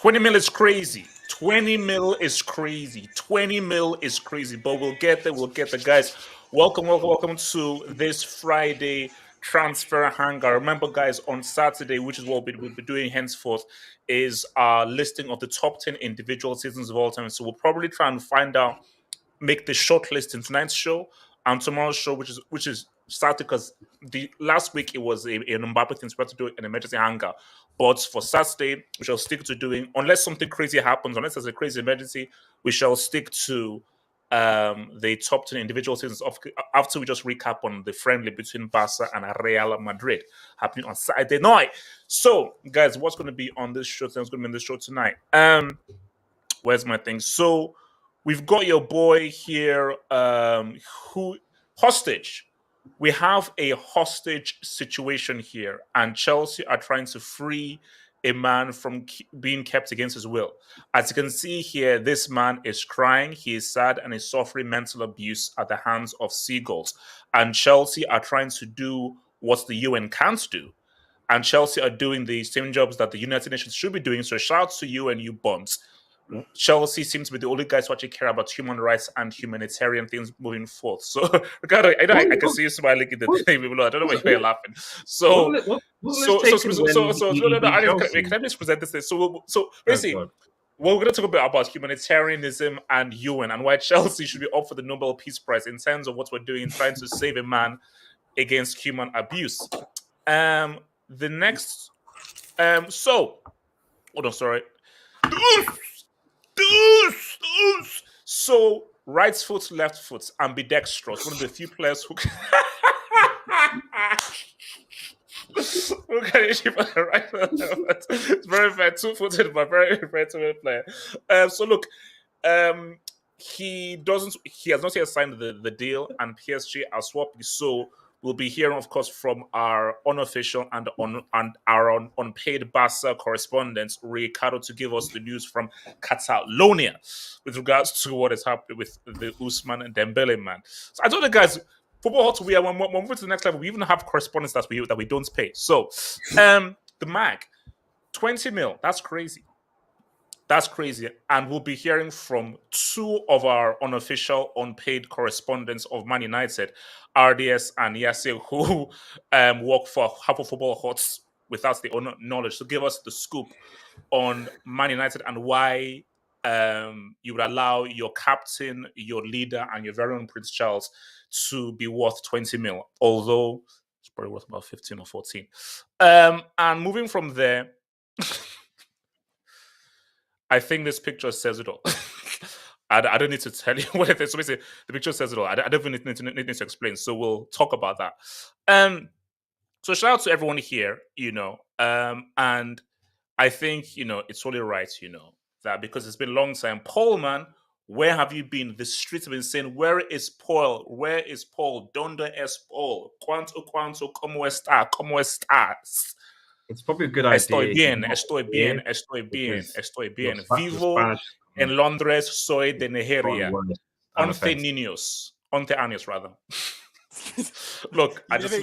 20 mil is crazy. 20 mil is crazy. 20 mil is crazy. But we'll get there. We'll get there, guys. Welcome to this Friday transfer hangout. Remember, guys, on Saturday, which is what we'll be doing henceforth, is our listing of the top 10 individual seasons of all time. So we'll probably try and find out, make the shortlist in tonight's show and tomorrow's show, which is sad because the last week it was an Mbappe thing, so we had to do an emergency hangout. But for Saturday, we shall stick to doing, unless something crazy happens, unless there's a crazy emergency, we shall stick to the top 10 individual seasons after we just recap on the friendly between Barca and Real Madrid happening on Saturday night. So, guys, what's going to be on this show? What's going to be on this show tonight? Where's my thing? So, we've got your boy here, who hostage. We have a hostage situation here, and Chelsea are trying to free a man from being kept against his will. As you can see here, this man is crying, he is sad, and is suffering mental abuse at the hands of seagulls. And Chelsea are trying to do what the UN can't do. And Chelsea are doing the same jobs that the United Nations should be doing. So shout out to you and you bunts. Chelsea seems to be the only guys who actually care about human rights and humanitarian things moving forth. So, Ricardo, I can see you smiling in the thing. I don't know why you're laughing. So, can I just present this thing? So basically, we're going to talk about humanitarianism and UN and why Chelsea should be up for the Nobel Peace Prize in terms of what we're doing, trying to save a man against human abuse. Hold on, sorry. So, right foot, left foot, ambidextrous. One of the few players who can achieve on the right foot. It's very fair, two-footed, but very, very two-footed player. So look, he has not yet signed the deal, and PSG are swapping. So we'll be hearing, of course, from our unofficial and our unpaid Barca correspondent, Ricardo, to give us the news from Catalonia with regards to what is happening with the Ousmane and Dembele man. So I told the guys, football hot, we are when we're moving to the next level, we even have correspondents that we don't pay. So the mag, 20 mil, that's crazy. That's crazy. And we'll be hearing from two of our unofficial, unpaid correspondents of Man United, RDS and Yasir, who work for Half of Football Hots without the knowledge, to give us the scoop on Man United and why you would allow your captain, your leader, and your very own Prince Charles to be worth 20 mil, although it's probably worth about 15 or 14. And moving from there, I think this picture says it all. I don't need to tell you what it is. So basically, the picture says it all. I don't even need to explain. So we'll talk about that. So shout out to everyone here, and I think, it's only right, that because it's been a long time. Paul, man, where have you been? The streets have been saying, where is Paul? Where is Paul? Donde es Paul? Cuánto, cómo está? ¿Cómo estás? It's probably a good idea. Estoy bien. Vivo en Londres, soy de Nigeria. 11 años, rather. I'm just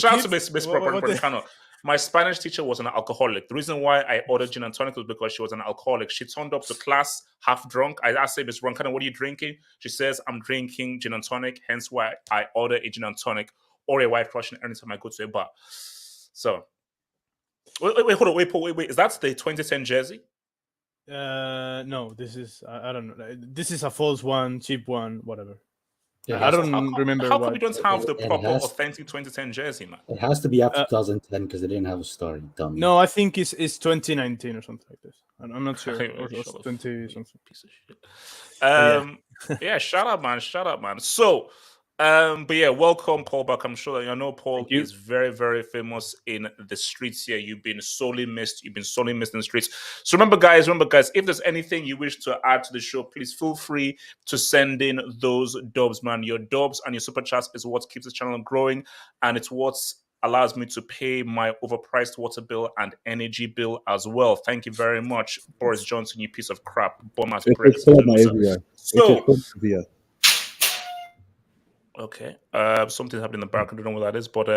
shout out to Miss Propaganda. My Spanish teacher was an alcoholic. The reason why I ordered gin and tonic was because she was an alcoholic. She turned up to class half drunk. I asked her, Miss Roncano, what are you drinking? She says, I'm drinking gin and tonic, hence why I order a gin and tonic or a white Russian anytime I go to a bar. So, wait, hold on, wait. Is that the 2010 jersey? No, this is, I don't know. This is a false one, cheap one, whatever. Yeah, I don't remember. How come we don't have the proper, authentic 2010 jersey, man? It has to be after 2010 because they didn't have a story done. No, I think it's 2019 or something like this. I'm not sure. Or 20 something. Piece of shit. Yeah, shout out, man. So, but yeah, welcome, Paul, back. I'm sure that you know Paul is very, very famous in the streets here. You've been sorely missed. You've been sorely missed in the streets. So remember, guys, if there's anything you wish to add to the show, please feel free to send in those dubs, man. Your dubs and your super chats is what keeps the channel growing, and it's what allows me to pay my overpriced water bill and energy bill as well. Thank you very much, Boris Johnson, you piece of crap. Okay. Something's happening in the background. I don't know what that is, but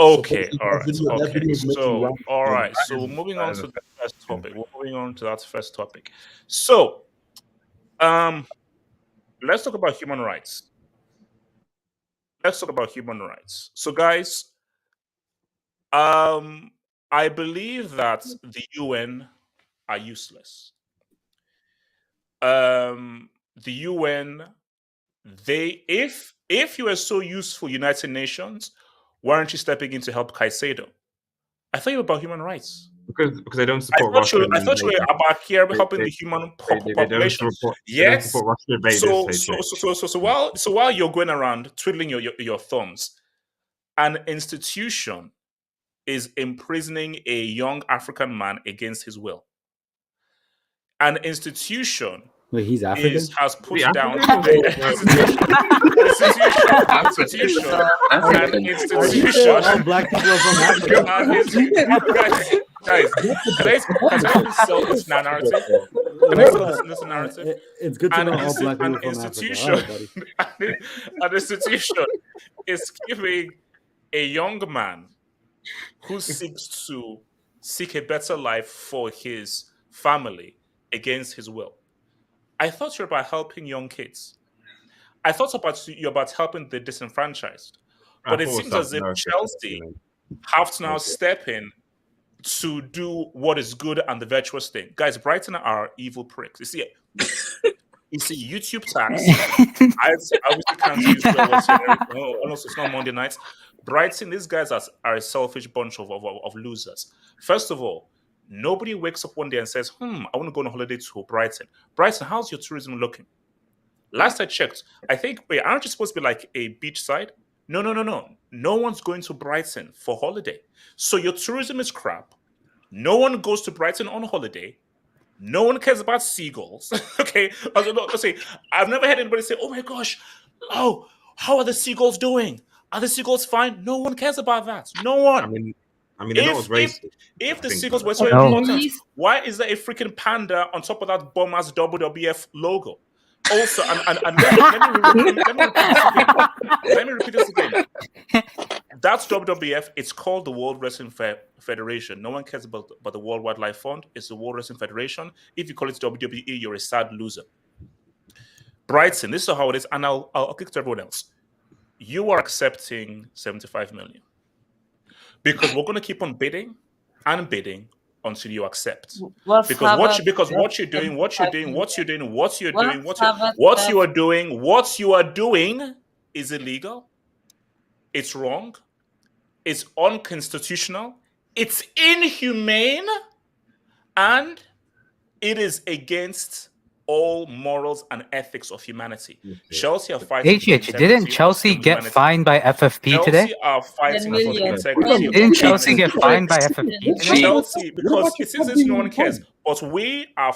Okay, all right. That Okay, video is making so rounds. all right. So we're moving on to the first topic. We're moving on to that first topic. So, let's talk about human rights. Let's talk about human rights. So, guys, I believe that the UN are useless. The UN, if you were so useful, United Nations, why aren't you stepping in to help Caicedo? I thought you were about human rights. Because they don't support Russia. I thought you were about here helping they- the human They don't population. support. They don't Yes. support Russia invaders. So while you're going around twiddling your thumbs, an institution is imprisoning a young African man against his will. An institution Wait, he's African? has put Is he down African? an institution. All black people are from Africa. Guys, can I sell this narrative? Can I sell this narrative? It's good to know all black people An from institution, Africa. All right, buddy. an institution is giving a young man who seeks to seek a better life for his family against his will. I thought you were about helping young kids. I thought you're about helping the disenfranchised. But it seems as if Chelsea have to now step in to do what is good and the virtuous thing. Guys, Brighton are evil pricks. You see, YouTube tax. I obviously can't use swear words here. Also, it's not Monday nights. Brighton, these guys are a selfish bunch of losers. First of all, nobody wakes up one day and says, I want to go on a holiday to Brighton. Brighton, how's your tourism looking? Last I checked, I think, wait, aren't you supposed to be like a beach side? No. No one's going to Brighton for holiday. So your tourism is crap. No one goes to Brighton on holiday. No one cares about seagulls. Okay? I've never heard anybody say, oh my gosh, how are the seagulls doing? Are the seagulls fine? No one cares about that. No one. I mean, they're not as racist. If the seagulls were so important, why is there a freaking panda on top of that bum-ass WWF logo? Also, and let me repeat this again. That's WWF. It's called the World Wrestling Federation. No one cares about the World Wildlife Fund. It's the World Wrestling Federation. If you call it WWE, you're a sad loser. Brighton, this is how it is, and I'll kick to everyone else. You are accepting 75 million because we're going to keep on bidding and bidding until you accept. Because what you are doing is illegal. It's wrong. It's unconstitutional. It's inhumane, and it is against all morals and ethics of humanity. Chelsea are fighting. Didn't Chelsea get fined by FFP today? Chelsea are fighting for the integrity. Didn't Chelsea get fined by FFP today? Chelsea, because it seems as no one cares. But we are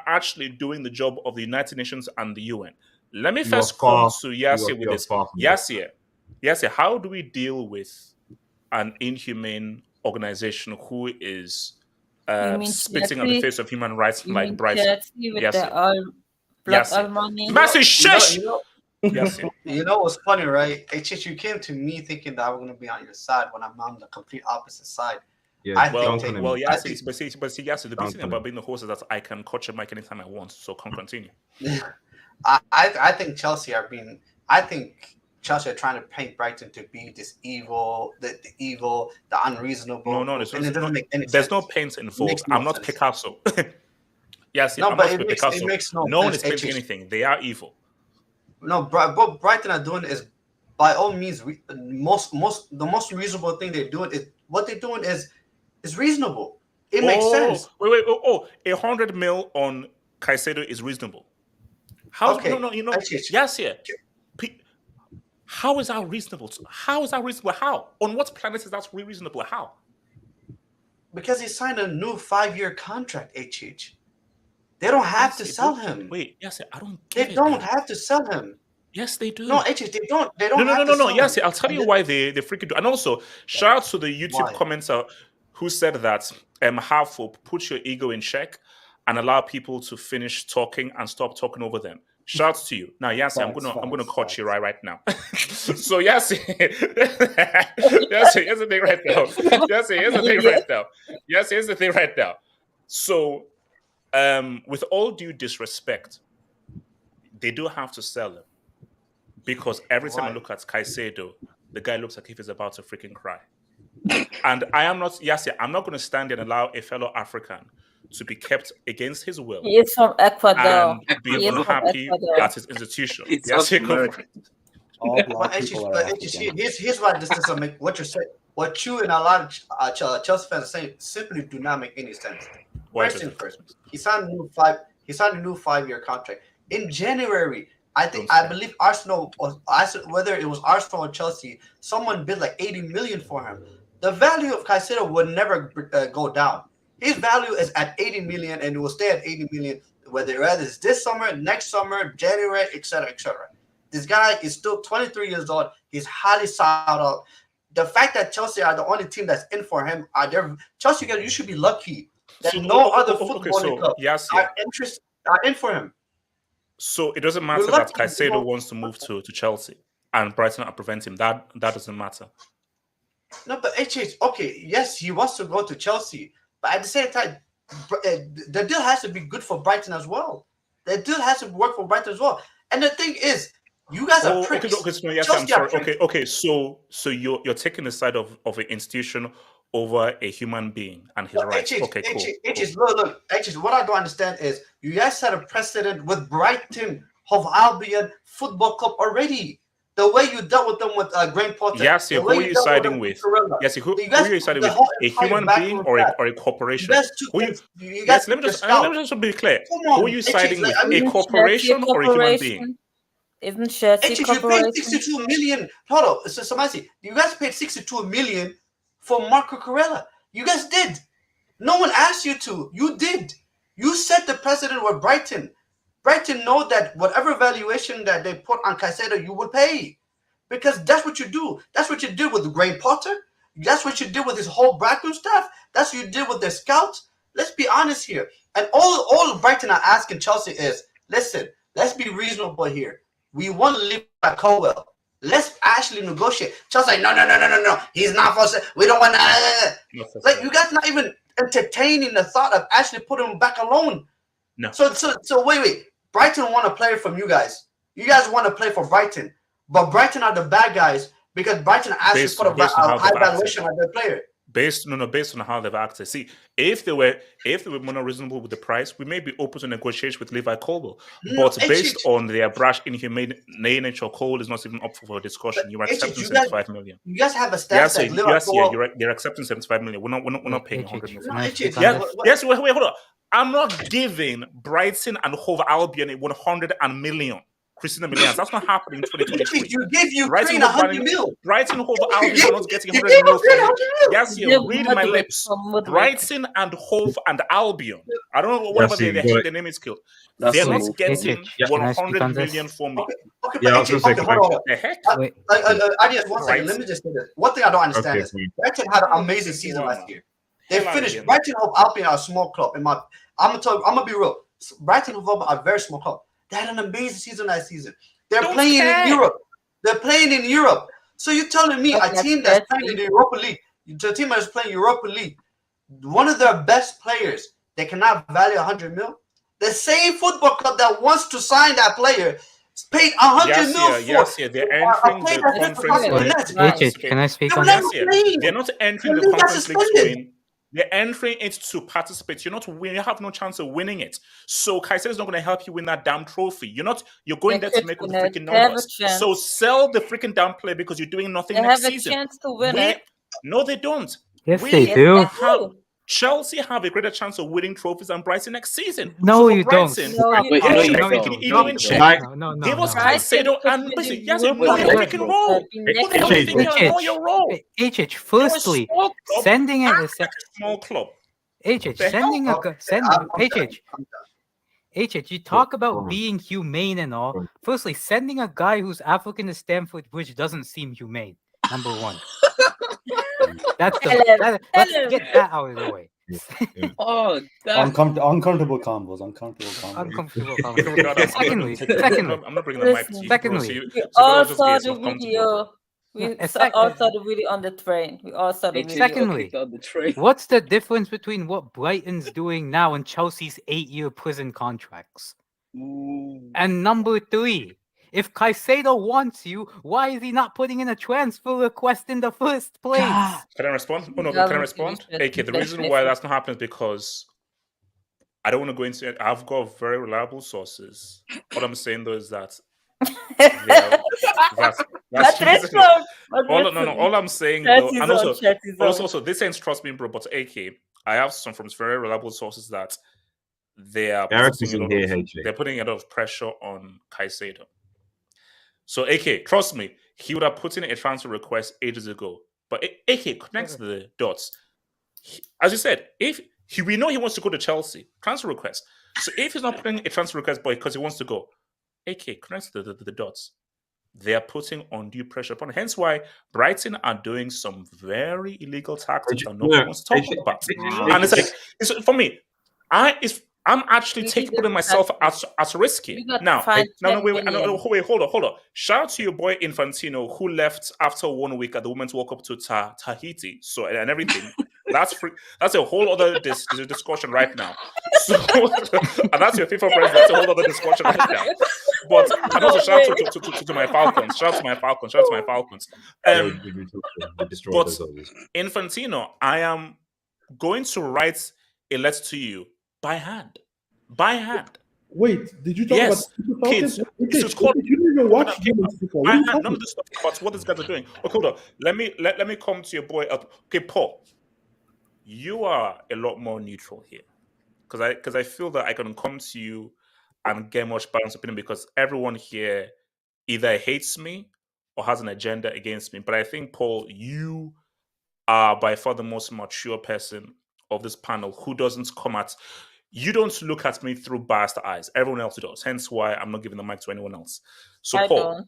actually doing the job of the United Nations and the UN. Let me first come to Yasir with this. Yasir, how do we deal with an inhumane organization who is spitting on the face of human rights like Brighton? Massive shush! Yes. You know what's funny, right? You came to me thinking that I'm going to be on your side when I'm on the complete opposite side. Yeah, the big thing about being the host is that I can coach a mic anytime I want, so can continue. I think Chelsea are trying to paint Brighton to be this evil, the unreasonable. No, and it doesn't make any sense. There's no paint involved. I'm not Picasso. Yes, no, I'm but not Picasso. It makes no one sense. is painting anything. They are evil. No, what Brighton are doing is, by all means, the most reasonable thing they're doing is what they're doing is reasonable. It makes sense. Wait. 100 mil on Caicedo is reasonable. How? Okay. No. Yes. How is that reasonable? How? On what planet is that reasonable? How? Because he signed a new 5-year contract, HH. They don't have to sell him. Wait, yes, I don't get it. They don't have to sell him. Yes, they do. No, HH, they don't. No. Yes, I'll tell you why they freaking do. And also, shout out to the YouTube commenter who said that Halfhope, put your ego in check and allow people to finish talking and stop talking over them. Shouts to you. Now, Yassi, I'm gonna cut you right now. So Yassi, here's the thing right now. Yassi, here's the thing right now. So, with all due disrespect, they do have to sell him because every time I look at Caicedo, the guy looks like if he's about to freaking cry. And I'm not going to stand there and allow a fellow African to be kept against his will. He is from Ecuador. And be unhappy at his institution. It's American. Here's why this doesn't make what you're saying. What you and a lot of Chelsea fans are saying simply do not make any sense. First thing first, he signed a new 5-year contract in January. I believe Arsenal, whether it was Arsenal or Chelsea, someone bid like 80 million for him. The value of Caicedo would never go down. His value is at 80 million, and it will stay at 80 million, whether it's this summer, next summer, January, etc., etc. This guy is still 23 years old. He's highly sought out. The fact that Chelsea are the only team that's in for him, Chelsea guys, you should be lucky that no other footballing club are in for him. So it doesn't matter that Caicedo wants to move to Chelsea and Brighton are preventing him. That doesn't matter. No, but okay, yes, he wants to go to Chelsea, but at the same time, the deal has to be good for Brighton as well. The deal has to work for Brighton as well. And the thing is, you guys are pricks. I'm sorry. Okay. So you're taking the side of an institution over a human being and his rights. Okay, cool. Look, what I don't understand is you guys set a precedent with Brighton, Hove Albion Football Club already. The way you dealt with them with Graham Potter. Yes, who are you siding with? Yes, who are you siding with? A human being or a corporation? Let me just be clear. Who are you siding with? A corporation or a human being? Isn't Chelsea corporation? You paid 62 million. Hold on, so Samasi, you guys paid 62 million for Marco Corella. You guys did. No one asked you to. You did. You set the precedent with Brighton. Brighton know that whatever valuation that they put on Caicedo, you will pay. Because that's what you do. That's what you did with Graham Potter. That's what you did with his whole Brighton staff. That's what you did with their scouts. Let's be honest here. And all Brighton are asking Chelsea is, listen, let's be reasonable here. We want to leave Colwell. Let's actually negotiate. Chelsea like, no. He's not for sale. We don't want to. Like, you guys not even entertaining the thought of actually putting him back alone. No. So wait. Brighton want a player from you guys. You guys want to play for Brighton. But Brighton are the bad guys because Brighton actually put a high valuation on their player. Based on how they've acted. See, if they were more reasonable with the price, we may be open to negotiation with Levi Colwell. But based on their brash, inhumane nature, Cole is not even up for discussion. You are accepting 75 million. You guys have a stance they're accepting 75 million. We're not paying 100 million. Yes, wait, hold on. I'm not giving Brighton and Hove Albion 100 million. Christina Millions. That's not happening in 2023. You gave Ukraine 100 million. Brighton Hove Albion are not getting 100 million. Yes, you're reading my lips. Brighton and Hove and Albion. I don't know whatever their name is killed. They're not getting 100 million for me. Okay, hold on. The heck? I just one second. Let me just say this. One thing I don't understand is Brighton had an amazing season last year. They finished. Brighton Hove Albion are a small club. I'm gonna be real. Brighton Hove Albion are a very small club. They had an amazing season last season. They're playing in Europe. So you're telling me a team that's playing in the Europa League, the team that's playing Europa League, one of their best players, they cannot value 100 mil? The same football club that wants to sign that player paid 100 mil for. Yes, they're entering the conference. Can I speak on that? They're not entering the conference league to win. They're entering it to participate. You have no chance of winning it. So Caicedo is not going to help you win that damn trophy. You're going there to make the freaking numbers. So sell the freaking damn player because you're doing nothing next season. They have a chance to win it. No, they don't. Yes, they do. Chelsea have a greater chance of winning trophies than Brighton next season. No, you don't. No, Give us Caicedo and yes, you know your freaking role. HH, firstly, sending it a small club. HH, you talk about being humane and all. Firstly, sending a guy who's African to Stamford Bridge doesn't seem humane. Number one. Let's get that out of the way. Yeah. Oh, God. Uncomfortable combos. Uncomfortable combos. Uncomfortable. God, Secondly, I'm not bringing the mic to Listen, you, bro. Secondly, we So all just saw get the yourself comfortable, bro. video. We Yeah, all saw the video on the train. We all saw the HH video. Secondly, kicked out the train. what's the difference between what Brighton's doing now and Chelsea's 8-year prison contracts? Ooh. And number 3, if Caicedo wants you, why is he not putting in a transfer request in the first place? Can I respond? Oh no, Yeah, can I we respond? finished it. Okay, the reason why that's not happening is because I don't want to go into it. I've got very reliable sources. What I'm saying though is that that's Madrid reasonable. zone. All I'm saying though, and also this ain't trust me, bro. But AK, I have some from very reliable sources that they are they're putting a lot of pressure on Caicedo. So AK, trust me, he would have put in a transfer request ages ago. But AK connects the dots. As you said, we know he wants to go to Chelsea, transfer request. So if he's not putting a transfer request because he wants to go, AK connects the dots. They are putting undue pressure upon. Hence why Brighton are doing some very illegal tactics that nobody wants to talk about. And it's like, for me, I'm actually putting myself at risk here. Now, wait, hold on. Shout out to your boy Infantino who left after 1 week at the Women's World Cup to Tahiti. So and everything. That's free. That's a whole other discussion right now. So and that's your FIFA president. That's a whole other discussion right now. But and also shout out to my Falcons. Shout out to my Falcons. But Infantino, I am going to write a letter to you by hand. Wait, did you talk about kids? It's called. You didn't even watch football. By hand, none of this stuff about what these guys are doing. Okay, hold on. Let me come to your boy. Okay, Paul, you are a lot more neutral here, because I feel that I can come to you and get much balanced opinion because everyone here either hates me or has an agenda against me. But I think, Paul, you are by far the most mature person of this panel who doesn't come at. You don't look at me through biased eyes. Everyone else does. Hence why I'm not giving the mic to anyone else. So,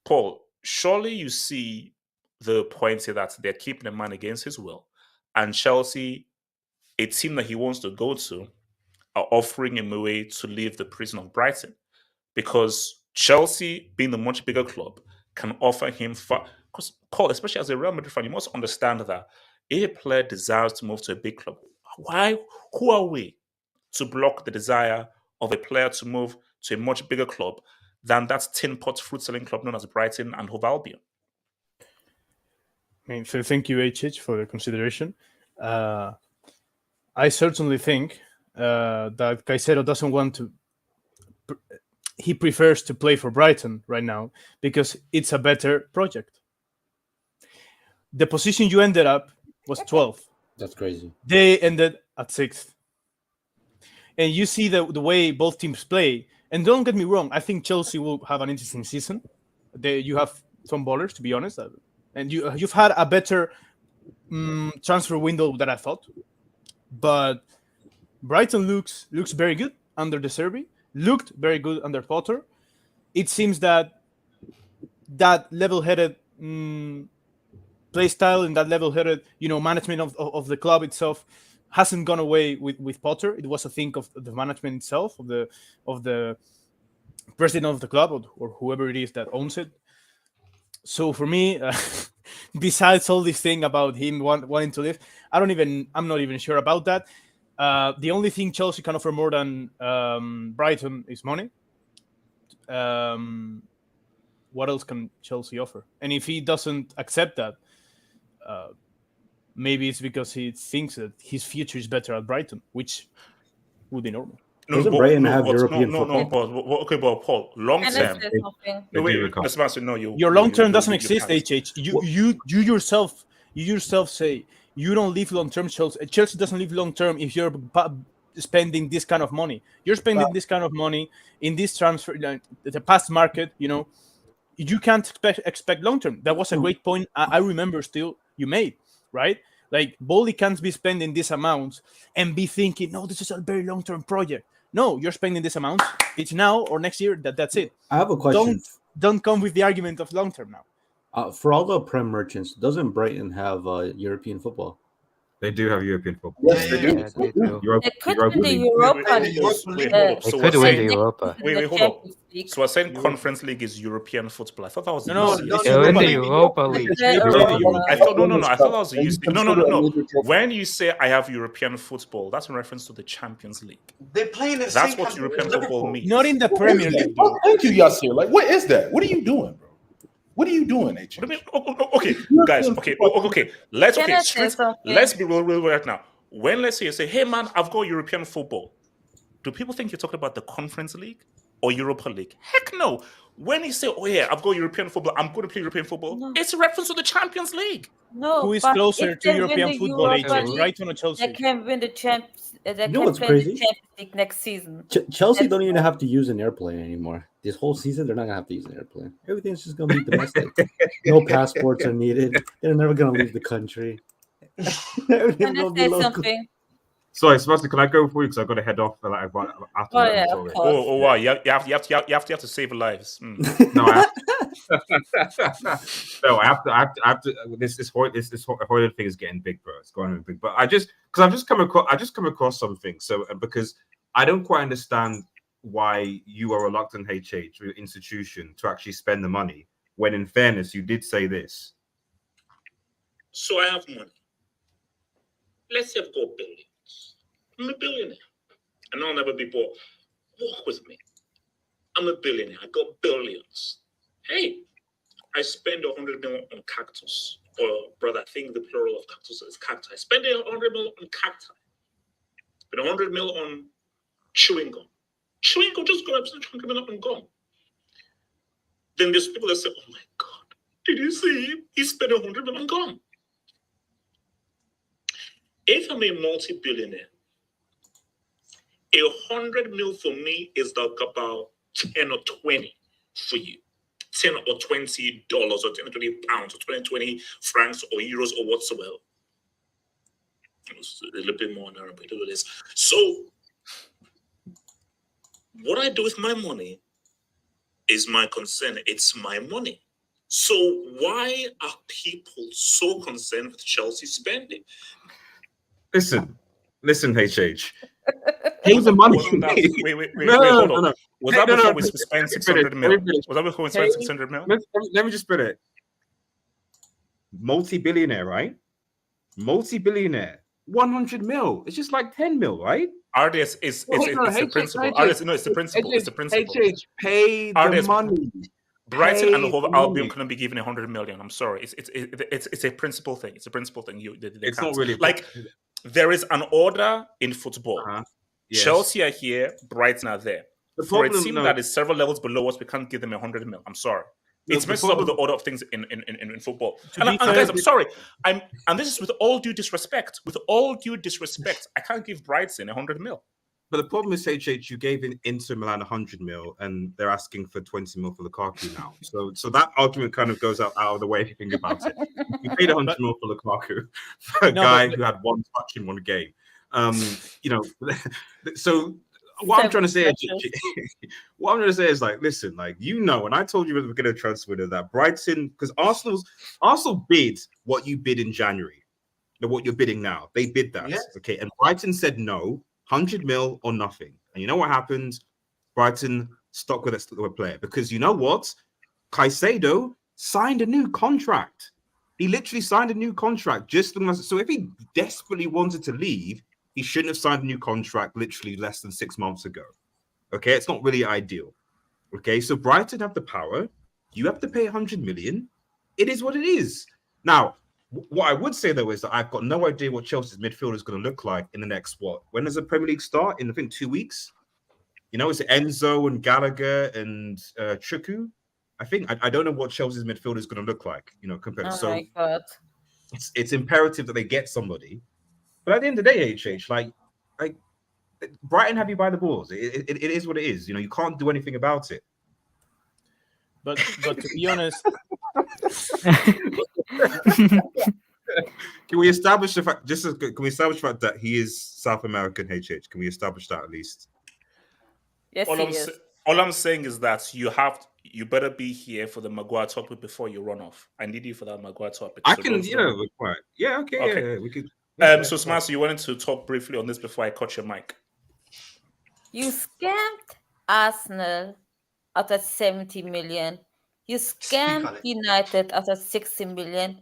Paul, surely you see the point here that they're keeping a man against his will. And Chelsea, a team that he wants to go to, are offering him a way to leave the prison of Brighton. Because Chelsea, being the much bigger club, can offer him because Paul, especially as a Real Madrid fan, you must understand that if a player desires to move to a big club, who are we to block the desire of a player to move to a much bigger club than that tin pot fruit selling club known as Brighton and Hove Albion? I mean, so thank you, HH, for the consideration. I certainly think that Caicedo doesn't want to. He prefers to play for Brighton right now because it's a better project. The position you ended up was 12th. That's crazy. They ended at 6th. And you see the way both teams play. And don't get me wrong, I think Chelsea will have an interesting season. You have some ballers, to be honest. And you've had a better transfer window than I thought. But Brighton looks very good under De Zerbi. Looked very good under Potter. It seems that level-headed play style and that level-headed, management of the club itself hasn't gone away with Potter. It was a thing of the management itself, of the president of the club or whoever it is that owns it. So for me, besides all this thing about him wanting to leave, I'm not even sure about that. The only thing Chelsea can offer more than Brighton is money. What else can Chelsea offer? And if he doesn't accept that, maybe it's because he thinks that his future is better at Brighton, which would be normal. Doesn't Brighton have European football? Okay, but Paul, long term. Your long term doesn't exist, HH. You yourself say you don't live long term. Chelsea doesn't live long term if you're spending this kind of money. You're spending this kind of money in this transfer, the past market. You can't expect long term. That was a great point. I remember still you made, right? Like Bowley can't be spending this amount and be thinking, no, this is a very long term project. No, you're spending this amount. It's now or next year. That's it. I have a question. Don't come with the argument of long term now. For all the Prem merchants, doesn't Brighton have European football? They do have European football. Yes, they do. Yeah, they do. Europa, They could Europa win the League. Europa Wait, League. hold up. They So could we're win saying, the Europa. wait, hold up. Champions League. So we're saying Conference League is European football. I thought that was No, UCL. it's They'll win Europa the League. Europa League. It's Yeah, Europa Europa League. League. I thought no. I thought that was a And UCL. you No. consider a major trophy. When you say I have European football, that's in reference to the Champions League. They play in the That's same what country European as football Liverpool. means. Not in the What Premier is that? League, though. Oh, thank you, Yasir. Like, what is that? What are you doing, bro? What are you doing, H? What do you mean? Okay, guys. Okay. Let's Can I say something? Let's be real right now. When let's say you say, "Hey, man, I've got European football," do people think you're talking about the Conference League or Europa League? Heck no. When you say, "Oh yeah, I've got European football," I'm going to play European football. No. It's a reference to the Champions League. No, Who is but closer if to they win European the football, Europa AJ? League, Brighton or they Chelsea? can win the champs. They know can what's play in the crazy? Champions League next season. Chelsea That's don't even why. have to use an airplane anymore. This whole season, they're not gonna have to use an airplane. Everything's just gonna be domestic. No passports are needed. They're never gonna leave the country. Everything's Can I gonna be say local. something? Sorry, Sebastian, can I go for you? Because I've got to head off. Like, after Oh that, yeah, sorry. of course. Oh wow, you have to save lives. No, I no, I have to. This Hoyland thing is getting big, bro. It's going big. But I just come across something. So because I don't quite understand why you are reluctant, HH, your institution, to actually spend the money when, in fairness, you did say this. So I have money. Let's say I've got billions. I'm a billionaire. And I'll never be bought. Walk with me. I'm a billionaire. I got billions. Hey, I spend 100 million on cactus. Or brother, I think the plural of cactus is cacti. I spend 100 million on cacti. Spend 100 million on chewing gum. Chewing gum, just go up and 100 million on gum. Then there's people that say, oh my God, did you see him? He spent 100 million on gum. If I'm a multi-billionaire, 100 mil for me is like about 10 or 20 for you. 10 or $20 or 10 or 20 pounds or 20 francs or euros or whatsoever. It's a little bit more narrow, but it is. So what I do with my money is my concern. It's my money. So why are people so concerned with Chelsea spending? Listen, HH. Pay the money. Wait, hold on. Was that before we spent 600 mil? Was that before we spent 600 mil? Let me just put it. Multi-billionaire, right? Multi-billionaire. 100 mil. It's just like 10 mil, right? RDS it's the principle. RDS, no, it's the principle. It's the principle. HH, pay the money. Brighton and Hove Albion couldn't be given 100 million. I'm sorry. It's a principle thing. It's a principle thing. It's not really like there is an order in football. Yes. Chelsea are here, Brighton are there. For a team that is several levels below us, we can't give them 100 mil. I'm sorry. It's messed up with the order of things in football. And guys, I'm sorry. And this is with all due disrespect. With all due disrespect, I can't give Brighton 100 mil. But the problem is, HH, you gave Inter Milan 100 mil, and they're asking for 20 mil for Lukaku now. So that argument kind of goes out of the way if you think about it. You paid 100 mil for Lukaku, for a guy who had one touch in one game. So what I'm trying to say, is like, listen, like, when I told you at the beginning of transfer window that Brighton, because Arsenal bid what you bid in January, what you're bidding now, they bid that, okay, and Brighton said no, 100 mil or nothing, and you know what happened? Brighton stuck with a player because you know what? Caicedo signed a new contract. He literally signed a new contract so if he desperately wanted to leave, he shouldn't have signed a new contract literally less than 6 months ago. Okay, it's not really ideal. Okay, so Brighton have the power. You have to pay 100 million. It is what it is. Now, what I would say, though, is that I've got no idea what Chelsea's midfield is going to look like in the next, when does the Premier League start? In, I think, 2 weeks? Is it Enzo and Gallagher and Chuku? I don't know what Chelsea's midfield is going to look like, compared to... My God. It's imperative that they get somebody. But at the end of the day, HH, like Brighton have you by the balls. It is what it is. You can't do anything about it. But to be honest, can we establish the fact? Can we establish the fact that he is South American, HH? Can we establish that at least? Yes, all I'm saying is that you better be here for the Maguire topic before you run off. I need you for that Maguire topic. I can, require. Yeah, okay. Yeah, we could. So Smash, you wanted to talk briefly on this before I cut your mic. You scammed Arsenal out of 70 million. You scammed United out of 60 million.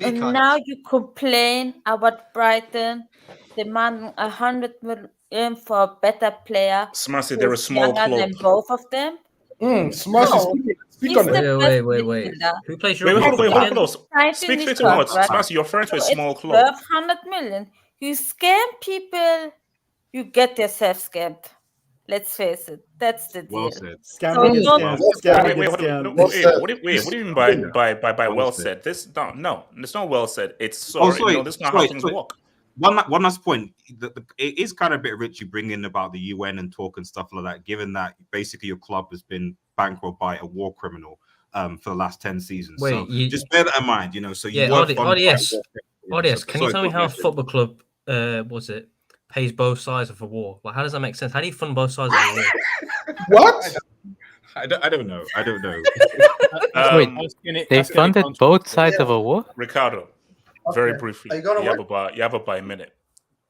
And now you complain about Brighton demanding 100 million for a better player. Smash, they're a small younger club. than both of them. Smash is speak on it. Wait. Who plays Wait, Europa? hold on. Speak to what? Smash, you're referring to a small club. 100 million. You scam people, you get yourself scammed. Let's face it, that's the deal. Well said. Scamming is What do you mean by well said? This no, it's not well said. It's sorry. This is not how things work. One last point. It is kind of a bit rich you bring in about the UN and talk and stuff like that, given that basically your club has been bankrolled by a war criminal for the last 10 seasons. Wait, so just bear that in mind, So you ODS, can you tell me how a football club pays both sides of a war? Like, how does that make sense? How do you fund both sides of a war? What? I don't know. Wait, they funded both sides of a war? Ricardo, very briefly. You have about a minute.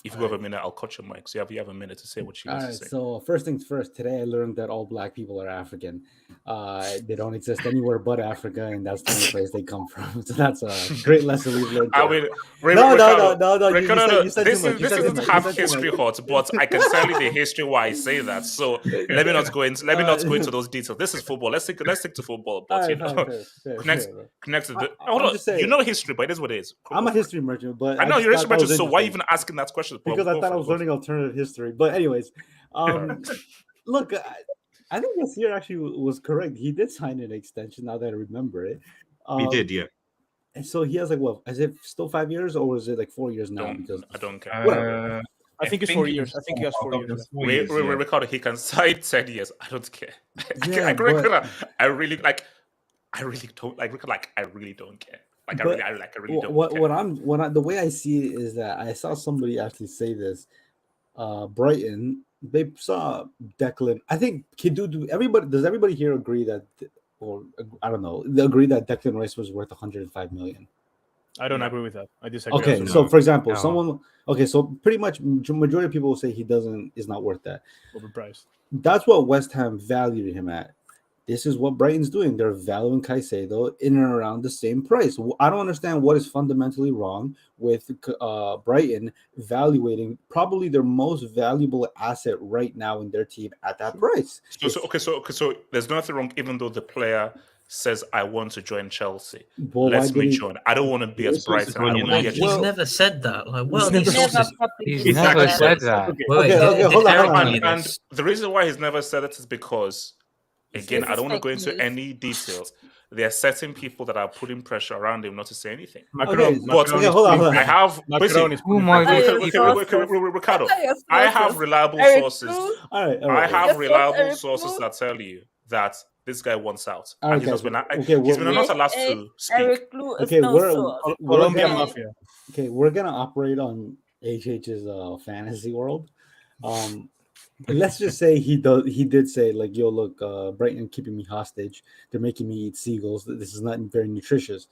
If you have a minute, I'll cut your mic. So you have a minute to say what you want to say. So first things first. Today I learned that all black people are African. They don't exist anywhere but Africa, and that's the only place they come from. So that's a great lesson we've learned. No. This isn't half history hot, but I can tell you the history why I say that. So let me not go into those details. This is football. Let's stick to football. But connect to the. Hold on. You know history, but it is what it is. I'm a history merchant, but I know you're a history merchant. So why even asking that question? Because I thought I was learning alternative history. But anyways, look, I think this year actually was correct. He did sign an extension. Now that I remember it, he did, yeah. And so he has is it still 5 years or is it like 4 years now? Because I don't care. I think it's 4 years. I think he has 4 years. We record. He can sign 10 years. I don't care. I really don't care. I really don't care. The way I see it is that I saw somebody actually say this. Brighton, they saw Declan. I think does everybody here agree that, or I don't know, they agree that Declan Rice was worth 105 million? I don't agree with that. I disagree. Okay, so for example, so pretty much majority of people will say is not worth that. Overpriced. That's what West Ham valued him at. This is what Brighton's doing. They're valuing Caicedo in and around the same price. I don't understand what is fundamentally wrong with Brighton valuating probably their most valuable asset right now in their team at that price. So there's nothing wrong, even though the player says, I want to join Chelsea. Well, Let me join. I don't want to be at Brighton. He's never said that. Like, He's never said that. Okay, hold on. And the reason why he's never said it is because, again, I don't want to go into any details. There are certain people that are putting pressure around him not to say anything. Hold on. I have Ricardo. I have reliable sources. I have reliable sources that tell you that this guy wants out. And he's not allowed to speak. Colombia Mafia. Okay, we're gonna operate on HH's fantasy world. Let's just say he did say, like, yo, look, Brighton keeping me hostage. They're making me eat seagulls. This is not very nutritious.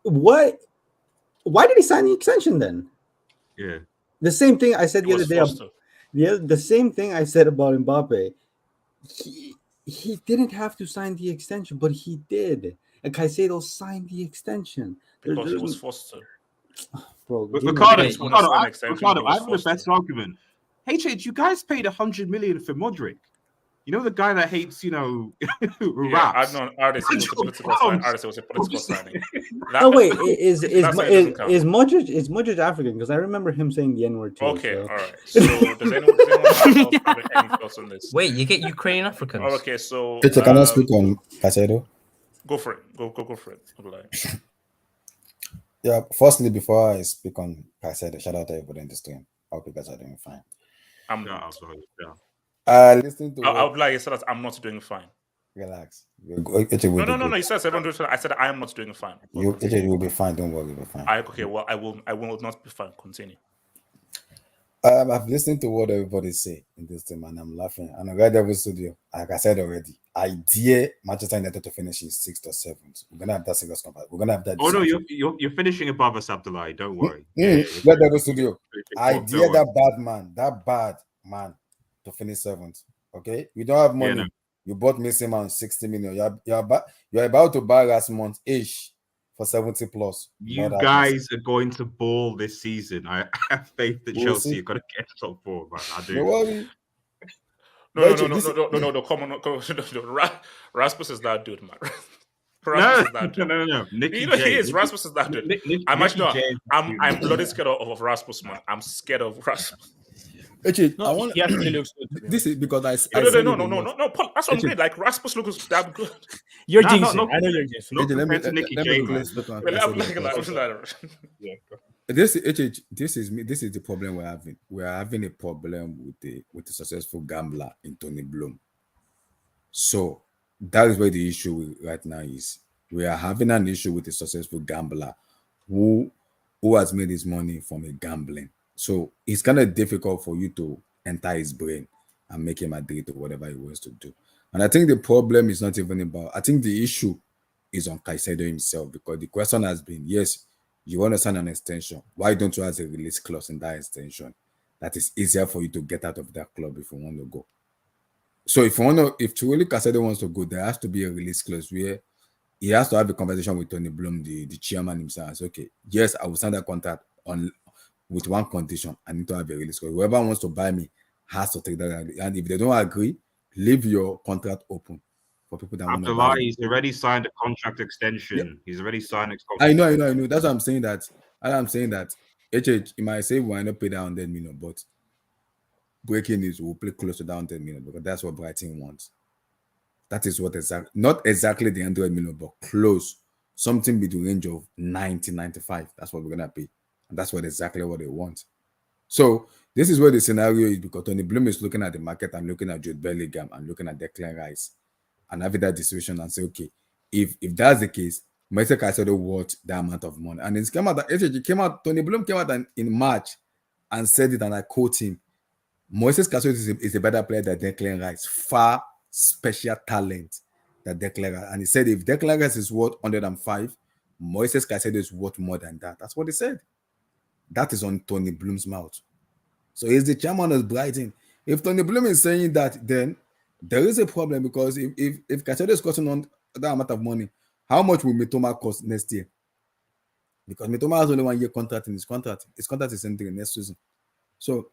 Why did he sign the extension then? Yeah. The same thing I said the other day. The same thing I said about Mbappe. He didn't have to sign the extension, but he did. And Caicedo signed the extension. Because he was forced to. Bro, Ricardo, I have the best argument. HH, you guys paid 100 million for Modric. You know the guy that hates, raps. I know Artist was a political signing. Wait, is Modric African? Because I remember him saying the N-word too. Okay, all right. So does anyone have any thoughts on this? Wait, you get Ukrainian Africans? Oh, okay, so Peter, can I speak on Caicedo? Go for it. Go for it. Yeah, firstly, before I speak on Caicedo, shout out to everybody in the stream. I hope you guys are doing fine. I'm not. Listening to I would like to say that I'm not doing fine. Relax. No. You said everyone doing fine. I said I am not doing fine. You will be fine. Don't worry, you'll be fine. Okay, well, I will not be fine. Continue. I've listened to what everybody say in this team, and I'm laughing. And I read every studio, like I said already. I dare Manchester United to finish in 6th or 7th. We're gonna have that serious combat. We're gonna have that. Oh no, you're finishing above us, Abdullah. Don't worry. Let that studio. I dare that bad man to finish 7th. Okay, we don't have money. You bought Messi man 60 million. You're about to buy last month ish for 70 plus. You guys are going to ball this season. I have faith that Chelsea are going to get top 4, man. I do. No worry. No, come on, no. Rasmus is that dude, man. No. He is. Rasmus is that dude. I'm bloody scared of Rasmus, man. I'm scared of Rasmus. Actually, this is because No, Paul, that's what I'm saying. Like Rasmus looks damn good. You're jinxing. I know you're jinxing. This is the problem we're having. We're having a problem with the successful gambler in Tony Bloom. So that is where the issue right now is. We are having an issue with a successful gambler who has made his money from a gambling. So it's kind of difficult for you to enter his brain and make him agree to whatever he wants to do. And I think the problem is not even about, I think the issue is on Caicedo himself, because the question has been, yes, you want to sign an extension. Why don't you have a release clause in that extension? That is easier for you to get out of that club if you want to go. So if truly Caicedo wants to go, there has to be a release clause where he has to have a conversation with Tony Bloom, the chairman himself, and say, okay, yes, I will sign that contract with one condition. I need to have a release clause. Whoever wants to buy me has to take that. And if they don't agree, leave your contract open for people that want to buy. He's already signed a contract extension. Yeah. He's already signed a contract. I know. That's what I'm saying. That HH, he might say we might not pay that 100 million, but breaking news, we'll play close to that 100 million because that's what Brighton wants. That is what not exactly the 100 million, but close. Something between the range of 90, 95. That's what we're gonna pay. And that's exactly what they want. So this is where the scenario is, because Tony Bloom is looking at the market and looking at Jude Bellingham and looking at Declan Rice and having that decision and say, okay, if that's the case, Moises Caicedo worth that amount of money. And Tony Bloom came out in March and said it, and I quote him, Moises Caicedo is a better player than Declan Rice, far special talent than Declan Rice. And he said if Declan Rice is worth 105, Moises Caicedo is worth more than that. That's what he said. That is on Tony Bloom's mouth. So he's the chairman of Brighton. If Tony Bloom is saying that, then there is a problem, because if Caicedo is costing on that amount of money, how much will Mitoma cost next year? Because Mitoma has only 1 year contract in his contract. His contract is ending next season. So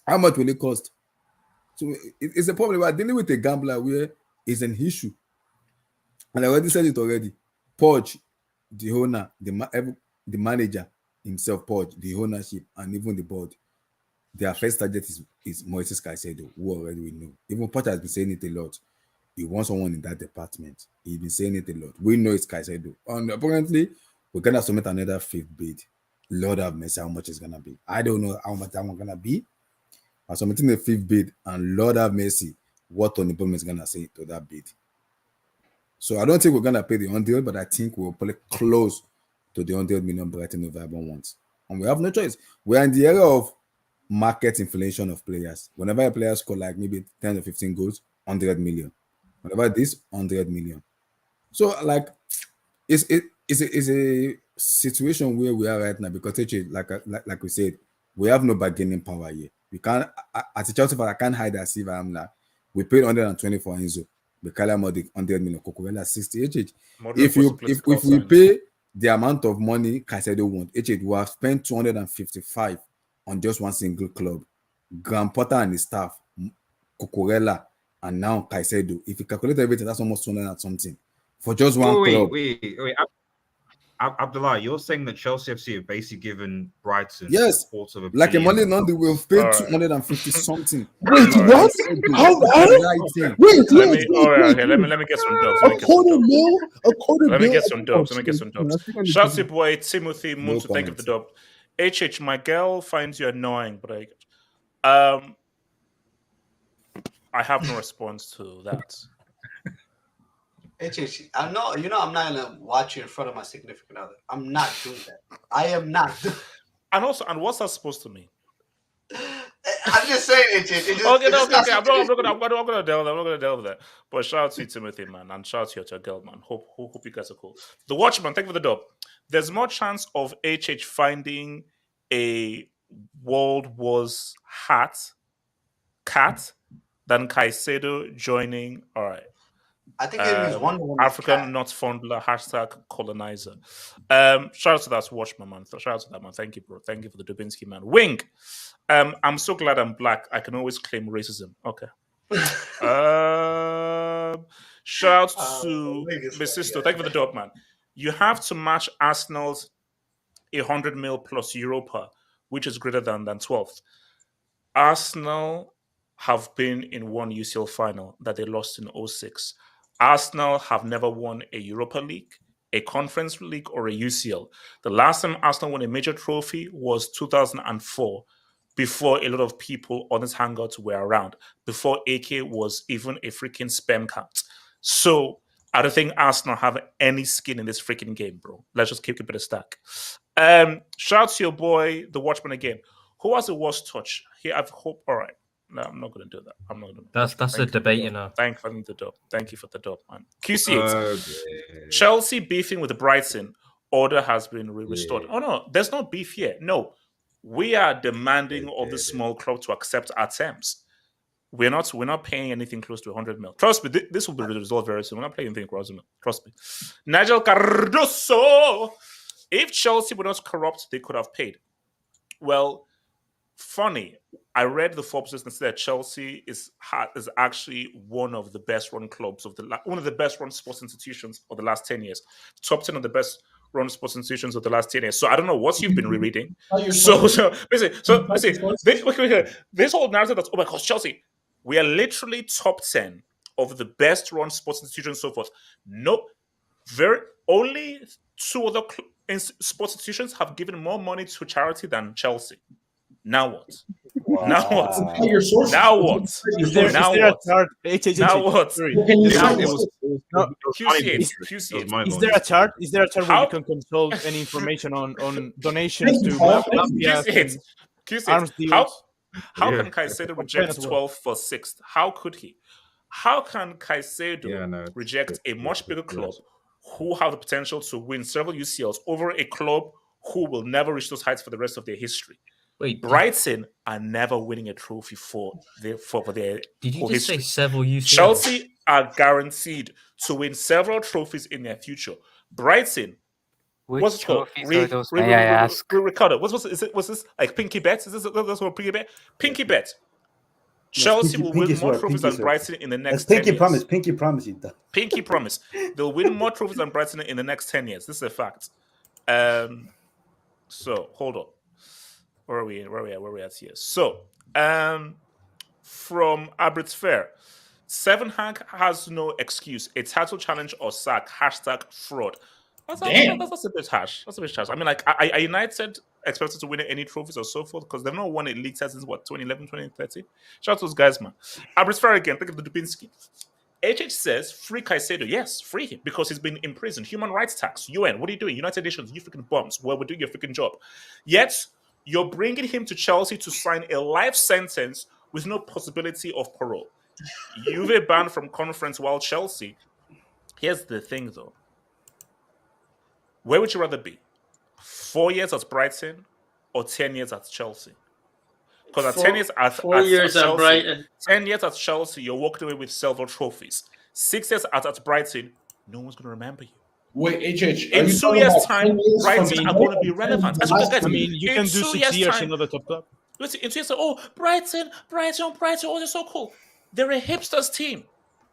how much will it cost? So it's a problem. We're dealing with a gambler where it's an issue. And I already said it already. Poch, the owner, the manager himself, Poch, the ownership, and even the board, their first target is Moises Caicedo, who already we know. Even Poch has been saying it a lot. He wants someone in that department. He's been saying it a lot. We know it's Caicedo. And apparently, we're going to submit another 5th bid. Lord have mercy, how much it's going to be. I don't know how much that one's going to be. I'm submitting the 5th bid, and Lord have mercy, what Tony Bloom is going to say to that bid. So I don't think we're going to pay the 100, but I think we'll play close to the 100 million Brighton and Hove wants. And we have no choice. We're in the era of market inflation of players. Whenever a player score like maybe 10 or 15 goals, 100 million. Whenever this, 100 million. So like, it's a situation where we are right now, because like we said, we have no bargaining power here. We can't, as a Chelsea fan, I can't hide that if I'm like, we paid 120 for Enzo. Bekala Modric 100 million, Cucurella 60. If we pay the amount of money Caicedo wants, we have spent 255 on just one single club. Graham Potter and his staff, Cucurella, and now Caicedo. If you calculate everything, that's almost 200 and something for just one club. Wait. Abdullah, you're saying that Chelsea FC have basically given Brighton yes, like a money London will pay 250 something. Wait, what? Let me get some dubs. Let me get some dubs. Chelsea boy Timothy Moon to thank you for the dub. HH, my girl finds you annoying, but I have no response to that. I'm not gonna watch you in front of my significant other. I'm not doing that. I am not. And what's that supposed to mean? I'm just saying it. Okay. I'm not gonna delve there. But shout out to you, Timothy, man, and shout out to your girl, man. Hope you guys are cool. The Watchman, thank you for the dub. There's more chance of HH finding a World Wars cat than Caicedo joining. All right. I think it means one African not fondler #colonizer. Shout out to that Watchman, man. Shout out to that man. Thank you, bro. Thank you for the Dubinsky, man. Wing. I'm so glad I'm black. I can always claim racism. Okay. Shout out to Mesisto. Thank you for the dub, man. You have to match Arsenal's 100 mil plus Europa, which is greater than 12th. Arsenal have been in one UCL final that they lost in 06. Arsenal have never won a Europa League, a Conference League, or a UCL. The last time Arsenal won a major trophy was 2004, before a lot of people on this Hangout were around, before AK was even a freaking spam count. So I don't think Arsenal have any skin in this freaking game, bro. Let's just keep it a stack. Shout out to your boy, the Watchman again. Who has the worst touch? Here, I've hope. All right. No, I'm not going to do that. I'm not going to. That's a debate, you know. Thank you for the dub. Thank you for the dub, man. QC8. Chelsea beefing with Brighton. Order has been restored. Oh no, there's no beef here. No, we are demanding of the small club to accept our terms. We're not paying anything close to 100 mil. Trust me, this will be resolved very soon. We're not paying anything close to 100 mil. Trust me. Nigel Cardoso. If Chelsea were not corrupt, they could have paid. Well, funny. I read the Forbes list and said that Chelsea is actually one of the best run clubs one of the best run sports institutions of the last 10 years. Top 10 of the best run sports institutions of the last 10 years. So I don't know what you've been rereading. This whole narrative that's, oh my gosh, Chelsea, we are literally top 10 of the best run sports institutions so forth. No, only two other sports institutions have given more money to charity than Chelsea. Now what? Wow. Now what? Now what? Is there a chart? Now what? Is there a chart? Is there a chart where you can consult any information on donations to arms deals? How can Caicedo reject 12 for 6th? How could he? How can Caicedo reject a much bigger club who have the potential to win several UCLs over a club who will never reach those heights for the rest of their history? Wait, Brighton are never winning a trophy for their Did you just history. say several UCLs? Chelsea are guaranteed to win several trophies in their future. Brighton, what's it called? May I ask? Ricardo, what's this like Pinky Bet? Is this that's what Pinky Bet? Pinky Bet. Chelsea will win more trophies than Brighton in the next 10 years. Pinky promise. Pinky promise. They'll win more trophies than Brighton in the next 10 years. This is a fact. So hold on. Where are we at here? So, from Abrit's Fair, Seven Hank has no excuse. A title challenge or sack. #fraud. That's a bit harsh. That's a bit harsh. I mean, like, are United expected to win any trophies or so forth? Because they've not won a league since, 2011, 2013? Shout out to those guys, man. Abrit's Fair again. Think of the Dubinsky. HH says, free Caicedo. Yes, free him because he's been imprisoned. Human rights tax. UN. What are you doing? United Nations. You freaking bums. Well, we're doing your freaking job. Yet, you're bringing him to Chelsea to sign a life sentence with no possibility of parole. Juve banned from conference while Chelsea. Here's the thing, though. Where would you rather be? 4 years at Brighton or 10 years at Chelsea? Because at 10 years at Brighton, 10 years at Chelsea, you're walking away with several trophies. 6 years at Brighton, no one's going to remember you. Wait, HH. In 2 years' time, Brighton are going to be relevant. I mean, you can do 6 years in another top club. In 2 years, Brighton, oh, they're so cool. They're a hipsters team.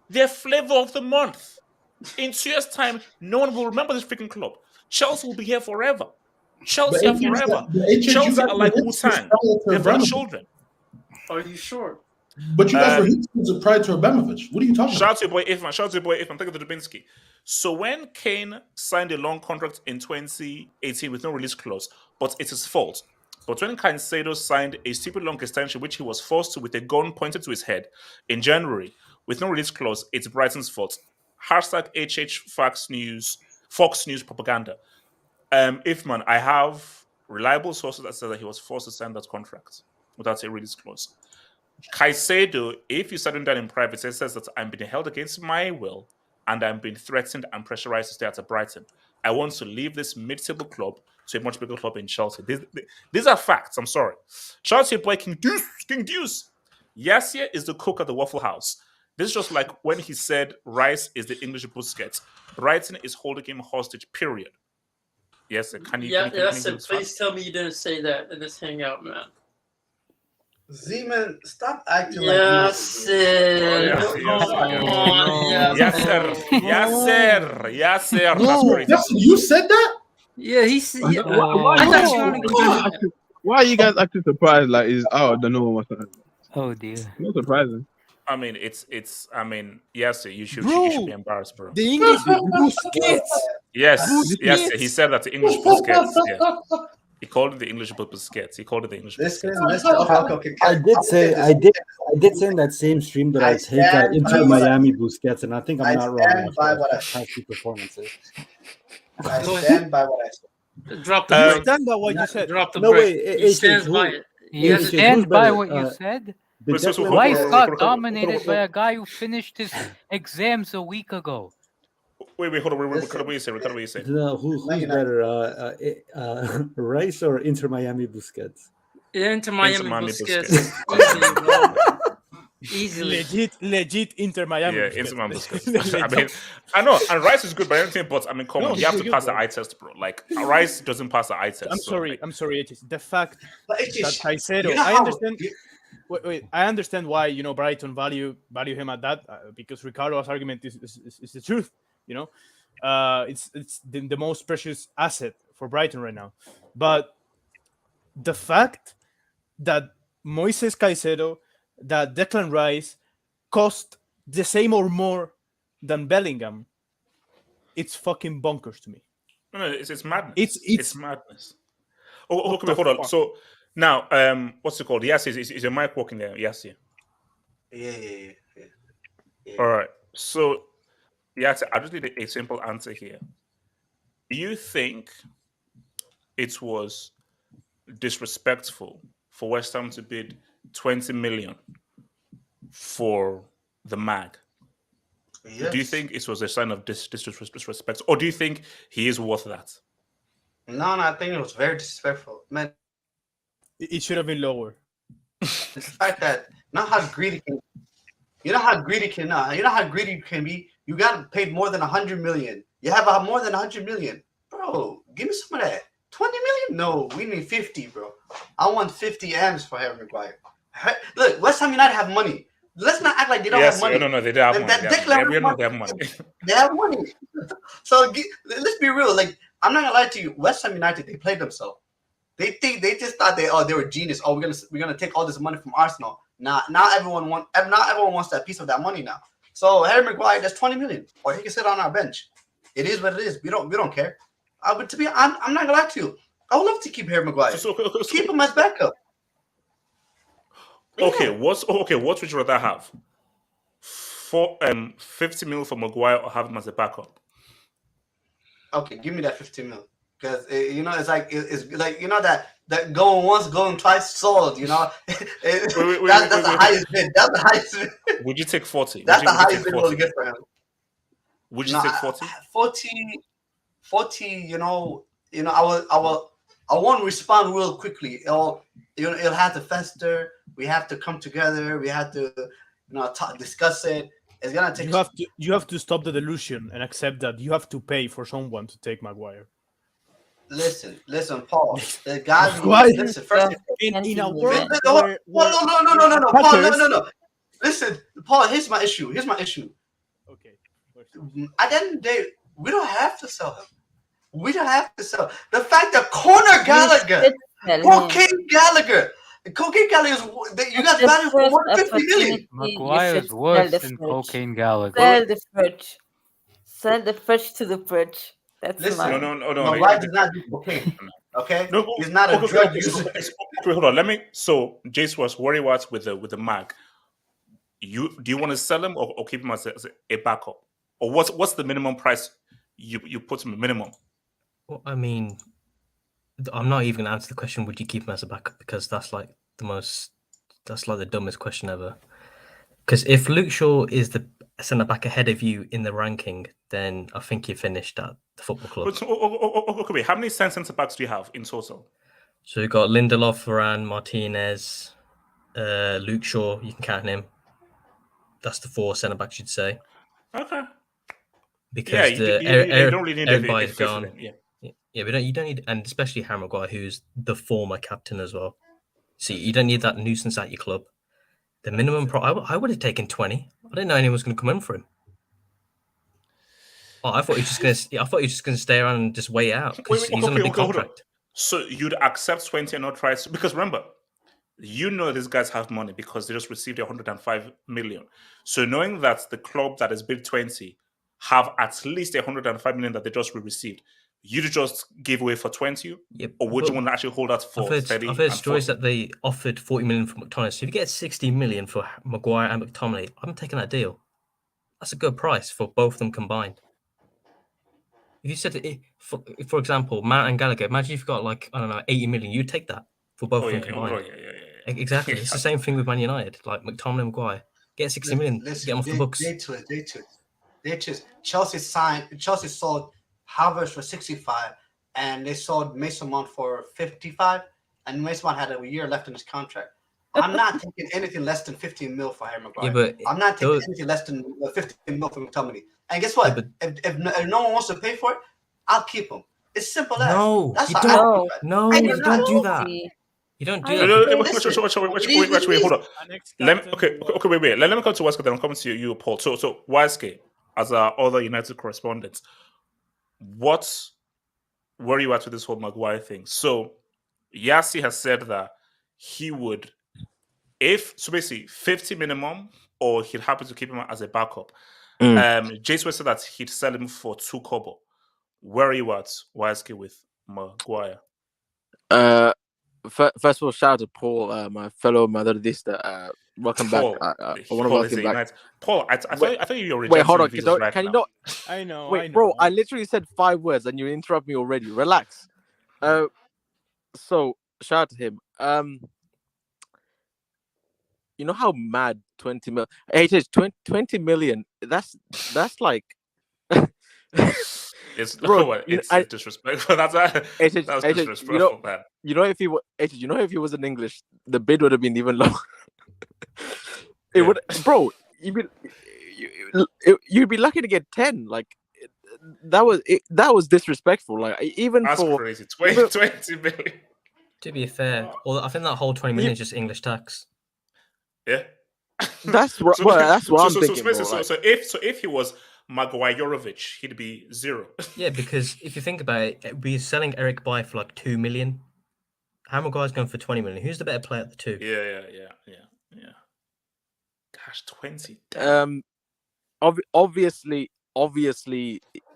They're flavor of the month. In 2 years' time, no one will remember this freaking club. Chelsea will be here forever. Chelsea are forever. Chelsea are like Wu-Tang. They're for children. Are you sure? But you guys were hipsters prior to Abramovich. What are you talking about? Shout out to your boy Ifman. Think of the Dubinsky. So when Kane signed a long contract in 2018 with no release clause, but it's his fault. But when Caicedo signed a stupid long extension, which he was forced to with a gun pointed to his head in January, with no release clause, it's Brighton's fault. #HH Fox News propaganda. Ifman, I have reliable sources that say that he was forced to sign that contract without a release clause. Caicedo, if you sat him down in private, it says that I'm being held against my will and I'm being threatened and pressurized to stay at Brighton. I want to leave this mid-table club to a much bigger club in Chelsea. These are facts. I'm sorry. Shout out to your boy King Deuce. Yasia is the cook at the Waffle House. This is just like when he said Rice is the English Busquets. Brighton is holding him hostage, period. Yes, can you? Please tell me you didn't say that in this hangout, man. Z-Man, stop acting yes, sir. Yes, sir. Yes, sir. No, you said that? Yeah, he said. Yeah. Why are you guys acting surprised? Like it's out of the norm or something? Oh dear. Not surprising. I mean, yes, you should be embarrassed, bro. The English Busquets. Yes, he said that the English Busquets. Yeah. He called it the English Busquets. He called it the English Busquets. I did say in that same stream that I take Inter Miami Busquets, and I think I'm not wrong. Stand by what I said. Performances. I stand by what I said. Drop the you stand by what you said. Drop the no break. way. He stands by it. You stand by what you said? Rice got dominated by a guy who finished his exams a week ago. Wait, hold on. What you say? Who's better, Rice or Inter Miami Busquets? Inter Miami Busquets. Easily. Legit Inter Miami. Yeah, Inter Miami Busquets. I mean, I know, and Rice is good by anything, but I mean, come on, you have to pass the eye test, bro. Like Rice doesn't pass the eye test. I'm sorry. The fact that Caicedo, you know I understand. Wait, I understand why Brighton value him at that because Ricardo's argument is the truth. It's the most precious asset for Brighton right now. But the fact that Moises Caicedo, that Declan Rice cost the same or more than Bellingham, it's fucking bonkers to me. No, it's madness. It's madness. Okay, hold on. So now, what's it called? Yes, is your mic working there? Yes, yeah. All right. So, yeah, I just need a simple answer here. Do you think it was disrespectful for West Ham to bid 20 million for the Mag? Yes. Do you think it was a sign of disrespect, or do you think he is worth that? No, I think it was very disrespectful, man. It should have been lower. The fact that how greedy you can be. You got paid more than 100 million. You have more than 100 million, bro. Give me some of that. 20 million? No, we need 50, bro. I want 50 M's for Harry Maguire. Look, West Ham United have money. Let's not act like they don't have money. No, they don't have money. They have money. They have money. So let's be real. Like, I'm not gonna lie to you. West Ham United, they played themselves. They just thought they were genius. Oh, we're gonna take all this money from Arsenal. Now everyone wants that piece of that money now. So Harry Maguire, that's 20 million, or he can sit on our bench. It is what it is. We don't care. But I'm not gonna lie to you. I would love to keep Harry Maguire. Keep him as backup. Okay, what would you rather have? 50 mil for Maguire or have him as a backup? Okay, give me that 50 mil. Because it's like that going once, going twice, sold. That's the highest bid. That's the highest bid. Would you take 40? That's the highest bid we'll get for him. Would you take 40? 40. I won't respond real quickly. It'll have to fester. We have to come together. We have to discuss it. It's gonna take. You have to stop the delusion and accept that you have to pay for someone to take Maguire. Listen, Paul. The guy. Listen, first. In a world. No, Paul. No. Listen, Paul. Here's my issue. Okay. At the end of the day, we don't have to sell him. The fact that Cocaine Gallagher is you guys value for 150 million. Maguire is worse than Cocaine Gallagher. Sell the fridge to the bridge. That's mine. No. Maguire does not do cocaine. Okay, he's not a drug user. Hold on. So Jace was worried with the Mag. Do you want to sell him or keep him as a backup? Or what's the minimum price you put him minimum? Well, I mean, I'm not even going to answer the question, would you keep him as a backup? Because that's like the most That's like the dumbest question ever. Because if Luke Shaw is the centre back ahead of you in the ranking, then I think you finished at the football club. But, okay, wait. How many centre backs do you have in total? So you've got Lindelof, Varane, Martinez, Luke Shaw. You can count him. That's the 4 centre backs you'd say. Okay. Because you don't really need everybody's a gone. Yeah, but you don't need, and especially Harry Maguire, who's the former captain as well. So you don't need that nuisance at your club. The minimum I would have taken 20. I didn't know anyone was going to come in for him. Oh, I thought he was just going to stay around and just wait out because he's on a big contract. So you'd accept 20 and not try to, because remember, these guys have money because they just received 105 million. So knowing that the club that has bid 20 have at least 105 million that they just received, you'd just give away for 20? Or would you want to actually hold out for 30? I've heard stories that they offered 40 million for McTominay. So if you get 60 million for Maguire and McTominay, I'm taking that deal. That's a good price for both of them combined. If you said, for example, Mount and Gallagher, imagine if you've got 80 million, you'd take that for both of them combined. Yeah. Exactly. It's the same thing with Man United, like McTominay and Maguire. Get 60 million, get them off the books. They to it. Chelsea sold Havertz for 65, and they sold Mason Mount for 55, and Mason Mount had a year left in his contract. I'm not taking anything less than 15 mil for Harry Maguire. Yeah, but I'm not taking anything less than 15 mil for McTominay. And guess what? If no one wants to pay for it, I'll keep him. It's simple as. No, That's you how don't. I You don't do that. You don't do that. Wait, hold on. Wait. Let me come to Wesker, then I'll come to you, Paul. So Wesker, as our other United correspondent, where are you at with this whole Maguire thing? So Yassi has said that he would, basically 50 minimum, or he'd happy to keep him as a backup. Jason said that he'd sell him for 2 kobo. Where are you at, Wesker, with Maguire? First of all, shout out to Paul, my fellow Madridista. Welcome Paul, back. I want to welcome back. Paul, I thought you were wait, hold on. Right can you now. not? I know. Wait, bro, I literally said 5 words and you interrupt me already. Relax. So shout out to him. You know how mad 20 million? 20 million. That's like. It's bro, it's disrespectful. That's disrespectful, man. You know if he was in English, the bid would have been even lower. It would, bro. You'd be lucky to get 10. Like that was disrespectful. Like that's crazy. 20 million. To be fair, I think that whole 20 million is just English tax. Yeah, that's what I'm thinking. So if he was Maguire-Jorovic, he'd be 0. Yeah, because if you think about it, we're selling Eric Bailly for 2 million. Harry Maguire's going for 20 million. Who's the better player at the 2? Yeah. Gosh, 20. Obviously,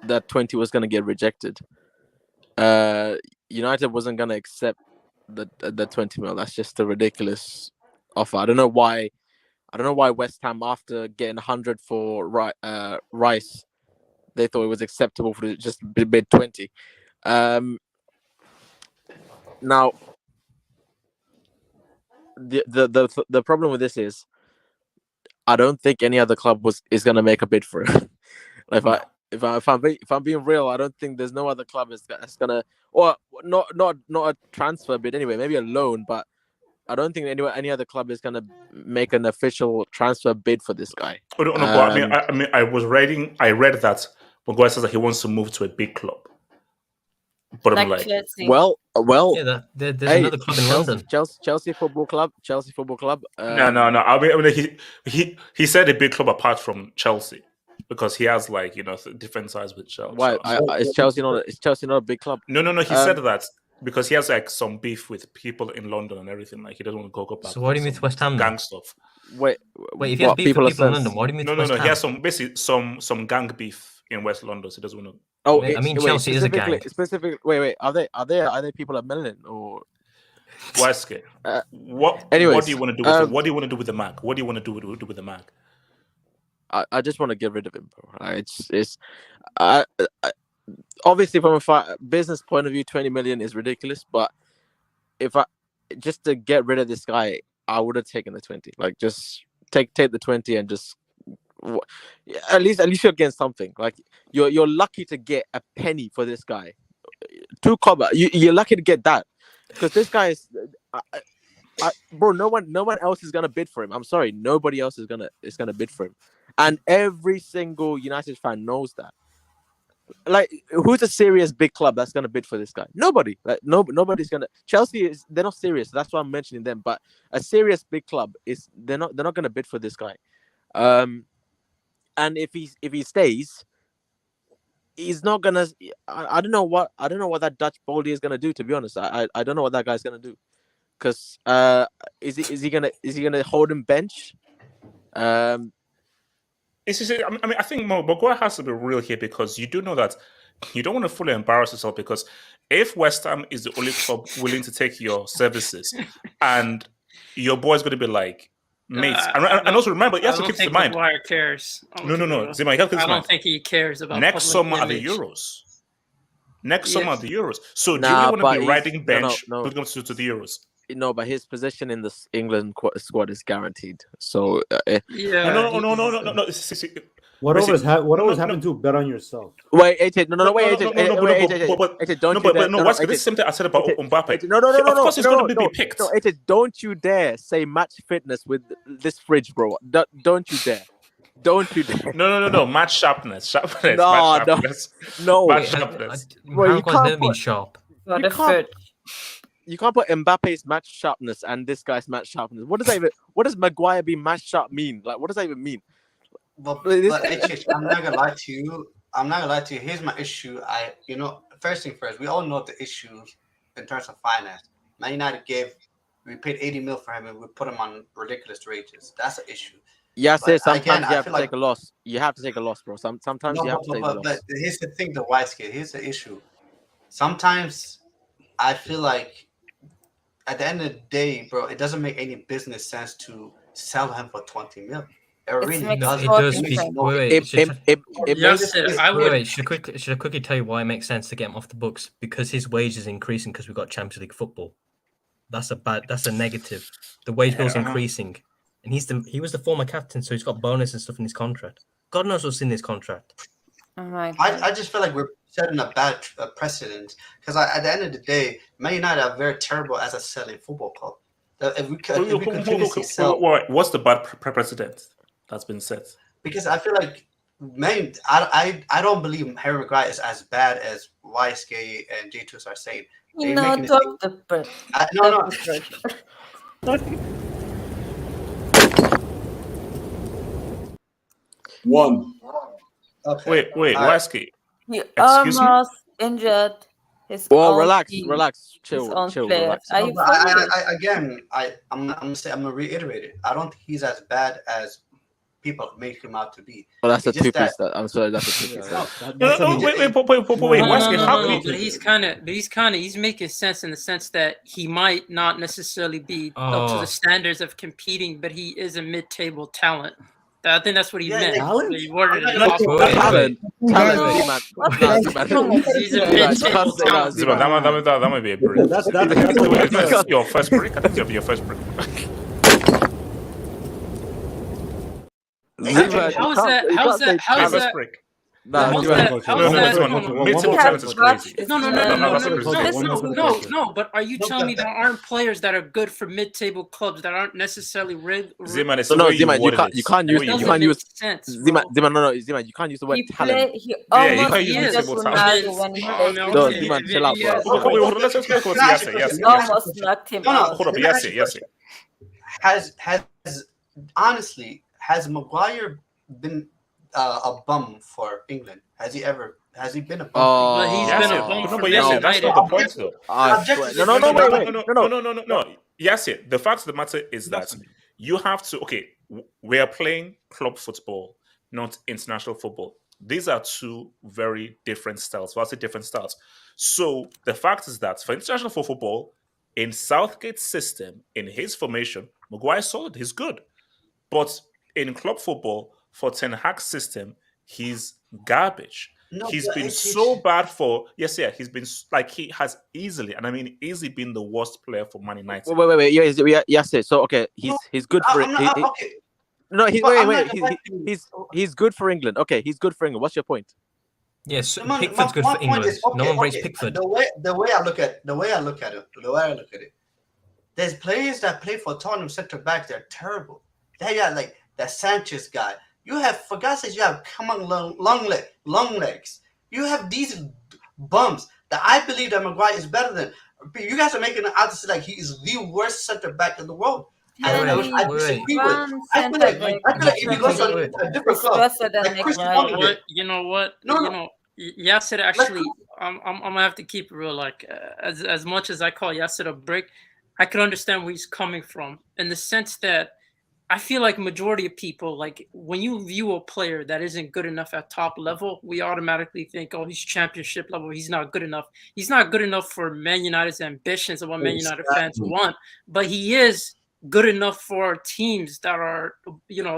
that 20 was going to get rejected. United wasn't going to accept the 20 mil. That's just a ridiculous offer. I don't know why West Ham, after getting 100 for Rice, they thought it was acceptable for just bid 20. Now, the problem with this is, I don't think any other club is going to make a bid for it. If I'm being real, I don't think there's no other club that's gonna, or not a transfer bid anyway, maybe a loan, but I don't think any other club is gonna make an official transfer bid for this guy. But I read that Maguire says that he wants to move to a big club. But I'm like, Chelsea. Well, there's another club in London. Chelsea Football Club. No. I mean, he said a big club apart from Chelsea, because he has different sides with Chelsea. Why is Chelsea not a big club? No. He said that because he has some beef with people in London and everything. He doesn't want to go back. So why do you mean to West Ham? Gang stuff. Wait. If you have beef with people in London, why do you mean to West Ham? He has some gang beef in West London. So he doesn't want to. Oh, Chelsea is a gang. Specifically, wait. Are there people at Melon or? Wesker, what do you want to do with it? What do you want to do with the mag? What do you want to do with the mag? I just want to get rid of him, bro. It's obviously from a business point of view, 20 million is ridiculous. But just to get rid of this guy, I would have taken the 20. Like, just take the 20 and just at least you're getting something. Like, you're lucky to get a penny for this guy. 2 kobo. You're lucky to get that because this guy is, bro. No one else is gonna bid for him. I'm sorry, nobody else is gonna bid for him, and every single United fan knows that. Like, who's a serious big club that's gonna bid for this guy? Nobody. Like, nobody's gonna. Chelsea they're not serious. That's why I'm mentioning them. But a serious big club they're not gonna bid for this guy. And if he stays, he's not gonna. I don't know what that Dutch baldy is gonna do. To be honest, I don't know what that guy's gonna do. Because is he gonna hold him bench? I mean, I think Maguire has to be real here because you do know that you don't want to fully embarrass yourself, because if West Ham is the only club willing to take your services, and your boy's going to be like, mates, and also remember, you have to keep in mind. Maguire cares. No, Zima, you have to keep in mind. I don't think he cares about next summer at the Euros. Summer at the Euros. So do you really want to be riding bench to the Euros? No, but his position in the England squad is guaranteed. So no. Whatever's happened to bet on yourself. Wait, AJ, don't you dare. No, this is something I said about Mbappe. No. Of course, he's going to be picked. No, AJ, don't you dare say match fitness with this fridge, bro. Don't you dare. Don't you dare. No. Match sharpness. No. Match sharpness. Bro, you can't be sharp. You can't put Mbappe's match sharpness and this guy's match sharpness. What does Maguire be match sharp mean? Like, what does that even mean? But I'm not gonna lie to you. Here's my issue. First thing first, we all know the issues in terms of finance. Man United we paid 80 mil for him and we put him on ridiculous wages. That's an issue. Yeah, sometimes you have to take a loss. You have to take a loss, bro. Sometimes you have to take a loss. But here's the thing, the wise kid. Here's the issue. Sometimes I feel like at the end of the day, bro, it doesn't make any business sense to sell him for 20 mil. It really doesn't. Should I quickly tell you why it makes sense to get him off the books? Because his wage is increasing because we've got Champions League football. That's a negative. The wage bill's increasing. And he was the former captain, so he's got bonus and stuff in his contract. God knows what's in his contract. I just feel like we're setting a bad precedent because at the end of the day, Man United are very terrible as a selling football club. If we continuously sell, what's the bad precedent that's been set? Because I feel like I don't believe Harry Maguire is as bad as YSK and J2 are saying. One. Okay. Wait, YSK. He almost injured his own relax, team, chill, relax. I'm gonna reiterate it. I don't think he's as bad as people make him out to be. Well, that's a two-piece. I'm sorry, that's a two-piece. Wait. He's making sense in the sense that he might not necessarily be up to the standards of competing, but he is a mid-table talent. I think that's what he meant. Talent? He worded it That might be a break. That's your first break. I think it'll be your first break. How's that? No, but are you telling me there aren't players that are good for mid-table clubs that aren't necessarily Zima, you can't use Zima, you can't use the word talent. You can't use mid-table talent. Zima, chill out, bro. Let's go to yes. Almost knocked him out. Hold up, yes. Has Maguire been a bum for England? Has he been a bum? He's been a bum for United. That's not the point, though. No. Yes, the fact of the matter is that you have to. Okay, we are playing club football, not international football. These are two very different styles. Vastly different styles. So the fact is that for international football, in Southgate's system, in his formation, Maguire is solid. He's good, but in club football, for Ten Hag's system, he's garbage. he's been so bad for he's been like he has easily, and I mean easily, been the worst player for Man United. Wait. Yes. So okay, he's good for it. Okay. No, he's good for England. Okay, he's good for England. What's your point? Yes, Pickford's good for England. No one rates Pickford. The way I look at it, there's players that play for Tottenham center backs. They're terrible. They got like that Sanchez guy. You have, for God's sake, you have long legs. You have these bums that I believe that Maguire is better than. You guys are making it out to say like he is the worst center back in the world. I disagree with. I feel like if he goes to a different club, you know what? Yasser actually, I'm gonna have to keep it real. Like as much as I call Yasser a brick, I can understand where he's coming from in the sense that I feel like majority of people, like when you view a player that isn't good enough at top level, we automatically think, oh, he's championship level. He's not good enough. He's not good enough for Man United's ambitions of what Man United fans want, but he is good enough for teams that are,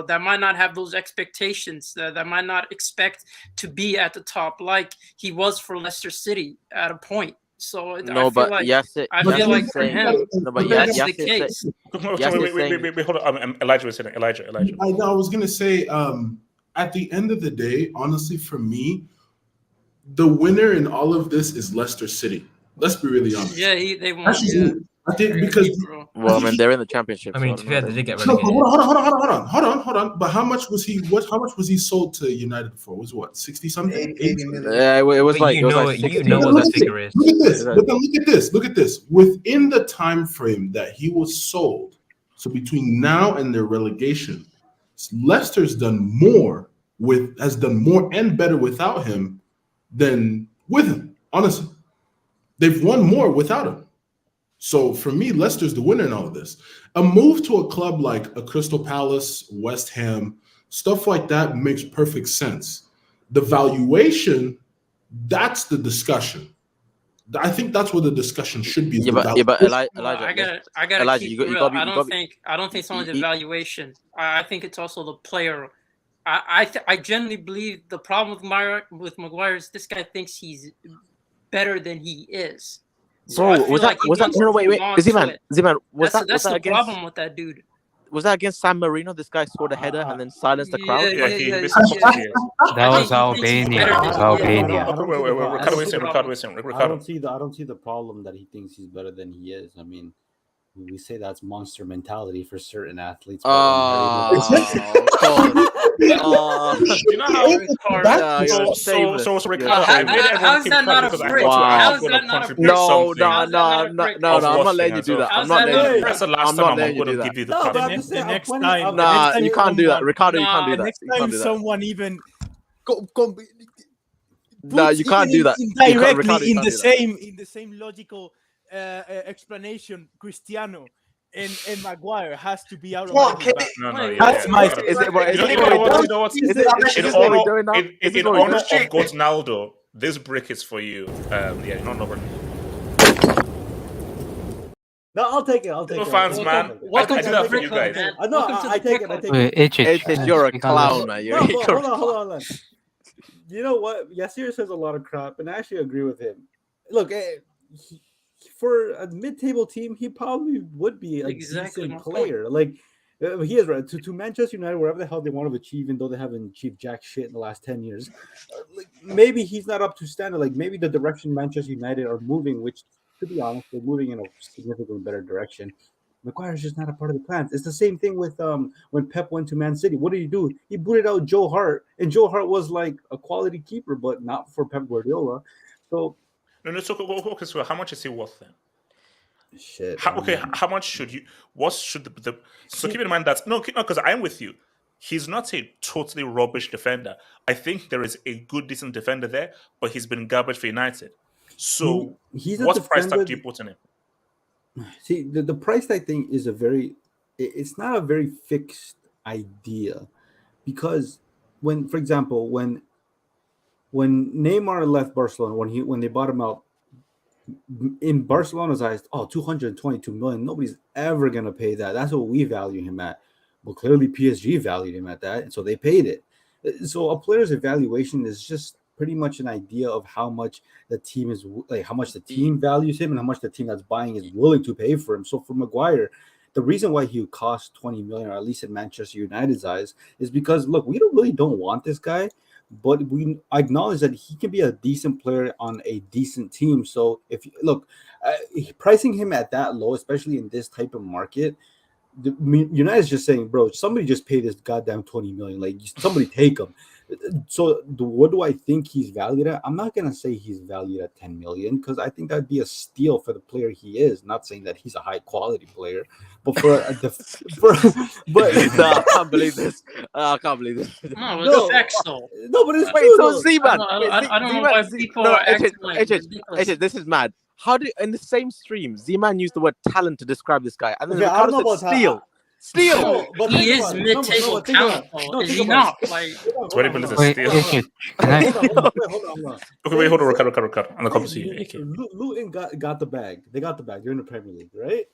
that might not have those expectations, that might not expect to be at the top, like he was for Leicester City at a point. So I feel like for him, that's the case. Wait, hold on. Elijah was saying. Elijah. I was gonna say, at the end of the day, honestly, for me, the winner in all of this is Leicester City. Let's be really honest. Yeah, they won. I think because they're in the championship. I mean, they did get no, relegated. Hold on. But how much was he sold to United for? Was what, 60 something? 80 million? Yeah, it was like you know what that figure is. Look at this. Within the time frame that he was sold, so between now and their relegation, Leicester's has done more and better without him than with him. Honestly, they've won more without him. So for me, Leicester's the winner in all of this. A move to a club like a Crystal Palace, West Ham, stuff like that makes perfect sense. The valuation, that's the discussion. I think that's what the discussion should be. But Elijah, I gotta keep it real. I don't think it's only the valuation. I think it's also the player. I genuinely believe the problem with Maguire is this guy thinks he's better than he is. So bro, was that no, wait, Z-Man, was that's that the against, problem with that dude? Was that against San Marino? This guy scored a header and then silenced the crowd. That was Albania. I don't see the problem that he thinks he's better than he is. I mean, we say that's monster mentality for certain athletes. You know how Ricardo? So Ricardo, how is that not a brick? How is that not a brick? No, I'm not letting you do that. I'm not letting you do that. That's the last time I'm going to give you the pass. The next time, nah, you can't do that, Ricardo. You can't do that. Next time someone even no, you can't do that. Directly in the same logical explanation, Cristiano and Maguire has to be out of That's my. In honor of Gonaldo, this brick is for you. No, I'll take it. Fans, man. Welcome I to do that the for you guys. I take it. You're a clown, man. Hold on. You know what? Yasir says a lot of crap, and I actually agree with him. Look, for a mid-table team, he probably would be a decent player. Like he is right to Manchester United, wherever the hell they want to achieve, even though they haven't achieved jack shit in the last 10 years. Maybe he's not up to standard. Like maybe the direction Manchester United are moving, which, to be honest, they're moving in a significantly better direction. Maguire's just not a part of the plans. It's the same thing with when Pep went to Man City. What did he do? He booted out Joe Hart, and Joe Hart was like a quality keeper, but not for Pep Guardiola. So. So how much is he worth then? Shit. How much should you? What should the? So keep in mind that because I'm with you. He's not a totally rubbish defender. I think there is a good, decent defender there, but he's been garbage for United. So what price tag do you put on him? See, the price tag thing is it's not a very fixed idea, because for example, when Neymar left Barcelona, when they bought him out, in Barcelona's eyes, 222 million, nobody's ever going to pay that. That's what we value him at. But clearly PSG valued him at that, and so they paid it. So a player's evaluation is just pretty much an idea of how much the team is like, how much the team values him, and how much the team that's buying is willing to pay for him. So for Maguire, the reason why he would cost 20 million, or at least in Manchester United's eyes, is because look, we don't want this guy, but we acknowledge that he can be a decent player on a decent team. So if look, pricing him at that low, especially in this type of market, United's just saying, bro, somebody just pay this goddamn 20 million. Like, somebody take him. So what do I think he's valued at? I'm not gonna say he's valued at 10 million, because I think that'd be a steal for the player he is. Not saying that he's a high quality player, but but no, I can't believe this. I can't believe this. No, it's facts though. No, but it's Wait, true. so Z-Man. I don't know why people are acting like ridiculous. This is mad. How do in the same stream Z-Man used the word talent to describe this guy, and then Okay, I don't know Ricardo said steal. Steal. No, but He is mid-table talent, though. Is he not? Like, 20 million is a steal. Hold on. Okay, wait, hold on, Ricardo. I'm gonna come to you. Okay. Luton got the bag. They got the bag. They're in the Premier League, right?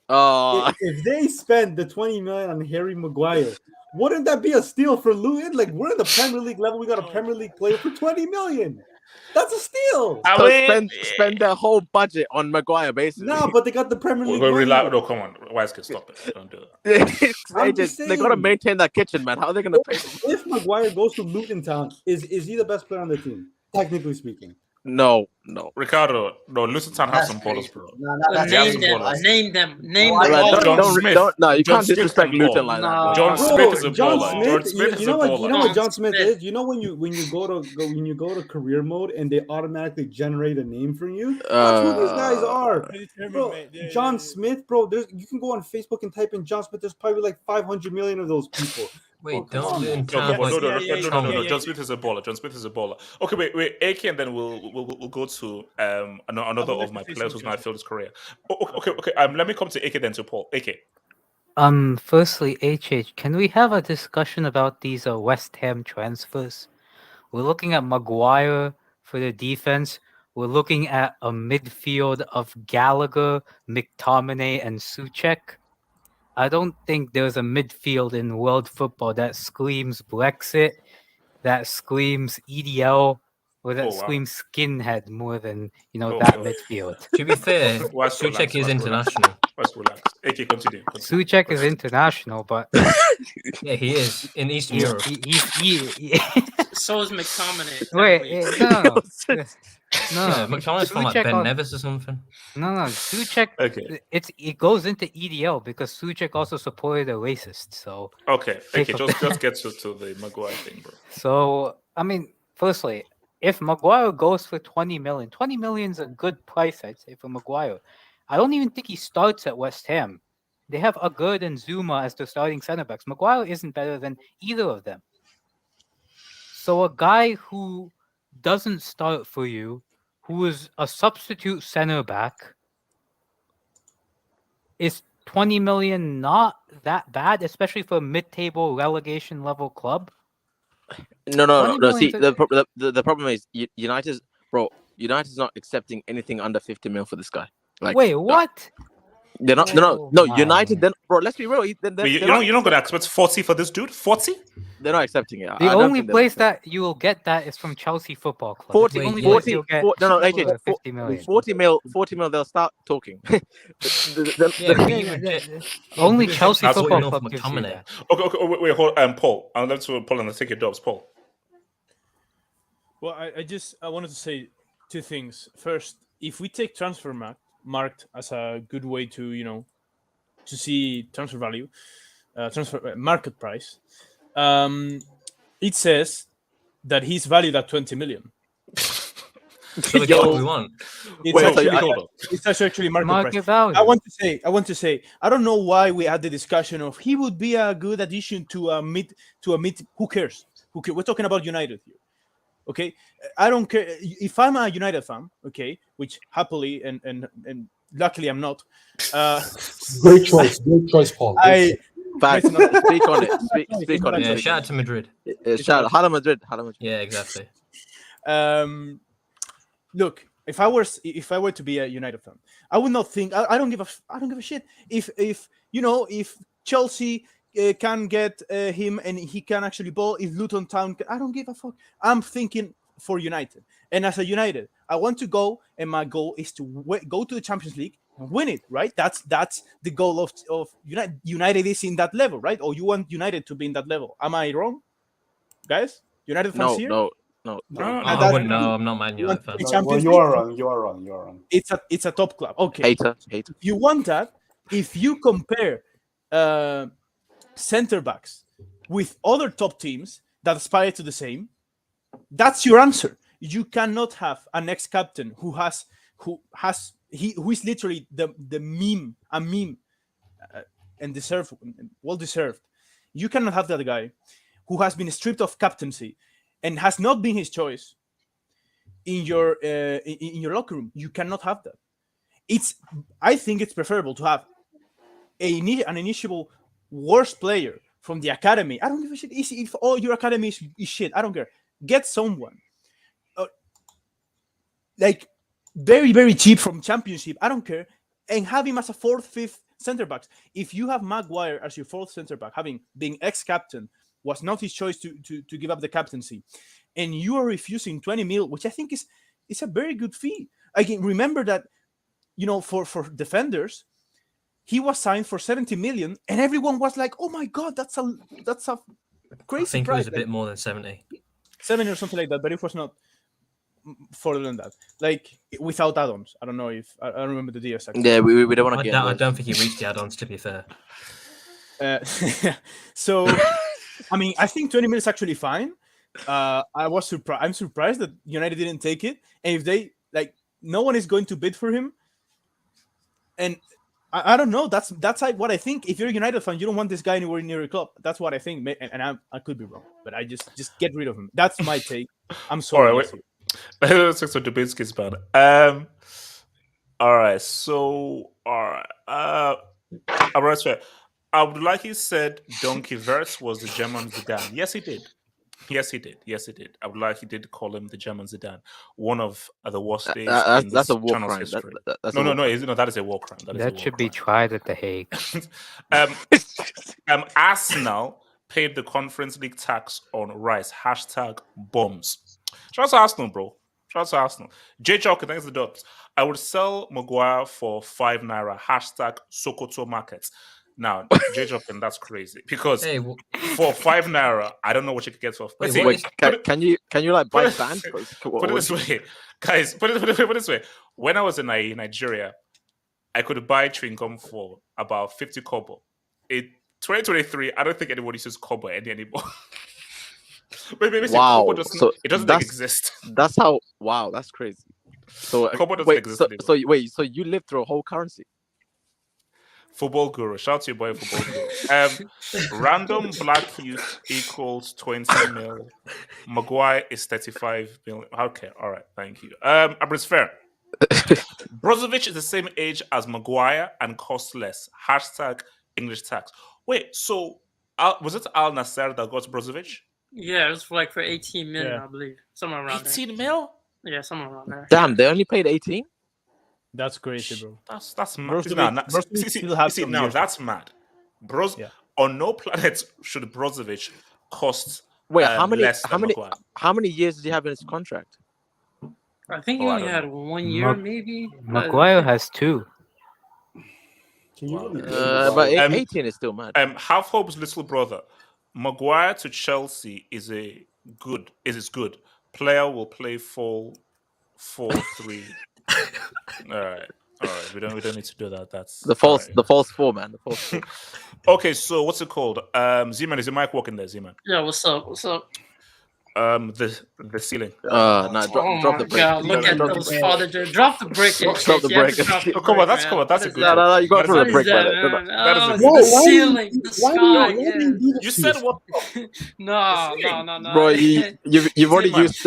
If they spend the 20 million on Harry Maguire, wouldn't that be a steal for Luton? Like, we're in the Premier League level. We got a Premier League player for 20 million. That's a steal. So spend their whole budget on Maguire, basically. No, but they got the Premier League. No, come on. Wise kid, stop it. Don't do that. They gotta maintain that kitchen, man. How are they gonna pay them? If Maguire goes to Luton Town, is he the best player on the team, technically speaking? No. Ricardo, Luton Town have some ballers, bro. Name them. John Smith. No, you can't disrespect Luton like that. John Smith is a baller. John Smith is a baller. You know what John Smith is? You know when you go to career mode and they automatically generate a name for you? That's who these guys are. Bro, John Smith, bro. You can go on Facebook and type in John Smith. There's probably like 500 million of those people. Wait, No, John Smith is a baller. Okay, wait, AK, and then we'll go to another of my players who's not filled his career. Okay. Let me come to AK then to Paul. AK. Firstly, HH, can we have a discussion about these West Ham transfers? We're looking at Maguire for the defense. We're looking at a midfield of Gallagher, McTominay, and Souček. I don't think there's a midfield in world football that screams Brexit, that screams EDL, or that screams skinhead more than that midfield. To be fair, Souček is international. Let's relax. AK, continue. Souček is international, but yeah, he is in Eastern Europe. So is McTominay. Wait, no, McTominay's from like Ben Nevis or something. No, Souček. Okay. It goes into EDL because Souček also supported a racist. So okay, just get to the Maguire thing, bro. So I mean, firstly, if Maguire goes for 20 million, 20 million is a good price, I'd say, for Maguire. I don't even think he starts at West Ham. They have Agurd and Zuma as their starting center backs. Maguire isn't better than either of them. So a guy who doesn't start for you, who is a substitute center back, is 20 million not that bad, especially for a mid-table relegation level club? No. See, the problem is United's not accepting anything under 50 mil for this guy. Like, wait, what? They're not. No. United. Then, bro, let's be real. You're not gonna accept 40 for this dude. 40? They're not accepting it. The only place that you will get that is from Chelsea Football Club. 40 mil. They'll start talking. Only Chelsea Football Club gives you that. Okay. Wait, hold. Paul. I'll let Paul and take your jobs, Paul. Well, I wanted to say two things. First, if we take transfer marked as a good way to to see transfer value, transfer market price, it says that he's valued at 20 million. So we get what we want. It's actually market price. Value. I want to say I don't know why we had the discussion of he would be a good addition to a mid. Who cares? We're talking about United here. Okay, I don't care if I'm a United fan. Okay, which happily and luckily I'm not. Great choice, Paul. Speak on it. Yeah, shout out to Madrid. Shout out, Hala Madrid. Yeah, exactly. Look, if I were to be a United fan, I would not think. I don't give a shit if Chelsea can get him and he can actually ball. If Luton Town, I don't give a fuck. I'm thinking for United. And as a United, I want to go, and my goal is to go to the Champions League and win it, right? That's the goal of United. United is in that level, right? Or you want United to be in that level? Am I wrong, guys? United fans here? No. I wouldn't know. I'm not Man United fan. Well, you are wrong. You are wrong. You are wrong. It's a top club. Okay. Hater. If you want that, if you compare center backs with other top teams that aspire to the same, that's your answer. You cannot have an ex-captain who is literally the meme, and well deserved. You cannot have that guy who has been stripped of captaincy and has not been his choice in your locker room. You cannot have that. I think it's preferable to have an initial worst player from the academy. I don't give a shit if all your academy is shit. I don't care. Get someone like very, very cheap from Championship. I don't care, and have him as a fourth, fifth center back. If you have Maguire as your fourth center back, having been ex-captain, was not his choice to give up the captaincy, and you are refusing 20 mil, which I think is a very good fee. Again, remember that, for defenders, he was signed for 70 million, and everyone was like, "Oh my god, that's a crazy I think price." it was a bit more than 70. 7 or something like that, but it was not further than that. Like without add-ons. I don't know if I don't remember the deal exactly. Yeah, we don't want to get. I don't think he reached the add-ons. To be fair. So, I mean, I think 20 minutes is actually fine. I was surprised. I'm surprised that United didn't take it. And if they no one is going to bid for him. And I don't know. That's what I think. If you're a United fan, you don't want this guy anywhere near your club. That's what I think. And I could be wrong, but I just get rid of him. That's my take. I'm sorry. All right, let's take some debates, kids, man. All right. So, all right. Abdullahi said Donkey Verts was the German Zidane. Yes, he did. Yes, he did. Abdullahi did call him the German Zidane. One of the worst days. That's a war crime. No, that is a war crime. That should be tried at the Hague. Arsenal paid the Conference League tax on Rice. #bombs. Shout out to Arsenal, bro. Shout out to Arsenal. J. Chalker, thanks for the dubs. I would sell Maguire for €5. #Sokoto Markets. Now, J. Chalker, that's crazy because for €5, I don't know what you could get for. Can you like buy sand? Put it this way, guys. Put it this way. When I was in Nigeria, I could buy chewing gum for about 50 kobo. In 2023, I don't think anybody uses kobo anymore. Wow, it doesn't exist. That's how. Wow, that's crazy. So kobo doesn't exist anymore. So you lived through a whole currency. Football Guru, shout out to your boy Football Guru. Random black youth equals 20 mil. Maguire is 35 million. Okay, all right, thank you. Abris Fair. Brozovic is the same age as Maguire and costs less. #English tax. Wait, so was it Al Nasser that got Brozovic? Yeah, it was for 18 million, I believe, somewhere around 18 mil? Yeah, somewhere around there. Damn, they only paid 18. That's crazy, bro. That's mad. That's mad. On no planet should Brozovic cost. Wait, how many years did he have in his contract? I think he only had 1 year, maybe. Maguire has 2. But 18 is still mad. Half Hope's little brother, Maguire to Chelsea is good. Player will play 4-4-3. All right. We don't need to do that. That's the false 4, man. The false 4. Okay, so what's it called? Z-Man, is your mic working there, Z-Man? Yeah, what's up? The ceiling. Drop the break. God, look at those father. Drop the break. Drop the break. Come on, that's a good. No, you got to throw the break, brother. The ceiling, the sky. You said what? No. Bro, you've already used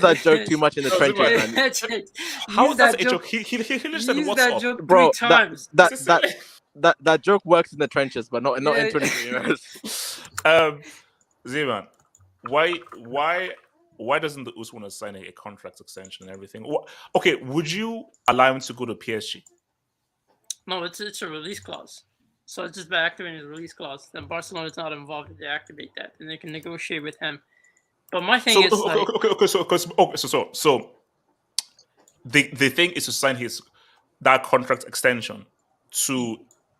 that joke too much in the trenches, man. How is that a joke? He literally said what's up, bro. That joke works in the trenches, but not in 23 years. Z-Man. Why doesn't the US want to sign a contract extension and everything? Okay, would you allow him to go to PSG? No, it's a release clause. So it's just by activating the release clause. Then Barcelona is not involved if they activate that, and they can negotiate with him. But my thing is so the thing is to sign that contract extension to,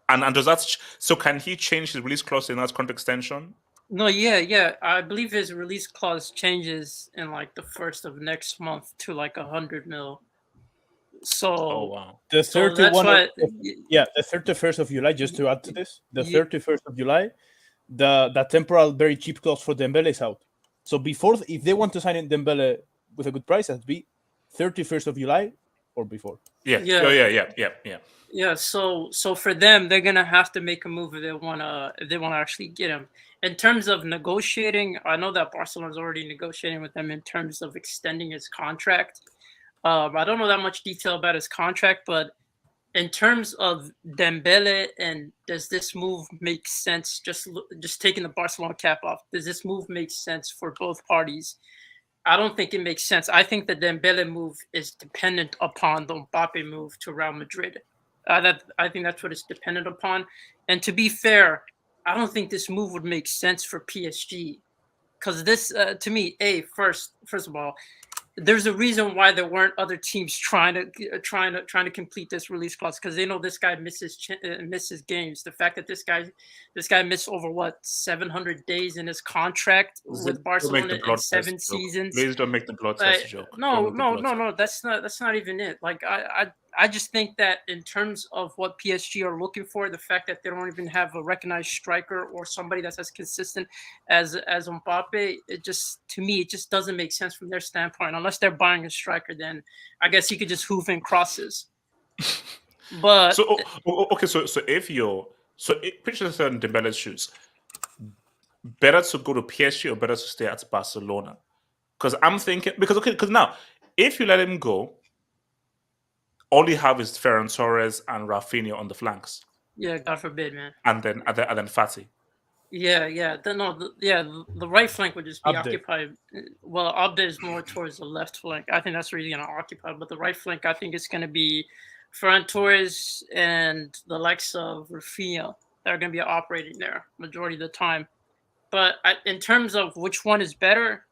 and does that so can he change his release clause in that contract extension? No, yeah. I believe his release clause changes in like the 1st of next month to like 100 mil. So wow. The 31 the 31st of July, just to add to this, the 31st of July, the temporal very cheap clause for Dembele is out. So before, if they want to sign in Dembele with a good price, that'd be 31st of July or before. Yeah. So for them, they're gonna have to make a move if they wanna actually get him. In terms of negotiating, I know that Barcelona's already negotiating with them in terms of extending his contract. I don't know that much detail about his contract, but in terms of Dembele, and does this move make sense? Just taking the Barcelona cap off, does this move make sense for both parties? I don't think it makes sense. I think the Dembele move is dependent upon the Mbappe move to Real Madrid. I think that's what it's dependent upon. And to be fair, I don't think this move would make sense for PSG, because this, to me, first of all, there's a reason why there weren't other teams trying to complete this release clause, because they know this guy misses games. The fact that this guy missed over 700 days in his contract with Barcelona in 7 seasons. Please don't make the blood test joke. No. That's not even it. Like I just think that in terms of what PSG are looking for, the fact that they don't even have a recognized striker or somebody that's as consistent as Mbappe, it just doesn't make sense from their standpoint. Unless they're buying a striker, then I guess you could just hoof in crosses. But so if you're put yourself in Dembele's shoes, better to go to PSG or better to stay at Barcelona? Because I'm thinking because now if you let him go, all you have is Ferran Torres and Rafinha on the flanks. Yeah, God forbid, man. And then Fati. Yeah. The right flank would just be occupied. Well, Abde is more towards the left flank. I think that's where he's going to occupy. But the right flank, I think it's going to be Ferran Torres and the likes of Rafinha that are going to be operating there majority of the time. But in terms of which one is better,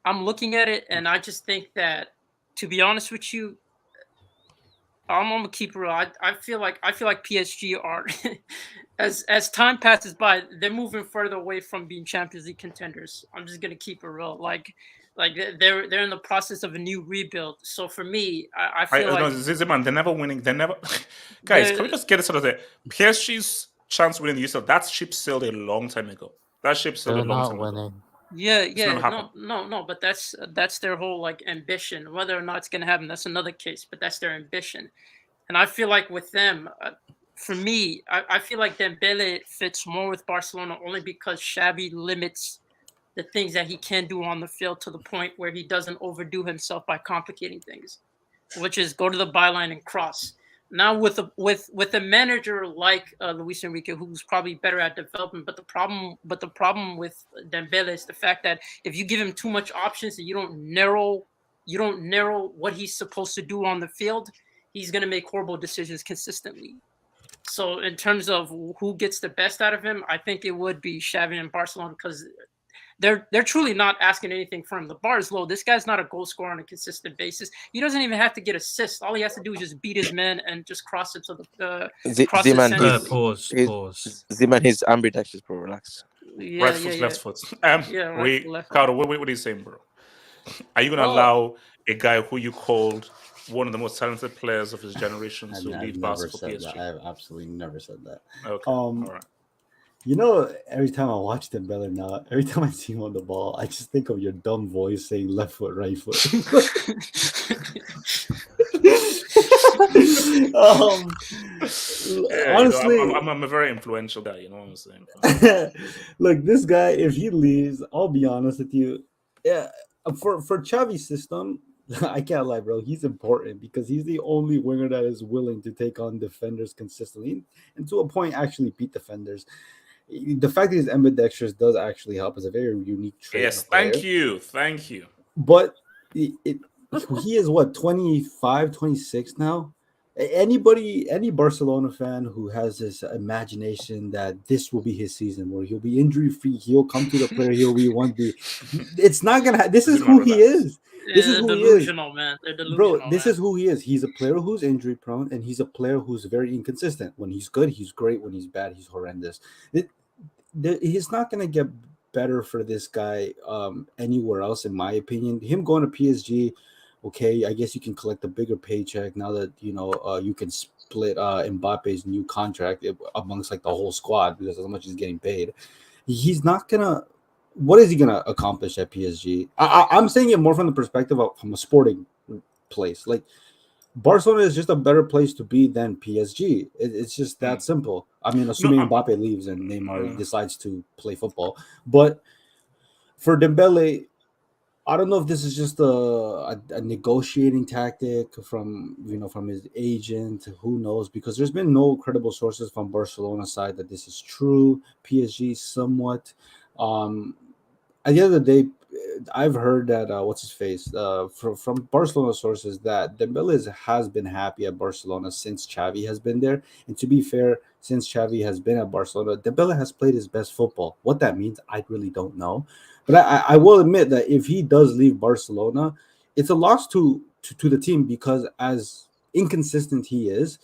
I'm looking at it and I just think that, to be honest with you, I'm gonna keep it real. I feel like PSG are as time passes by, they're moving further away from being Champions League contenders. I'm just gonna keep it real. Like they're in the process of a new rebuild. So for me, I feel like Zizeman, they're never winning. They're never guys. Can we just get it sort of there? PSG's chance winning the UCL, that ship sailed a long time ago. That ship sailed a long time ago. Yeah. No. But that's their whole like ambition. Whether or not it's gonna happen, that's another case. But that's their ambition, and I feel like with them, for me, I feel like Dembele fits more with Barcelona only because Xavi limits the things that he can do on the field to the point where he doesn't overdo himself by complicating things, which is go to the byline and cross. Now with a manager like Luis Enrique, who's probably better at development, but the problem with Dembele is the fact that if you give him too much options and you don't narrow what he's supposed to do on the field, he's going to make horrible decisions consistently. So in terms of who gets the best out of him, I think it would be Xavi and Barcelona, because they're truly not asking anything from him. The bar is low. This guy's not a goal scorer on a consistent basis. He doesn't even have to get assists. All he has to do is just beat his men and just cross it to the pause. Zeman, his ambidextrous, bro. Relax. Right foot, left foot. Cardo, what are you saying, bro? Are you gonna allow a guy who you called one of the most talented players of his generation to lead Barca for PSG? I've absolutely never said that. Okay. All right. You know, every time I watch Dembele now, every time I see him on the ball, I just think of your dumb voice saying left foot, right foot. Honestly, I'm a very influential guy. You know what I'm saying? Look, this guy, if he leaves, I'll be honest with you. Yeah, for Xavi's system, I can't lie, bro. He's important because he's the only winger that is willing to take on defenders consistently and to a point actually beat defenders. The fact that he's ambidextrous does actually help. It's a very unique trait. Yes, thank you. But he is what, 25, 26 now? Any Barcelona fan who has this imagination that this will be his season, where he'll be injury free, he'll come to the player he'll be one be. It's not gonna. This is who he is. This is They're who he is, delusional, man. They're bro. delusional, This man. is who he is. He's a player who's injury prone, and he's a player who's very inconsistent. When he's good, he's great. When he's bad, he's horrendous. He's not gonna get better for this guy anywhere else, in my opinion. Him going to PSG, okay, I guess you can collect a bigger paycheck now that you can split Mbappe's new contract amongst like the whole squad because of how much he's getting paid. He's not gonna. What is he gonna accomplish at PSG? I'm saying it more from the perspective of from a sporting place. Like Barcelona is just a better place to be than PSG. It's just that simple. I mean, assuming Mbappe leaves and Neymar decides to play football. But for Dembele, I don't know if this is just a negotiating tactic from his agent. Who knows? Because there's been no credible sources from Barcelona side that this is true. PSG somewhat. At the end of the day, I've heard that what's his face from Barcelona sources that Dembele has been happy at Barcelona since Xavi has been there. And to be fair, since Xavi has been at Barcelona, Dembele has played his best football. What that means, I really don't know. But I will admit that if he does leave Barcelona, it's a loss to the team because as inconsistent he is,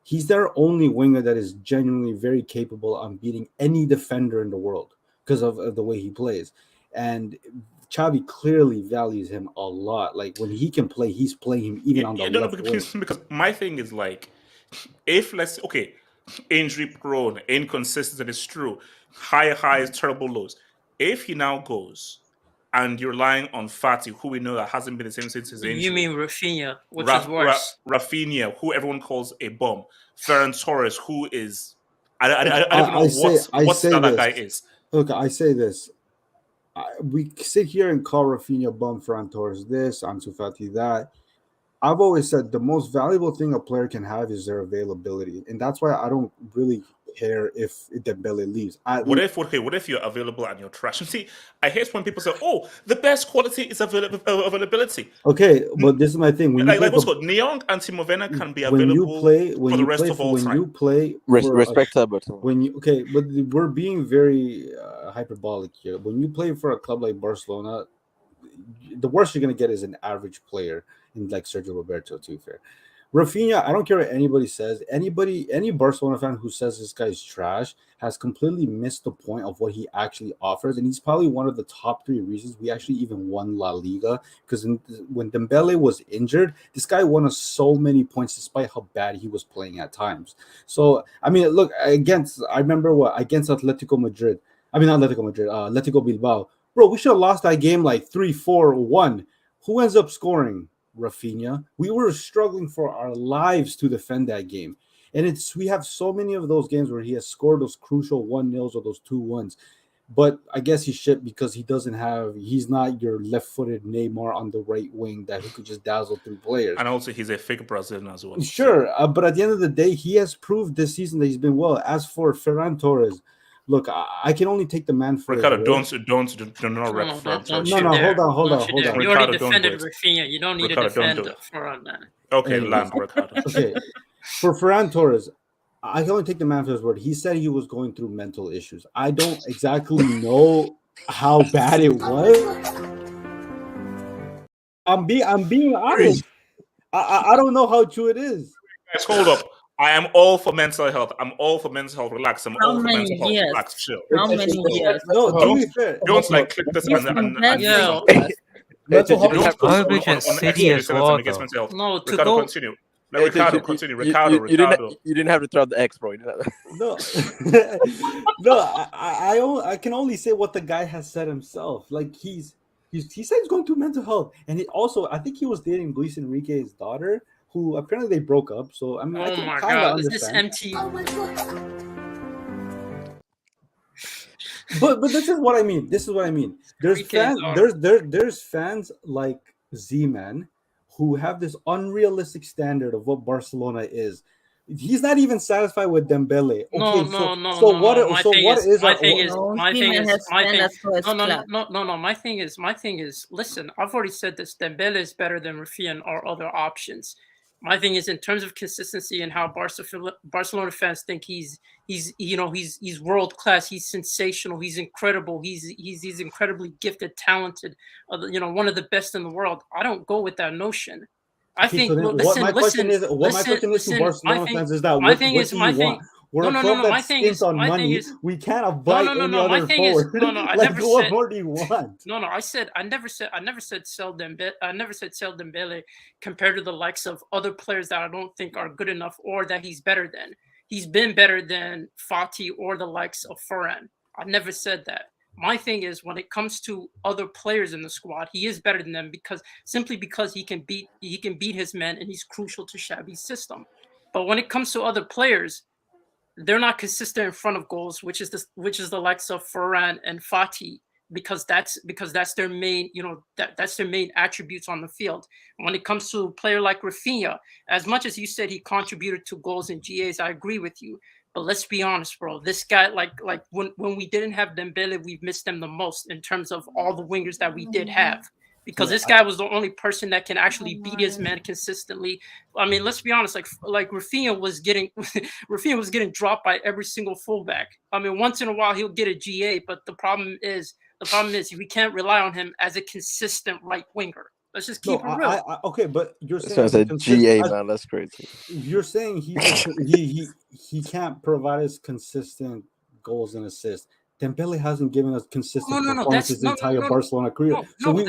he's their only winger that is genuinely very capable on beating any defender in the world because of the way he plays. And Xavi clearly values him a lot. Like when he can play, he's playing him even on the left wing. Because my thing is like, if injury prone, inconsistent, it's true. High highs, terrible lows. If he now goes and you're relying on Fati, who we know that hasn't been the same since his injury. You mean Rafinha, which is worse. Rafinha, who everyone calls a bum. Ferran Torres, who is I don't know what the other guy is. Look, I say this. We sit here and call Rafinha bum, Ferran Torres this, Ansu Fati that. I've always said the most valuable thing a player can have is their availability, and that's why I don't really care if Dembele leaves. What if you're available and you're trash? And see, I hate when people say, "Oh, the best quality is availability." Okay, but this is my thing. When what's called Neong and Timo Werner can be available for the rest of all time. When you play, respect but we're being very hyperbolic here. When you play for a club like Barcelona, the worst you're gonna get is an average player in like Sergio Roberto. To be fair, Rafinha, I don't care what anybody says. Any Barcelona fan who says this guy's trash has completely missed the point of what he actually offers, and he's probably one of the top 3 reasons we actually even won La Liga. Because when Dembele was injured, this guy won us so many points despite how bad he was playing at times. So I mean, look against Atletico Madrid. I mean, not Atletico Madrid, Atletico Bilbao. Bro, we should have lost that game like 3-4-1. Who ends up scoring? Rafinha. We were struggling for our lives to defend that game. And we have so many of those games where he has scored those crucial 1-0s or those 2-1s. But I guess he's shit because he's not your left-footed Neymar on the right wing that he could just dazzle through players. And also he's a fake Brazilian as well. Sure, but at the end of the day, he has proved this season that he's been well. As for Ferran Torres, look, I can only take the man for Ricardo. his word. Do not rep Ferran Torres. No, hold on. You already defended Rafinha. You don't need to defend Ferran, man. Okay, land Ricardo. Okay, for Ferran Torres, I can only take the man for his word. He said he was going through mental issues. I don't exactly know how bad it was. I'm being honest. I don't know how true it is. Guys, hold up. I am all for mental health. I'm all for mental health. Relax. I'm all for mental health. Relax. Chill. How many years? No, don't click this and mental health. Garbage at City as well. No, to Ricardo, go. Continue. Continue. Ricardo. You didn't have to throw the X, bro. No, I can only say what the guy has said himself. Like he said he's going through mental health, and I think he was dating Luis Enrique's daughter, who apparently they broke up. So I mean, I can kind of understand. Is this empty? But this is what I mean. There's fans like Z-Man who have this unrealistic standard of what Barcelona is. He's not even satisfied with Dembele. My thing is, listen, I've already said this. Dembele is better than Rafinha and our other options. My thing is in terms of consistency and how Barcelona fans think he's world class. He's sensational. He's incredible. He's incredibly gifted, talented. One of the best in the world. I don't go with that notion. I think. My question is to Barcelona fans is that what do you want? We're a club that's spent on money. We can't invite any other forward. What more do you want? I never said sell Dembele. I never said sell Dembele compared to the likes of other players that I don't think are good enough or that he's better than. He's been better than Fati or the likes of Ferran. I never said that. My thing is when it comes to other players in the squad, he is better than them because he can beat his men and he's crucial to Xavi's system. But when it comes to other players, they're not consistent in front of goals, which is the likes of Ferran and Fati, because that's their main, that's their main attributes on the field. When it comes to a player like Rafinha, as much as you said he contributed to goals and GAs, I agree with you. But let's be honest, bro. This guy, like when we didn't have Dembele, we've missed him the most in terms of all the wingers that we did have. Because this guy was the only person that can actually beat his man consistently. I mean, let's be honest. Like Rafinha was getting dropped by every single fullback. I mean, once in a while he'll get a GA, but the problem is we can't rely on him as a consistent right winger. Let's just keep it real. Okay, but you're saying so GA, man, that's crazy. You're saying he can't provide us consistent goals and assists. Dembele hasn't given us consistent performances the entire Barcelona career. We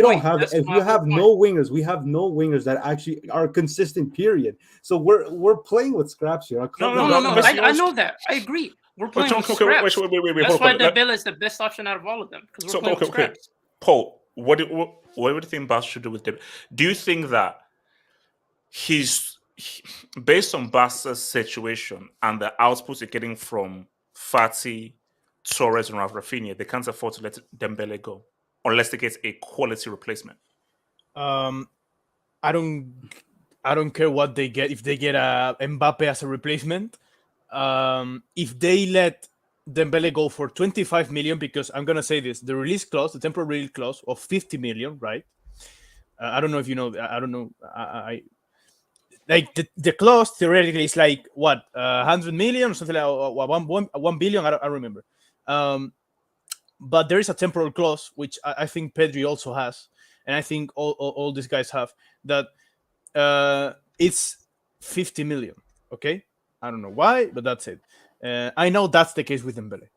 don't have. If you have no wingers, we have no wingers that actually are consistent. Period. So we're playing with scraps here. No. I know that. I agree. We're playing with scraps. Wait, that's why Dembele is the best option out of all of them. Okay. Paul, what do you think Barca should do with Dembele? Do you think that based on Barca's situation and the outputs they're getting from Fati, Torres and Rafinha, they can't afford to let Dembele go unless they get a quality replacement? I don't care what they get. If they get Mbappe as a replacement, if they let Dembele go for 25 million, because I'm gonna say this: the release clause, the temporary release clause of 50 million, right? I don't know if you know. I don't know. I like the clause theoretically is like what 100 million or something like 1 billion. I don't remember. But there is a temporal clause which I think Pedri also has, and I think all these guys have, that it's 50 million. Okay, I don't know why, but that's it. I know that's the case with Dembele,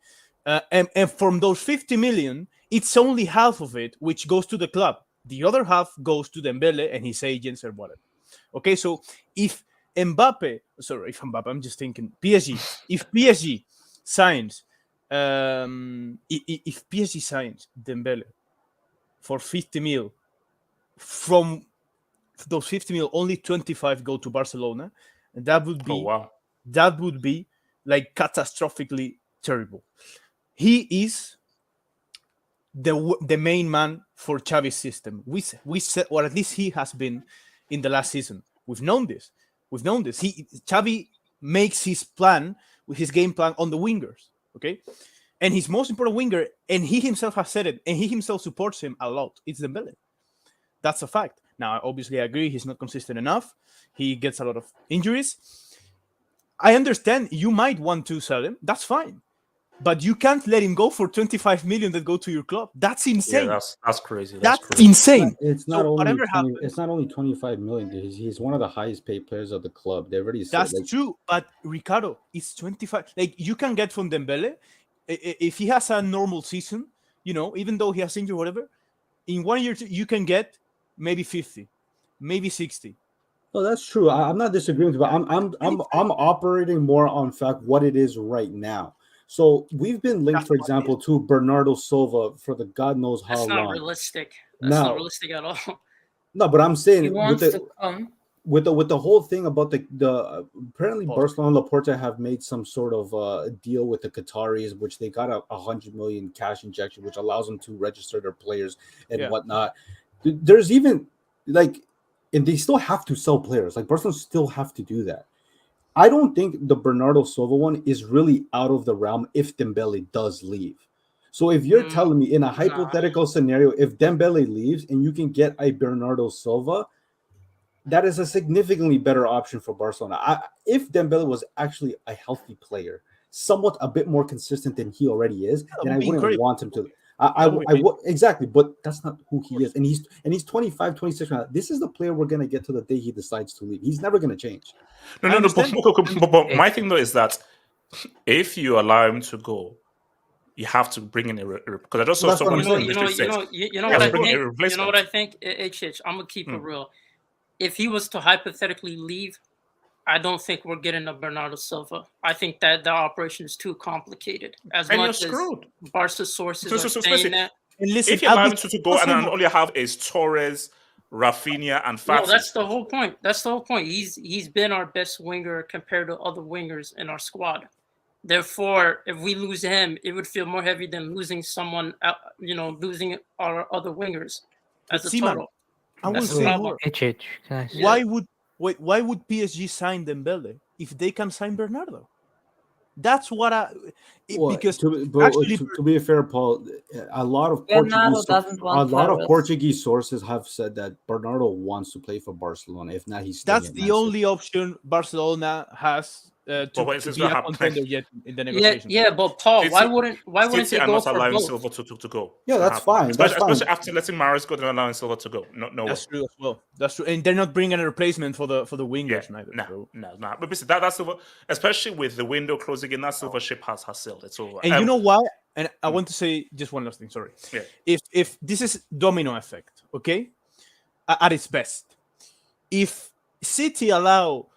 and from those 50 million, it's only half of it which goes to the club. The other half goes to Dembele and his agents or whatever. Okay, so if Mbappe, I'm just thinking PSG. If PSG signs, if PSG signs Dembele for 50 mil, from those 50 mil, only 25 go to Barcelona, and that would be like catastrophically terrible. He is the main man for Xavi's system. We said, or at least he has been in the last season. We've known this. Xavi makes his plan with his game plan on the wingers. Okay, and his most important winger, and he himself has said it, and he himself supports him a lot. It's Dembele. That's a fact. Now, obviously, I agree he's not consistent enough. He gets a lot of injuries. I understand you might want to sell him. That's fine. But you can't let him go for 25 million that go to your club. That's insane. Yeah, that's crazy. That's insane. It's not only 25 million. He's one of the highest paid players of the club. They already said that's true. But Ricardo, it's 25. Like you can get from Dembele if he has a normal season. Even though he has injury, whatever, in 1 year you can get maybe 50, maybe 60. No, that's true. I'm not disagreeing with you, but I'm operating more on fact what it is right now. So we've been linked, for example, to Bernardo Silva for the God knows how long. That's not realistic. That's not realistic at all. No, but I'm saying He wants to come. With the whole thing about the apparently Barcelona and Laporta have made some sort of deal with the Qataris, which they got a 100 million cash injection, which allows them to register their players and whatnot. There's even and they still have to sell players. Like Barcelona still have to do that. I don't think the Bernardo Silva one is really out of the realm if Dembele does leave. So if you're telling me in a hypothetical scenario, if Dembele leaves and you can get a Bernardo Silva, that is a significantly better option for Barcelona. If Dembele was actually a healthy player, somewhat a bit more consistent than he already is, then I wouldn't want him to. I would exactly, but that's not who he is, and he's 25, 26 now. This is the player we're gonna get to the day he decides to leave. He's never gonna change. No. But my thing though is that if you allow him to go, you have to bring in because I just saw someone. You know what I think. I'm gonna keep it real. If he was to hypothetically leave, I don't think we're getting a Bernardo Silva. I think that the operation is too complicated. As much as Barca sources are saying that. And listen, if you allow him to go and all you have is Torres, Rafinha, and Fati. No, that's the whole point. He's been our best winger compared to other wingers in our squad. Therefore, if we lose him, it would feel more heavy than losing someone. Losing our other wingers as a total. I will say more. Why would PSG sign Dembele if they can sign Bernardo? That's what because to be fair, Paul, a lot of Portuguese sources have said that Bernardo wants to play for Barcelona. If not, that's the only option Barcelona has to be a contender yet in the negotiation. Yeah, but Paul, why wouldn't they go for allowing both? Silva to go? Yeah, that's fine. Especially after letting Maris go, they're allowing Silva to go. No, that's true as well. That's true, and they're not bringing a replacement for the wingers neither. No. But basically, that's Silva, especially with the window closing in, that Silva ship has sailed. It's over. And you know why? And I want to say just one last thing. Sorry. Yeah. If this is domino effect, okay, at its best, if City allow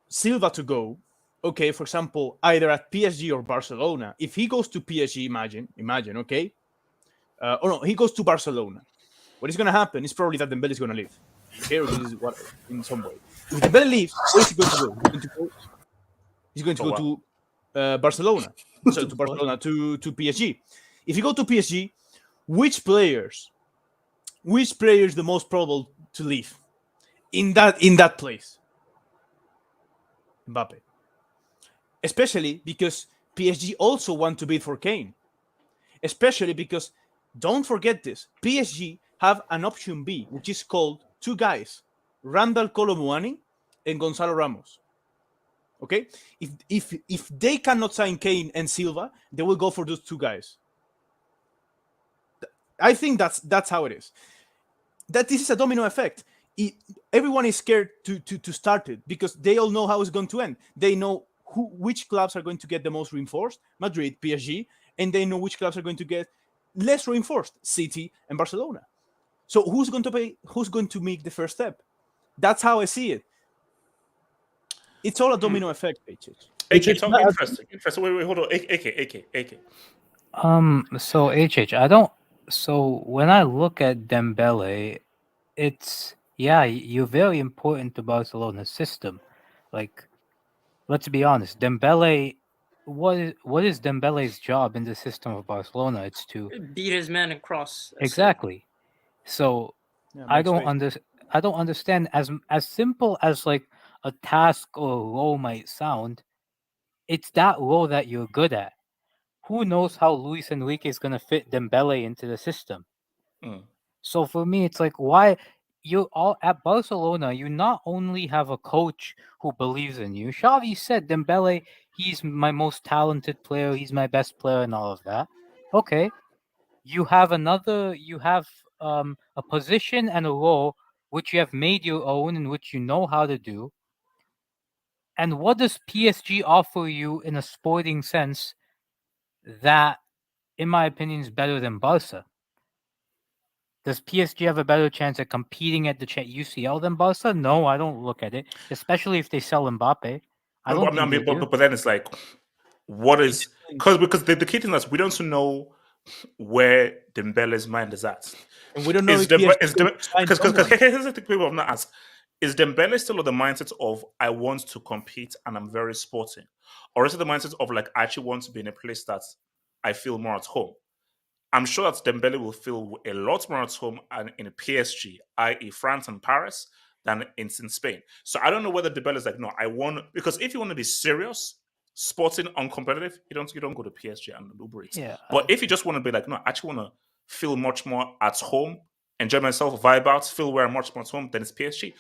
Silva to go. Okay, for example, either at PSG or Barcelona. If he goes to PSG, imagine, okay? Or no, he goes to Barcelona. What is going to happen is probably that Dembele is going to leave. Okay, this is what in some way. If Dembele leaves, where is he going to go? He's going to go to Barcelona. So to Barcelona, to PSG. If you go to PSG, which players the most probable to leave in that place? Mbappe. Especially because PSG also want to bid for Kane. Especially because, don't forget this, PSG have an option B, which is called two guys, Randall Kolo Muani and Gonzalo Ramos. Okay? If they cannot sign Kane and Silva, they will go for those two guys. I think that's how it is. That this is a domino effect. Everyone is scared to start it because they all know how it's going to end. They know which clubs are going to get the most reinforced, Madrid, PSG, and they know which clubs are going to get less reinforced, City and Barcelona. So who's going to make the first step? That's how I see it. It's all a domino effect, HH. Interesting. Wait, hold on. AK. So HH, so when I look at Dembele, it's you're very important to Barcelona's system. Like, let's be honest, Dembele. What is Dembele's job in the system of Barcelona? It's to beat his man and cross. Exactly. So I don't understand. As simple as like a task or a role might sound, it's that role that you're good at. Who knows how Luis Enrique is gonna fit Dembele into the system? So for me, it's like, why? You all at Barcelona, you not only have a coach who believes in you. Xavi said Dembele, he's my most talented player, he's my best player, and all of that. Okay, you have a position and a role which you have made your own and which you know how to do. And what does PSG offer you in a sporting sense that, in my opinion, is better than Barca? Does PSG have a better chance at competing at the UCL than Barca? No, I don't look at it. Especially if they sell Mbappe. But then it's like, what is because the key thing is we don't know where Dembele's mind is at, and we don't know because here's the thing people have not asked: is Dembele still of the mindset of I want to compete and I'm very sporting, or is it the mindset of like I actually want to be in a place that I feel more at home? I'm sure that Dembele will feel a lot more at home in PSG, i.e. France and Paris, than in Spain. So I don't know whether Dembele is like, no, I want, because if you want to be serious, sporting, uncompetitive, you don't go to PSG and Uber Eats. Yeah. But if you just want to be like, no, I actually want to feel much more at home, enjoy myself, vibe out, feel where I'm much more at home, then it's PSG.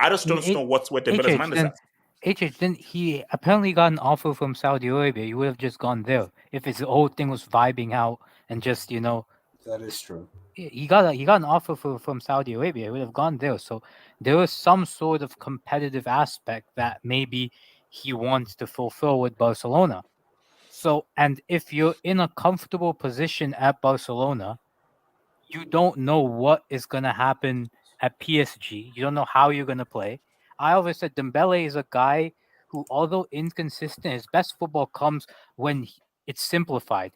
I just don't know where Dembele's mind is at. Then he apparently got an offer from Saudi Arabia. You would have just gone there if his whole thing was vibing out and just That is true. He got an offer from Saudi Arabia. He would have gone there. So there was some sort of competitive aspect that maybe he wants to fulfill with Barcelona. So, and if you're in a comfortable position at Barcelona, you don't know what is going to happen at PSG. You don't know how you're going to play. I always said Dembele is a guy who, although inconsistent, his best football comes when it's simplified.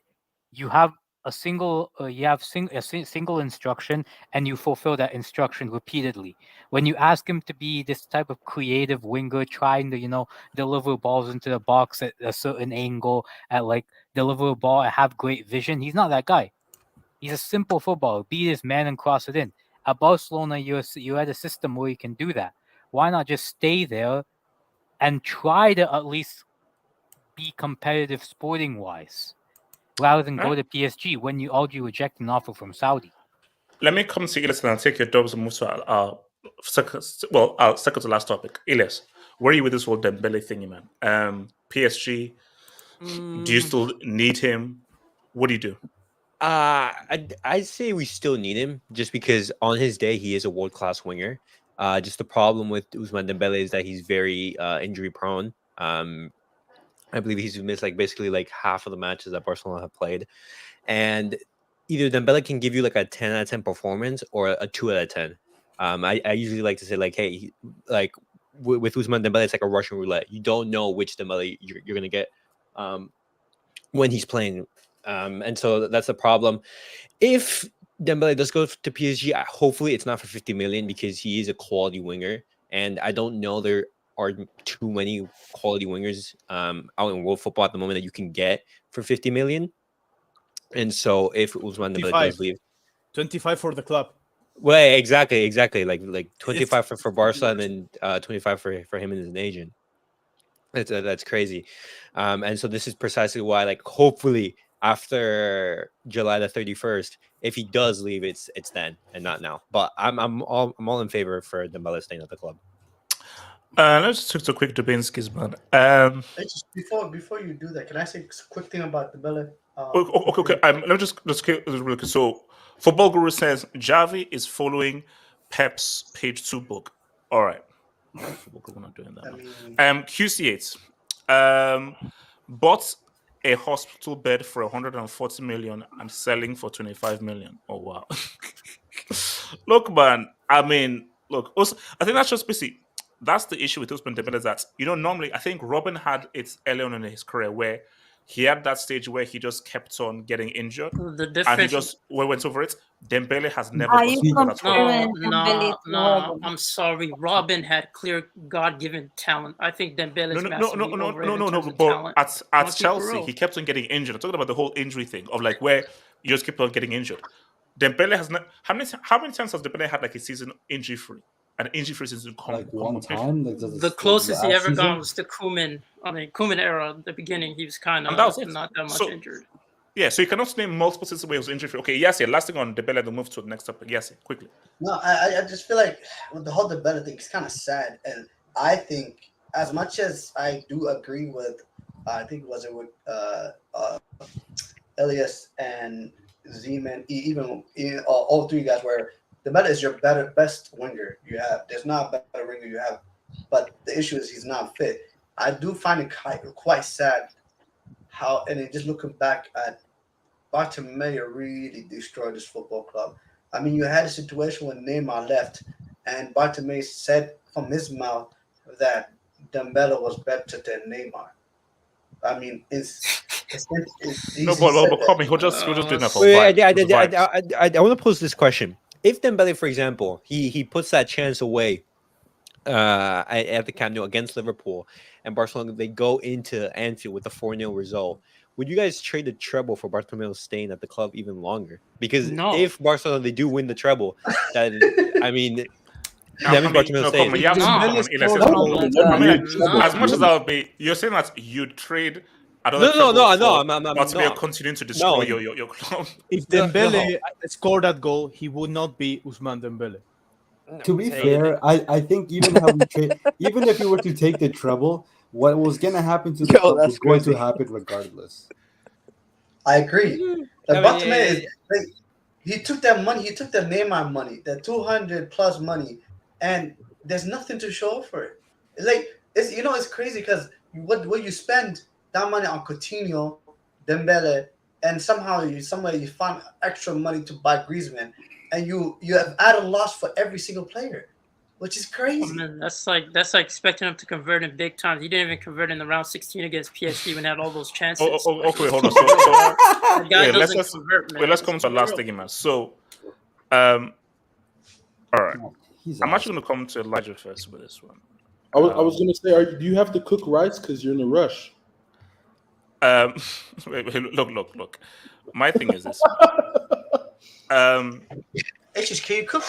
You have a single instruction, and you fulfill that instruction repeatedly. When you ask him to be this type of creative winger, trying to deliver balls into the box at a certain angle, deliver a ball, and have great vision, he's not that guy. He's a simple footballer. Beat his man and cross it in. At Barcelona, you had a system where you can do that. Why not just stay there and try to at least be competitive sporting wise, rather than go to PSG when you already reject an offer from Saudi? Let me come to Elias and I'll take your jobs and move to our second to last topic. Elias, where are you with this whole Dembele thingy, man? PSG, do you still need him? What do you do? I'd say we still need him just because on his day he is a world-class winger. Just the problem with Ousmane Dembele is that he's very injury prone. I believe he's missed basically half of the matches that Barcelona have played, and either Dembele can give you a 10 out of 10 performance or a 2 out of 10. I usually like to say hey, with Ousmane Dembele, it's like a Russian roulette. You don't know which Dembele you're gonna get when he's playing. And so that's the problem. If Dembele does go to PSG, hopefully it's not for 50 million because he is a quality winger. And I don't know there are too many quality wingers out in world football at the moment that you can get for 50 million. And so if Ousmane Dembele does leave, 25 for the club. Well, exactly. Like 25 for Barca and then 25 for him and his agent. That's crazy. And so this is precisely why, hopefully after July the 31st, if he does leave, it's then and not now. But I'm all in favor for Dembele staying at the club. Let's just take a quick Dubinsky's, man. Before you do that, can I say a quick thing about Dembele? Okay. Let me just really quick. So, Football Guru says Javi is following Pep's page 2 book. All right. Football Guru not doing that. QC8 bought a hospital bed for 140 million and selling for 25 million. Oh wow. Look, man. I mean, look. Also, I think that's just busy. That's the issue with Ousmane Dembele. That normally I think Robin had it early on in his career where he had that stage where he just kept on getting injured, and he just went over it. Dembele has never. No. I'm sorry. Robin had clear God-given talent. I think Dembele is no. But at Chelsea, he kept on getting injured. I'm talking about the whole injury thing of where you just keep on getting injured. Dembele has not. How many times has Dembele had a season injury free? An injury season one time. The closest he ever got was the Koeman. Koeman era. At the beginning, he was kind of not that much injured. Yeah, so you cannot name multiple seasons where he was injury free. Okay, yes, last thing on Dembele, then move to the next topic. Yes, quickly. No, I just feel like with the whole Dembele thing, it's kind of sad, and I think as much as I do agree with, I think was it with Elias and Zeman, even all three guys where. Dembele is your best winger you have. There's not a better winger you have, but the issue is he's not fit. I do find it quite sad and just looking back at Bartomeu really destroyed this football club. I mean, you had a situation when Neymar left, and Bartomeu said from his mouth that Dembele was better than Neymar. I mean, it's no, but Kobe, he'll just do that for I want to pose this question. If Dembele, for example, he puts that chance away at the Camp Nou against Liverpool, and Barcelona, they go into Anfield with a 4-0 result, would you guys trade the treble for Bartomeu staying at the club even longer? Because if Barcelona, they do win the treble, that means Bartomeu stays. As much as I would be, you're saying that you'd trade. No. Bartomeu continuing to destroy your club. If Dembele scored that goal, he would not be Ousmane Dembele. To be fair, I think even how we trade, even if we were to take the treble, what was going to happen to the club was going to happen regardless. I agree. The I mean, bottom line is like, he took that money, he took the Neymar money, that 200 plus money, and there's nothing to show for it. Like it's it's crazy because what you spend that money on Coutinho, Dembele, and somehow you find extra money to buy Griezmann, and you have added loss for every single player, which is crazy. Man, that's like expecting him to convert in big times. He didn't even convert in the round 16 against PSG when he had all those chances. Okay, hold on. So the guy doesn't let's convert, man. let's come to the last thing, man. So, all right, I'm actually going to come to Elijah first with this one. I was going to say, do you have to cook rice because you're in a rush? Look. My thing is this. It's just, can you cook?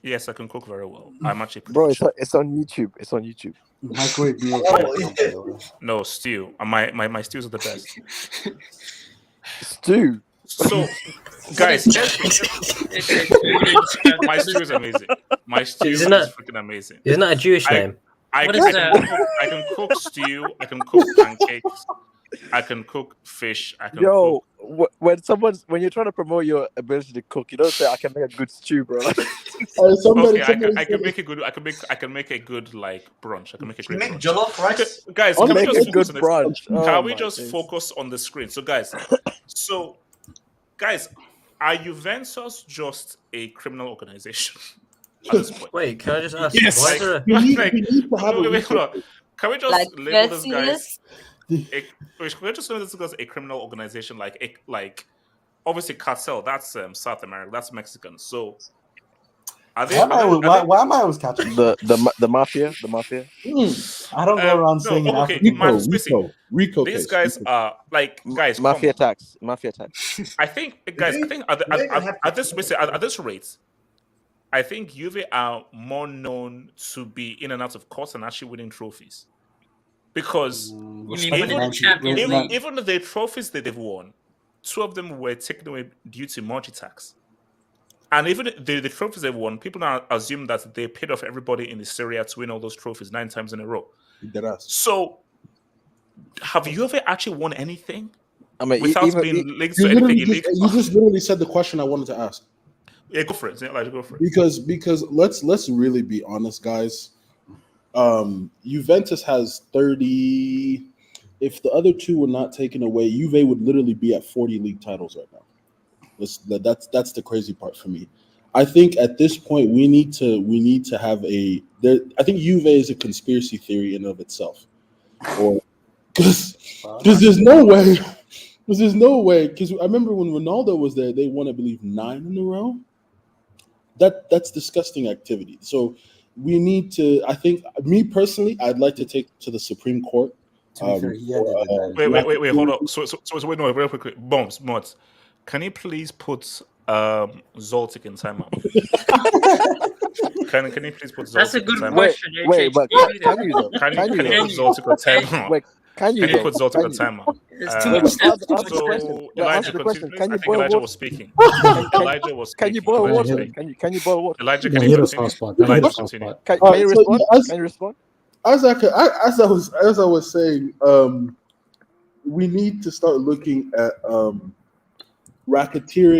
Yes, I can cook very well. I'm actually Bro, it's on YouTube. It's on YouTube. Microwave meals. No, stew. My stews are the best. Stew. So, guys, my stew is amazing. My stew is freaking amazing. Isn't that a Jewish name? I can cook stew. I can cook pancakes. I can cook fish. I can cook. When you're trying to promote your ability to cook, you don't say I can make a good stew, bro. I can make a good. I can make a good like brunch. I can make a great brunch. Jollof rice, guys. I'll Can we make just a good focus on brunch. Can we just focus on the screen? So, guys. Are Juventus just a criminal organization at this point? Wait, can I just ask? Yes. Why is there a... We need to have hold on. Can we just Like label this Versus? guys? We're just label this as a criminal organization, like obviously cartel. That's South America. That's Mexican. So are they? Why am I always catching The mafia? The mafia? I don't go around saying it. Okay, Rico. These guys are like guys. Mafia attacks. I think, guys. I think at this rate, I think Juve are more known to be in and out of court and actually winning trophies, because even the trophies that they've won, 2 of them were taken away due to multi-tax. And even the trophies they've won, people now assume that they paid off everybody in the Serie to win all those trophies 9 times in a row. So, have you ever actually won anything? I mean, without being linked to anything illegal? You just literally said the question I wanted to ask. Yeah, go for it. Go for it. Because let's really be honest, guys. Juventus has 30. If the other 2 were not taken away, Juve would literally be at 40 league titles right now. That's the crazy part for me. I think at this point we need to have I think Juve is a conspiracy theory in and of itself, or because there's no way. Because I remember when Ronaldo was there, they won, I believe, 9 in a row. That's disgusting activity. So we need to. I think, me personally, I'd like to take to the Supreme Court. Wait, hold up. So wait, no, real quickly. Mods. Can you please put Zoltik in timeout? Can you please put Zoltik? That's a good in timeout? question. Wait, but can you though? Can you put Zoltik on timeout? Wait, can you put Zoltik on timeout? It's too much steps. Elijah, continue. Can you I think boil Elijah water? was speaking. Elijah was speaking. Can you boil water? Can you boil water? Elijah, can you continue? Elijah, continue. Can you respond? Can you respond? As I was saying, we need to start looking at racketeer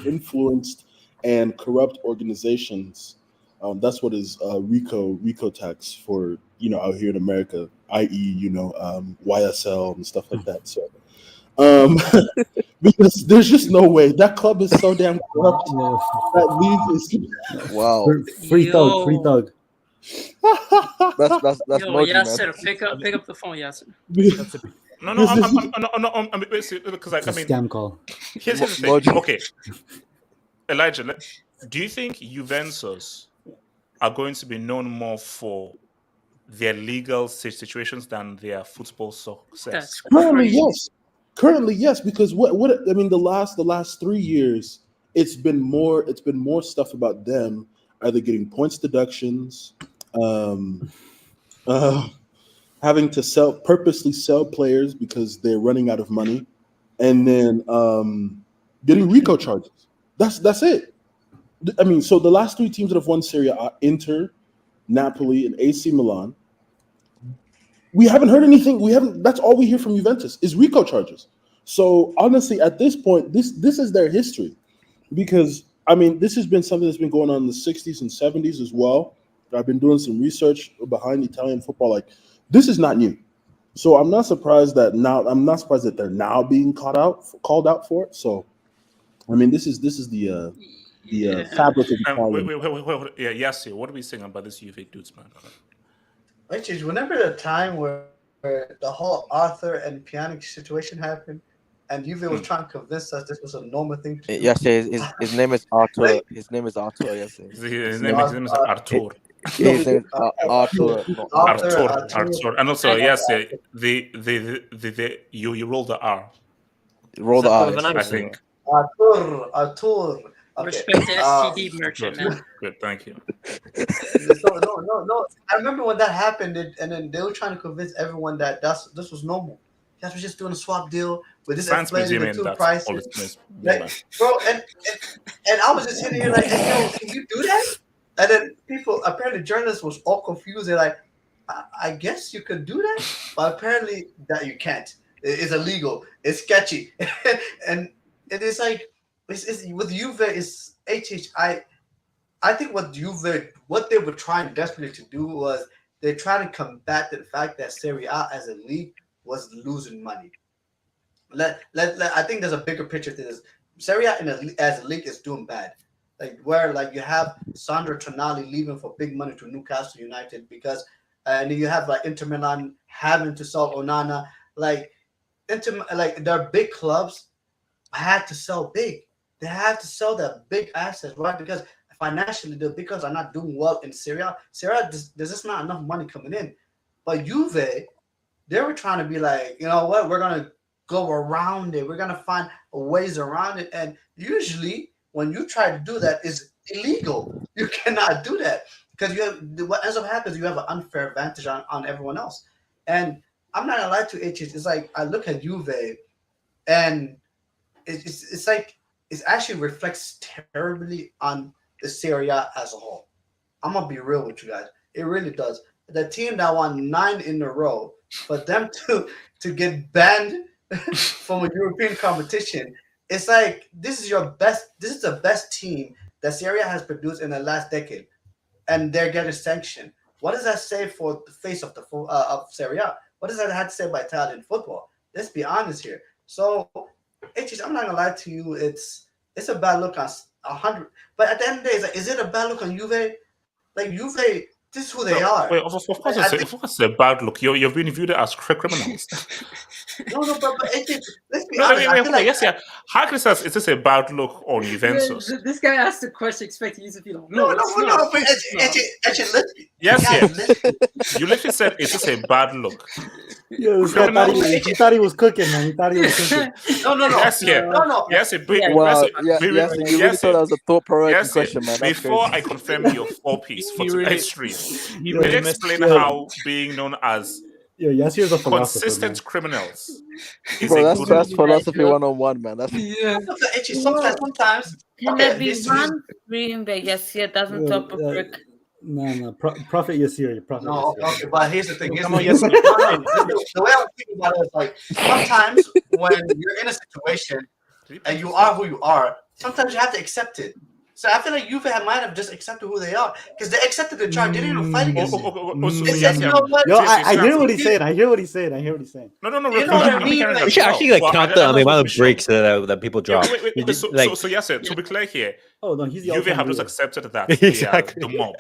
influenced and corrupt organizations. That's what is RICO tax for out here in America, i.e. YSL and stuff like that. So because there's just no way that club is so damn corrupt. That league is free thug. That's Yo, Yasser, pick up the phone, Yasser. No, I'm because I mean, scam call. Here's the thing. Okay, Elijah, do you think Juventus are going to be known more for their legal situations than their football success? Currently, yes. Because what I mean, the last 3 years, it's been more stuff about them either getting points deductions, having to purposely sell players because they're running out of money, and then getting RICO charges. That's it. I mean, so the last 3 teams that have won Serie A are Inter, Napoli, and AC Milan. We haven't heard anything. That's all we hear from Juventus is RICO charges. So honestly, at this point, this is their history, because I mean, this has been something that's been going on in the 60s and 70s as well. I've been doing some research behind Italian football. Like, this is not new. So I'm not surprised that they're now being called out for it. So, I mean, this is the fabric of Italian. Wait. Yeah, yes. What are we saying about this Juve dudes, man? Actually, whenever the time where the whole Arthur and Pjanic situation happened, and Juve was trying to convince us this was a normal thing to do. Yes, his name is Arthur. His name is Arthur. Yes, his name is Arthur. His name is Arthur. Arthur. And also, yes, you roll the R. Roll the R. I think. Arthur. Okay. Respect to STD merchant, man. Good, thank you. No. I remember when that happened, and then they were trying to convince everyone that this was normal. You guys were just doing a swap deal with this inflating the 2 prices. Bro, and I was just sitting here like, hey, yo, can you do that? And then apparently journalists was all confused. They're like, I guess you could do that, but apparently that you can't. It's illegal. It's sketchy. And it is like, it's with Juve is HHI. I think what they were trying desperately to do was they're trying to combat the fact that Serie A as a league was losing money. I think there's a bigger picture to this. Serie A as a league is doing bad. Like you have Sandro Tonali leaving for big money to Newcastle United and you have like Inter Milan having to sell Onana. Their big clubs had to sell big. They have to sell their big assets, right? Because financially, the big clubs are not doing well in Serie A. There's just not enough money coming in. But Juve, they were trying to be like, you know what? We're gonna go around it. We're gonna find ways around it. And usually, when you try to do that, it's illegal. You cannot do that because what ends up happening is you have an unfair advantage on everyone else. And I'm not gonna lie to HH. It's like I look at Juve, and it's like it actually reflects terribly on the Serie A as a whole. I'm gonna be real with you guys. It really does. The team that won 9 in a row, for them to get banned from a European competition, it's like this is the best team that Serie A has produced in the last decade, and they're getting sanctioned. What does that say for the face of of Serie A? What does that have to say about Italian football? Let's be honest here. So, I'm not gonna lie to you. It's a bad look on 100. But at the end of the day, is it a bad look on Juve? Like Juve, this is who they are. Wait, of course it's a bad look. You've been viewed as criminals. No, but let's be honest. Yes. How can you say is this a bad look on Juventus? This guy asked the question expecting you to be like, no. But Yes. You literally said, is this a bad look? Yo, this guy thought he was cooking, man. He thought he was cooking. No. Yes. Wow. You really thought that was a thought provoking question, man. Before I confirm your 4-piece for today's stream, you really explain how being known as consistent criminals is that's philosophy 101, man. That's sometimes. Can there be one stream that Yasir doesn't top a brick? No. Prophet Yasir. Okay, but here's the thing. The way I'm thinking about it is like sometimes when you're in a situation and you are who you are, sometimes you have to accept it. So I feel like Juve might have just accepted who they are because they accepted the charge. They didn't even fight against it. I hear what he's saying. No. You know what I mean? We should actually count the amount of breaks that people drop. So yes, to be clear here, Juve have just accepted that the mob,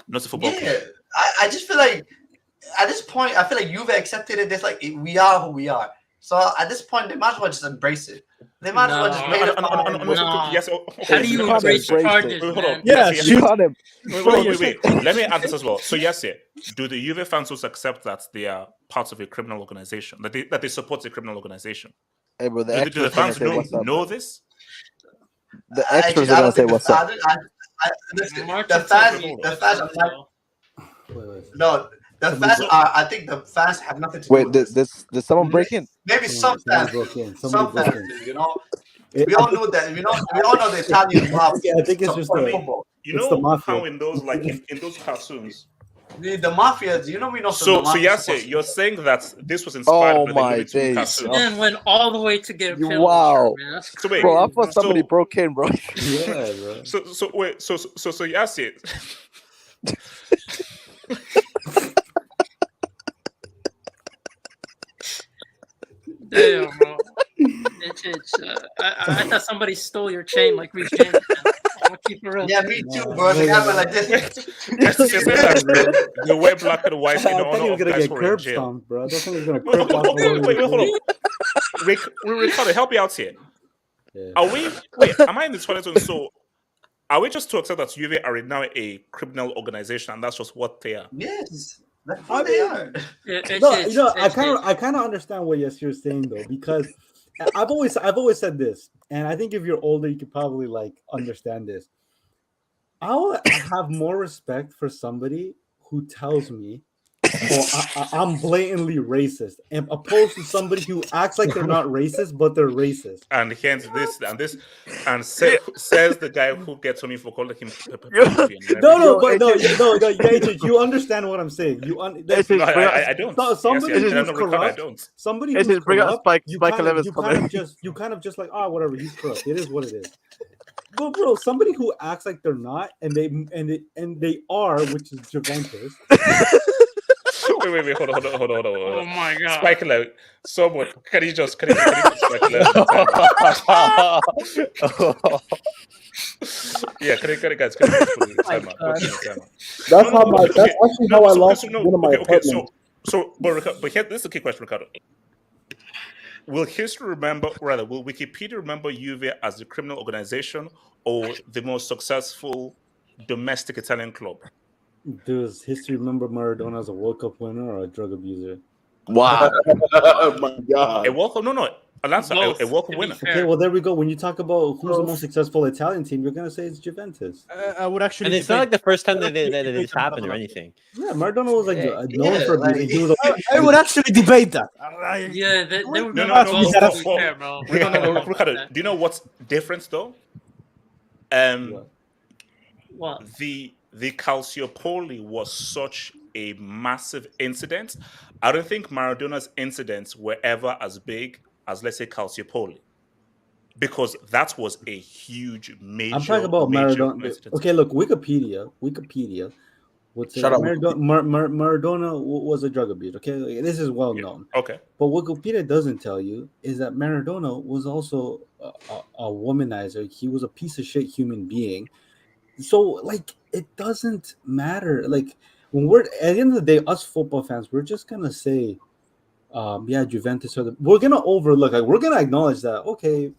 not the football. Yeah, I just feel like at this point, I feel like Juve accepted it. It's like we are who we are. So at this point, they might as well just embrace it. They might as well just make it. Yes. How do you embrace charges? Hold on. Yeah, shoot him. Wait. Let me add this as well. So yes, do the Juve fans also accept that they are parts of a criminal organization, that they support a criminal organization? Hey, bro, do the fans know this? The extras are gonna say what's up. The fans are like, no. The fans are. I think the fans have nothing to do with this. Did someone break in? Maybe some fans. You know, We all know that. We all know the Italian mafia. I think it's just the football. You It's know the mafia. how in those in those cartoons. The mafia, we know. So Yase, you're saying that this was inspired by the Looney Tunes cartoon. Man went all the way to get a penalty. Wow. Man. That's So wait, Bro, I thought somebody broke in, bro. Yeah, bro. So Yase. Damn, bro. I thought somebody stole your chain like Reece James. I'm gonna keep it real. Yeah, me too, bro. They have it like this. The way black and white in I thought he honor was of gonna guys get who were in curb jail. stomped, bro. I thought he was gonna Wait, curb stomp. hold on. Ricardo, help me out here. Yeah. Are we? Wait, am I in the 20s? So, are we just to accept that Juve are now a criminal organization, and that's just what they are? Yes, that's what they are. No, I kind of understand what you're saying though, because I've always said this, and I think if you're older, you could probably like understand this. I will have more respect for somebody who tells me, "Oh, I'm blatantly racist," and opposed to somebody who acts like they're not racist, but they're racist. And hence says the guy who gets on me for calling him. No, you understand what I'm saying. I don't. Somebody Yes, who's I corrupt. don't. Somebody It who's just bring up corrupt. Spike 11's You comment. kind of just like, oh, whatever. He's corrupt. It is what it is. But bro, somebody who acts like they're not, and they are, which is Juventus. Wait, hold on. Oh my god. Spike 11. Someone, can you just Spike 11? Yeah, can you guys put it in the timer? That's actually how I lost one of my apartments. But here, this is a key question, Ricardo. Will Wikipedia remember Juve as the criminal organization or the most successful domestic Italian club? Does history remember Maradona as a World Cup winner or a drug abuser? Wow. Oh my god. A World Cup? No. A World Cup winner. Okay, well there we go. When you talk about who's the most successful Italian team, you're gonna say it's Juventus. I would actually. And it's not like the first time that this happened or anything. Yeah, Maradona was like known for abusing. He was I would actually debate that. Yeah, they were No. Ricardo, do you know what's different though? What? The Calciopoli was such a massive incident. I don't think Maradona's incidents were ever as big as, let's say, Calciopoli, because that was a huge, major. I'm talking about Maradona. Incident. Okay, look, Wikipedia would say Maradona was a drug abuser. Okay, this is well known. Okay, but what Wikipedia doesn't tell you is that Maradona was also a womanizer. He was a piece of shit human being. So, like, it doesn't matter. Like, when we're at the end of the day, us football fans, we're just gonna say, Juventus we're gonna overlook. Like, we're gonna acknowledge that. Okay,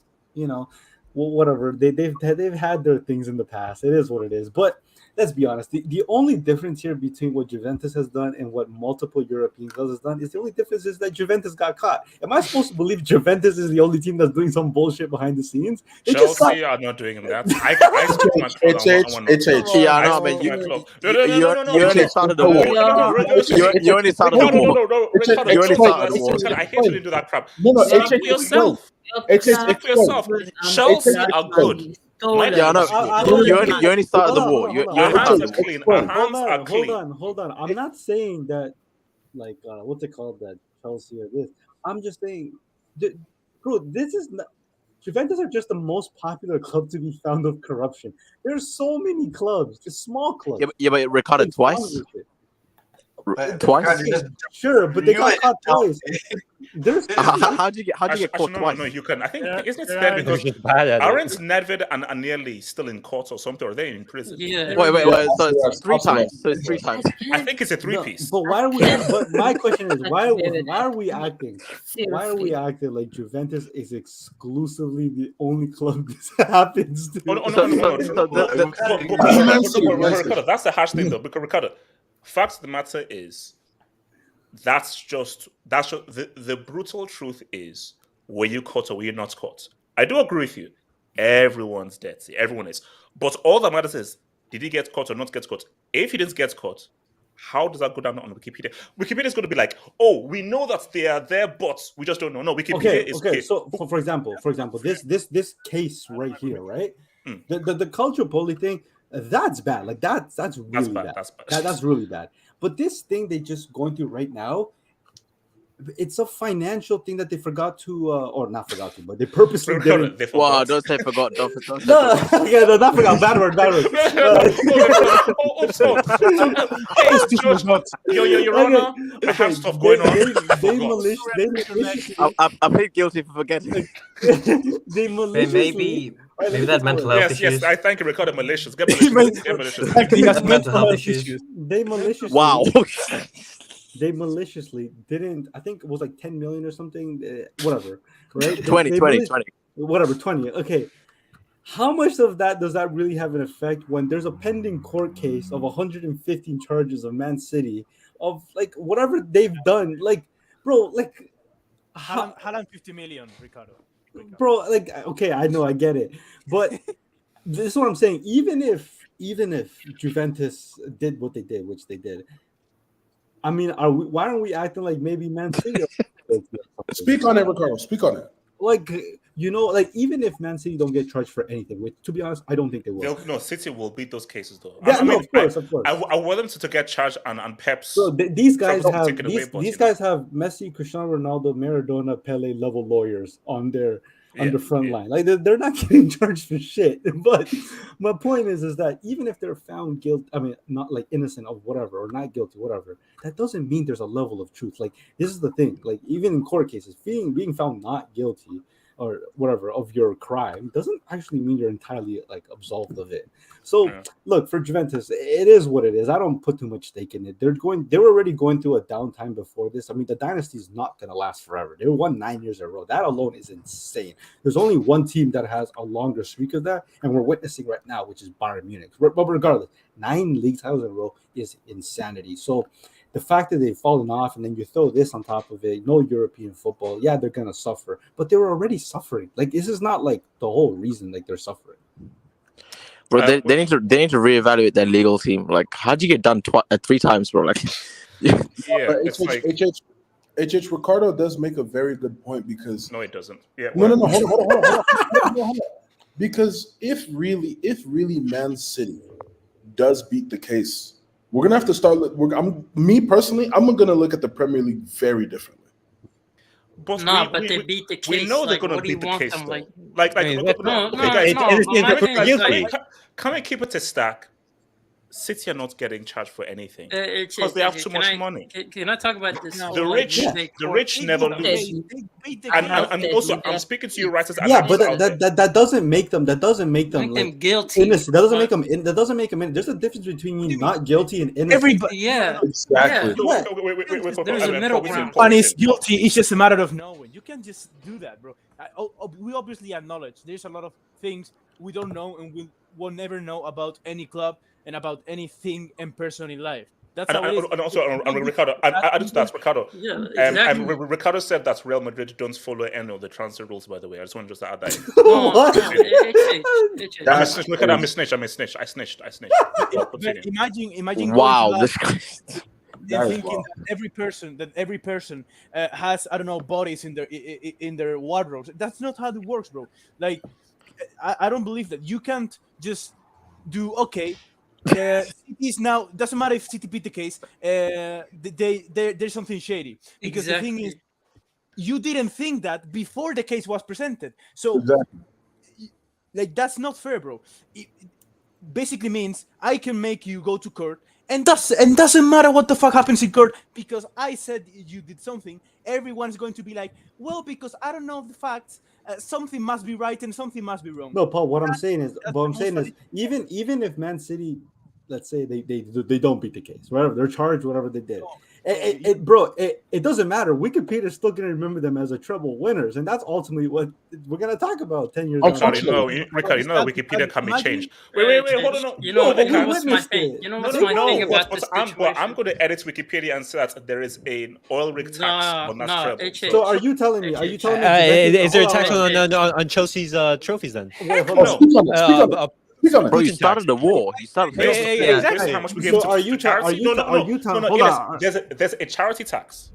whatever. They've had their things in the past. It is what it is. But let's be honest. The only difference here between what Juventus has done and what multiple European clubs has done is the only difference is that Juventus got caught. Am I supposed to believe Juventus is the only team that's doing some bullshit behind the scenes? Chelsea are not doing that. I You only started the war. You only started the war. I hate you to do that crap. No, Speak for yourself. Speak for yourself. Chelsea are good. Yeah, no. You only started the war. Your hands are clean. Our hands are clean. Hold on. I'm not saying that, like, what's it called, that Chelsea or this. I'm just saying, bro, this is not. Juventus are just the most popular club to be found of corruption. There's so many clubs, just small clubs. Yeah, but Ricardo twice. Twice? Sure, but they got caught twice. How'd you get caught twice? No, you can. I think isn't it fair because aren't Nedved and Agnelli still in court or something? Or are they in prison? Yeah. Wait. So it's three times. So it's three times. I think it's a three-piece. But why are we? But my question is, why are we acting? Why are we acting like Juventus is exclusively the only club this happens to? No. That's the harsh thing, though. Because Ricardo, fact of the matter is, that's just the brutal truth is, were you caught or were you not caught? I do agree with you. Everyone's dirty. Everyone is. But all that matters is, did he get caught or not get caught? If he didn't get caught, How does that go down on Wikipedia? Wikipedia is going to be like, oh, we know that they are there, but we just don't know. No, Wikipedia is okay. So for example, this case right here, right? The culture poly thing, that's bad. Like that's really bad. That's really bad. But this thing they just going through right now, it's a financial thing that they forgot to, or not forgot to, but they purposely didn't. Wow, don't say forgot. Don't say no, not forgot. Bad word. Your Honor, I have stuff going on. I plead guilty for forgetting. Maybe that mental health issues. Yes, I thank you. Ricardo malicious. Get malicious. He has mental health issues. They maliciously. Wow. They maliciously didn't. I think it was like 10 million or something. Whatever, right? 20. Whatever, 20. Okay. How much of that does that really have an effect when there's a pending court case of 115 charges of Man City of like whatever they've done? Like, bro, like 150 million, Ricardo. Bro, like, okay, I know, I get it, but this is what I'm saying. Even if Juventus did what they did, which they did. I mean, why aren't we acting like maybe Man City? Speak on it, Ricardo. Speak on it. Like, like even if Man City don't get charged for anything, which to be honest, I don't think they will. No, City will beat those cases though. Yeah, of course. I want them to get charged and Pep's. So these guys have these guys have Messi, Cristiano Ronaldo, Maradona, Pele level lawyers on their front line. Like they're not getting charged for shit. But my point is that even if they're found guilty, I mean, not like innocent of whatever or not guilty, whatever, that doesn't mean there's a level of truth. Like this is the thing. Like even in court cases, being found not guilty or whatever of your crime doesn't actually mean you're entirely like absolved of it. So look, for Juventus, it is what it is. I don't put too much stake in it. They were already going through a downtime before this. I mean, the dynasty is not going to last forever. They won 9 years in a row. That alone is insane. There's only one team that has a longer streak of that, and we're witnessing right now, which is Bayern Munich. But regardless, 9 league titles in a row is insanity. So the fact that they've fallen off and then you throw this on top of it, no European football, yeah, they're going to suffer. But they were already suffering. Like, this is not like the whole reason like they're suffering. Bro, they need to reevaluate their legal team. Like, how'd you get done 3 times, bro? Like, it's like HH Ricardo does make a very good point because no, it doesn't. Yeah, no, hold on. Because if really Man City does beat the case, we're gonna have to start. Me personally, I'm gonna look at the Premier League very differently. But they beat the case. We know they're gonna beat the case. Can we keep it a stack? City are not getting charged for anything because they have too much money. Can I talk about this? The rich never lose. And also, I'm speaking to you, right? Yeah, but that doesn't make them. That doesn't make them like, guilty. Innocent. That doesn't make them. That doesn't make them. There's a difference between not guilty and innocent. Everybody, exactly. There's a middle ground. And it's guilty. It's just a matter of knowing. You can't just do that, bro. We obviously acknowledge there's a lot of things we don't know and we'll never know about any club and about anything and person in life. That's how it is. And also, Ricardo, I just asked Ricardo. Yeah, exactly. Ricardo said that Real Madrid don't follow any of the transfer rules. By the way, I just want to just add that. I snitched. I snitched. Imagine. Wow, thinking that every person has, I don't know, bodies in their wardrobes. That's not how it works, bro. Like, I don't believe that. You can't just do City's now, doesn't matter if City beat the case, there's something shady because the thing is, you didn't think that before the case was presented. So like that's not fair, bro. It basically means I can make you go to court and doesn't matter what the fuck happens in court because I said you did something. Everyone's going to be like, well, because I don't know the facts. Something must be right and something must be wrong. No, Paul. What I'm saying is, even if Man City, let's say they don't beat the case, whatever they're charged, whatever they did, it doesn't matter. Wikipedia's still gonna remember them as a treble winners, and that's ultimately what we're gonna talk about 10 years. Ricardo, Wikipedia can be changed. Wait, hold on. You know what's my thing? You know what's my thing about this situation? I'm going to edit Wikipedia and say that there is an oil rig tax on that treble. So are you telling me? Is there a tax on Chelsea's trophies then? Bro, you started the war. You started. Based on how much we gave to charity. No. There's a charity tax.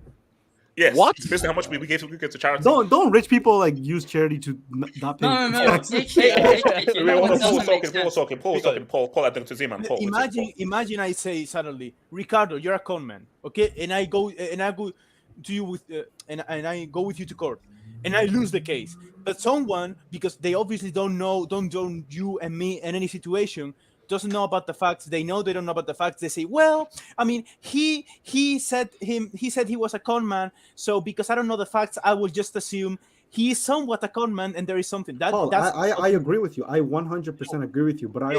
Yes. What? Based on how much we gave to charity. Don't rich people like use charity to not pay taxes? Paul, call that to Zeman. Imagine I say suddenly, Ricardo, you're a con man, okay? And I go to you with and I go with you to court, and I lose the case. But someone, because they obviously don't know you and me in any situation, doesn't know about the facts. They don't know about the facts. They say, well, I mean, he said he was a con man. So because I don't know the facts, I will just assume he is somewhat a con man, and there is something that. Paul, I agree with you. I 100% agree with you. But I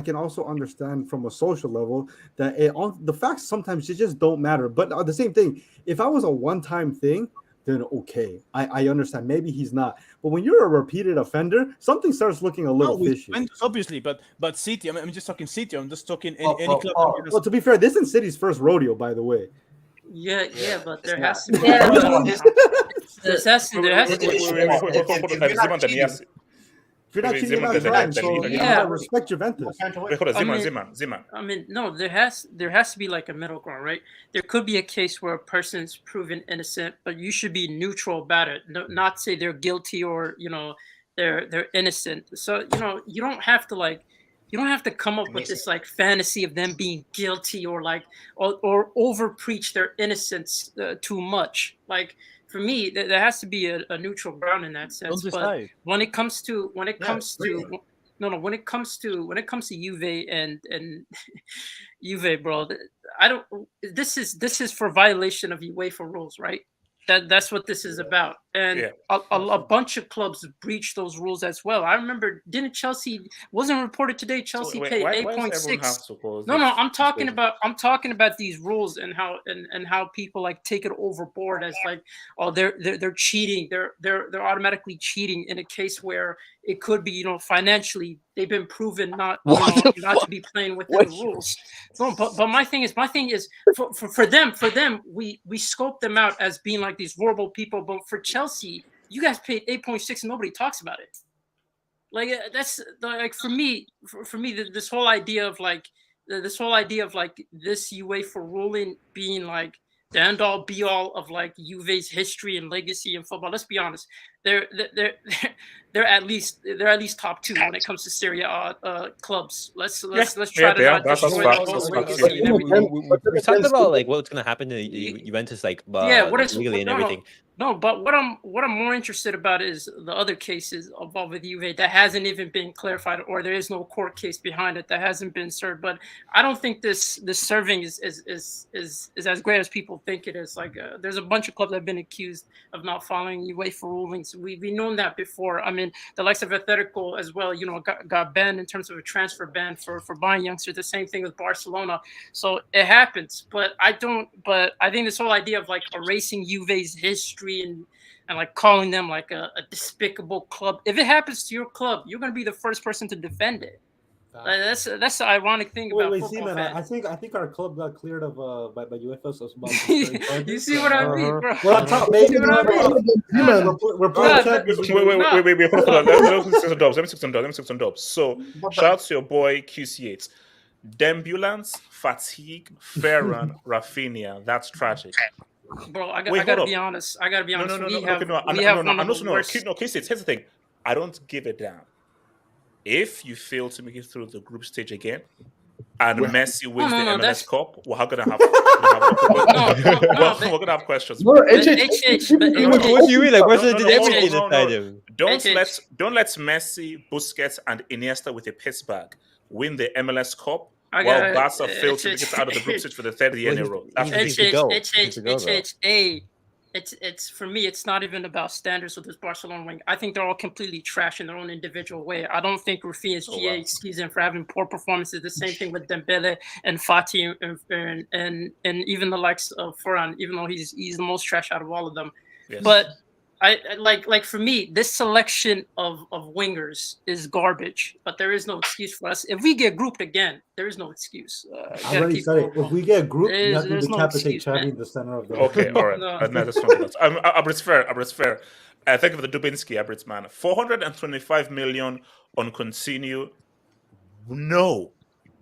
can also understand from a social level that the facts sometimes just don't matter. But the same thing, if I was a one-time thing, then okay, I understand. Maybe he's not. But when you're a repeated offender, something starts looking a little fishy. Obviously, but City. I'm just talking City. I'm just talking any club. Well, to be fair, this isn't City's first rodeo, by the way. Yeah, but there has to be. There has to be. If you're not cheating about crime, so respect Juventus. Ziman. I mean, no, there has to be like a middle ground, right? There could be a case where a person is proven innocent, but you should be neutral about it, not say they're guilty or they're innocent. So you don't have to come up with this like fantasy of them being guilty or over preach their innocence too much. Like, for me, there has to be a neutral ground in that sense. But when it comes to Juve and Juve, bro, This is for violation of UEFA rules, right? That's what this is about, and a bunch of clubs breached those rules as well. I remember, didn't Chelsea? Wasn't reported today? Chelsea paid 8.6. No, I'm talking about these rules and how people like take it overboard as like, oh, they're cheating. They're automatically cheating in a case where it could be, financially they've been proven not to be playing within the rules. No, but my thing is for them we scope them out as being like these horrible people. But for Chelsea, you guys paid 8.6 and nobody talks about it. Like, that's like, for me, this whole idea of this UEFA ruling being like the end all be all of like Juve's history and legacy in football. Let's be honest, they're at least top two when it comes to Serie A clubs. Let's try to not destroy the legacy and everything. We talked about like what's gonna happen to Juventus, like legally and everything. No, but what I'm more interested about is the other cases involved with Juve that hasn't even been clarified, or there is no court case behind it that hasn't been served. But I don't think this serving is as great as people think it is. Like, there's a bunch of clubs that have been accused of not following UEFA rulings. We've known that before. I mean, the likes of Atletico as well, got banned in terms of a transfer ban for buying youngsters. The same thing with Barcelona. So it happens. But I think this whole idea of like erasing Juve's history and like calling them like a despicable club. If it happens to your club, you're gonna be the first person to defend it. That's the ironic thing about football fans. I think our club got cleared of by UEFA. So you see what I mean, bro? We're on top, baby. We're playing champions. Wait, hold on. Let me take some dubs. So shout out to your boy QC8. Dembulance, fatigue, Ferran, Rafinha. That's tragic. Bro, I gotta be honest. No. Here's the thing. I don't give a damn. If you fail to make it through the group stage again, and Messi wins the MLS Cup, we're gonna have we're gonna have questions. What do you mean? Like, Barcelona did everything inside him. Don't let Messi, Busquets, and Iniesta with a piss bag win the MLS Cup. While Barca failed to get out of the group stage for the third year in a row. It's for me, it's not even about standards with this Barcelona wing. I think they're all completely trash in their own individual way. I don't think Rafinha's GA season for having poor performances. The same thing with Dembele and Fati and even the likes of Ferran, even though he's the most trash out of all of them. Yes. But I like for me, this selection of wingers is garbage, but there is no excuse for us. If we get grouped again, there is no excuse. I already said it. If we get grouped, you have to decapitate Xavi in the center of the. Okay, all right. No, that's not Abrit's fair. Think of the Dubinsky Abrit's man. 425 million on Coutinho, No,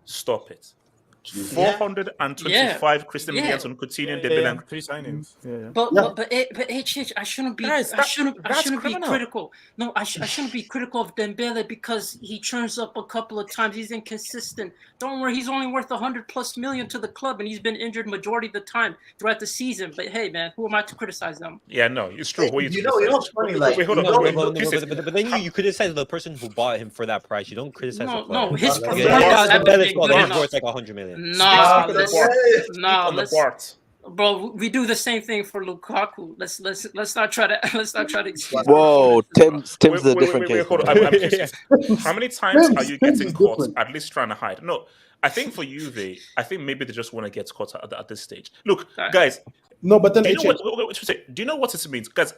stop it. 425 Christian millions on Coutinho and Dembele. 3 signings. Yeah. But HH, I shouldn't be. Guys, I shouldn't be criminal. critical. No, I shouldn't be critical of Dembele because he turns up a couple of times. He's inconsistent. Don't worry, he's only worth 100+ million to the club, and he's been injured majority of the time throughout the season. But hey, man, who am I to criticize them? Yeah, no, it's true. You know what's funny? Like, wait, hold on. But then you criticize the person who bought him for that price. You don't criticize the player. No, his Because performance haven't been Dembele's good enough. worth like 100 million. Bro, we do the same thing for Lukaku. Let's not try to excuse. Whoa, Tim's a different case. Hold on. I'm curious. How many times are you getting caught at least trying to hide? No, I think for Juve, I think maybe they just want to get caught at this stage. Look, guys. No, but then do you know what this means? Guys,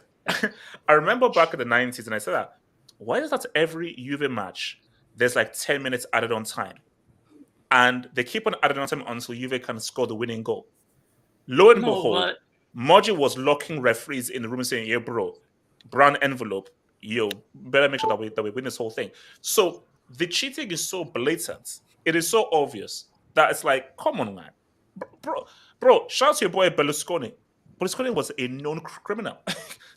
I remember back in the 90s, and I said that. Why is that every Juve match there's like 10 minutes added on time? And they keep on adding on time until Juve can score the winning goal. Lo and behold, Moji was locking referees in the room saying, "Yeah, bro, brown envelope, yo, better make sure that we win this whole thing." So the cheating is so blatant, it is so obvious that it's like, come on, man, bro. Shout out to your boy Berlusconi. Berlusconi was a known criminal.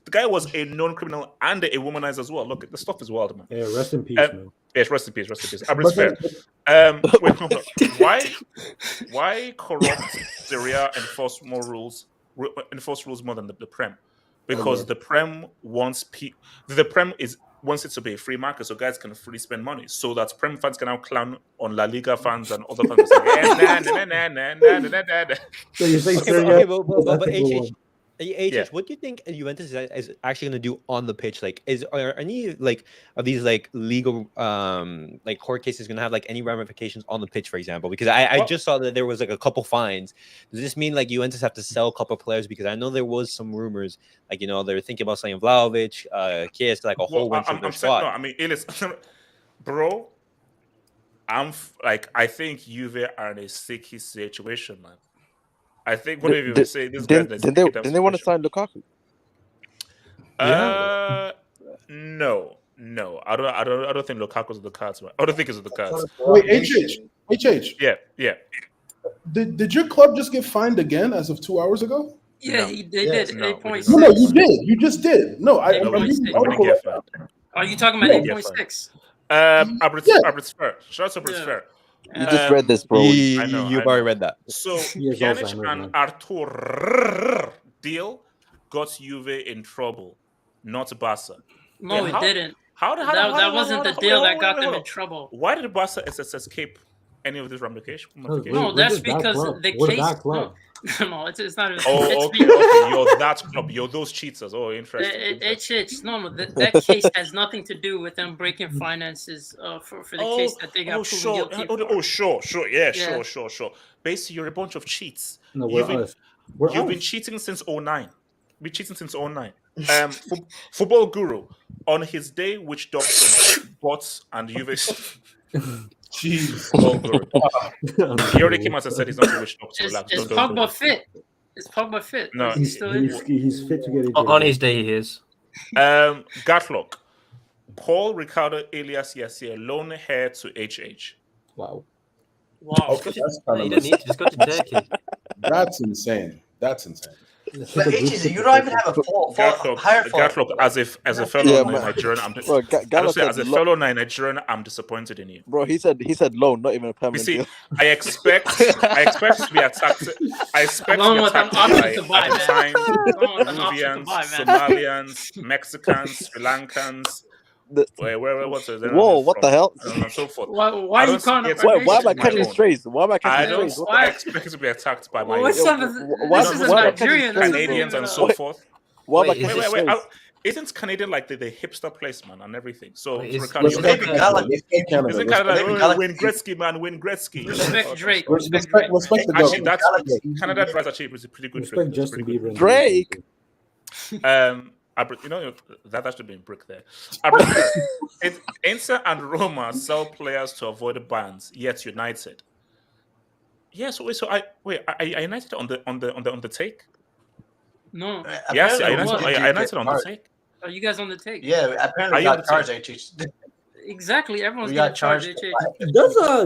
The guy was a known criminal and a womanizer as well. Look, the stuff is wild, man. Yeah, rest in peace, man. Yes, rest in peace. Abris fair. Wait, hold on. Why corrupt Serie enforce rules more than the Prem? Because the Prem wants wants it to be a free market, so guys can freely spend money, so that Prem fans can now clown on La Liga fans and other fans. So you're saying what do you think Juventus is actually going to do on the pitch? Like, are any of these legal court cases going to have any ramifications on the pitch, for example? Because I just saw that there was a couple fines. Does this mean Juventus have to sell a couple players? Because I know there was some rumors, they were thinking about selling Vlahovic, Caicedo, a whole bunch of their squad. No, I mean, listen, bro. I think Juve are in a sticky situation, man. I think what you say this guy didn't they want to sign Lukaku? No. I don't think Lukaku's in the cards, man. I don't think it's in the cards. Wait, HH. Yeah. Did your club just get fined again as of 2 hours ago? Yeah, they did 8.6. No, you did. You just did. No, I'm reading the article right now. Are you talking about 8.6? Abritz Fair. Shout out to Abritz Fair. You just read this, bro. I know. You've already read that. So Pjanic and Artur deal got Juve in trouble, not Barca. No, it didn't. That wasn't the deal that got them in trouble. Why did Barca escape any of this ramification? No, that's because the case. No, it's not. Okay. You're that club. You're those cheaters. Oh, interesting. It's normal. That case has nothing to do with them breaking finances for the case that they got proven guilty for. Sure. Basically, you're a bunch of cheats. No, you've been cheating since 2009. Been cheating since 2009. Football Guru, on his day, which doctor bought and Juve. Jeez. He already came out and said he's not a witch doctor. Is Pogba fit? Is Pogba fit? No, he's fit to get it. On his day, he is. Gatlock. Paul Ricardo Elias Yassir, loan heir to HH. Wow. Okay, that's kind You don't need to just go to Turkey. That's insane. But HG, you don't even have a higher Gatlock, as a fellow Nigerian, I'm disappointed in you. Bro, he said loan, not even a permanent deal. I expect to be attacked. I expect to be attacked by Argentines, Peruvians, Somalians, Mexicans, Sri Lankans. Whoa, what the hell? And so forth. Why are you calling up? Why am I catching strays? I expect to be attacked by my Canadians and so forth. Wait, isn't Canadian like the hipster place, man, and everything? So Canada. Win Gretzky, man, win Gretzky. Respect Drake. Respect the actually, government. Canada drives actually is a pretty good Respect Justin Bieber. Drake. That should be in brick there. Inter and Roma sell players to avoid bans, yet United. Yeah, so are United on the take? No. Yes, are United on the take? Are you guys on the take? Yeah, apparently got cards. Exactly. Everyone's We gonna got charge charged. HH.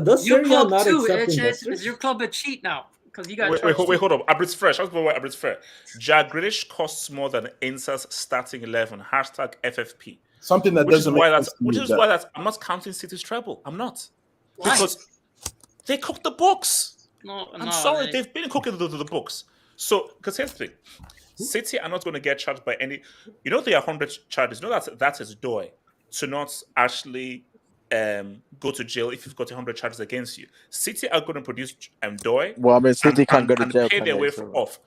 Does Your Serie A club not too, accept HH. investors? Is your club a cheat now? Because you got Wait, charged. hold on. Abrit's fresh. That's why Abrit's fresh. Jack Grealish costs more than Inter's starting 11. Hashtag FFP. Something that Which is doesn't why make that's sense to which me is that- why that's I'm not counting City's treble. I'm not. Why? Because they cooked the books. No, I'm sorry, they've been cooking the books. So, because here's the thing, City are not going to get charged by any. You know, there are 100 charges. You know that is doy to not actually go to jail if you've got 100 charges against you. City are going to produce doy. Well, I mean, City can't go to and jail. pay Can their they? way So- off.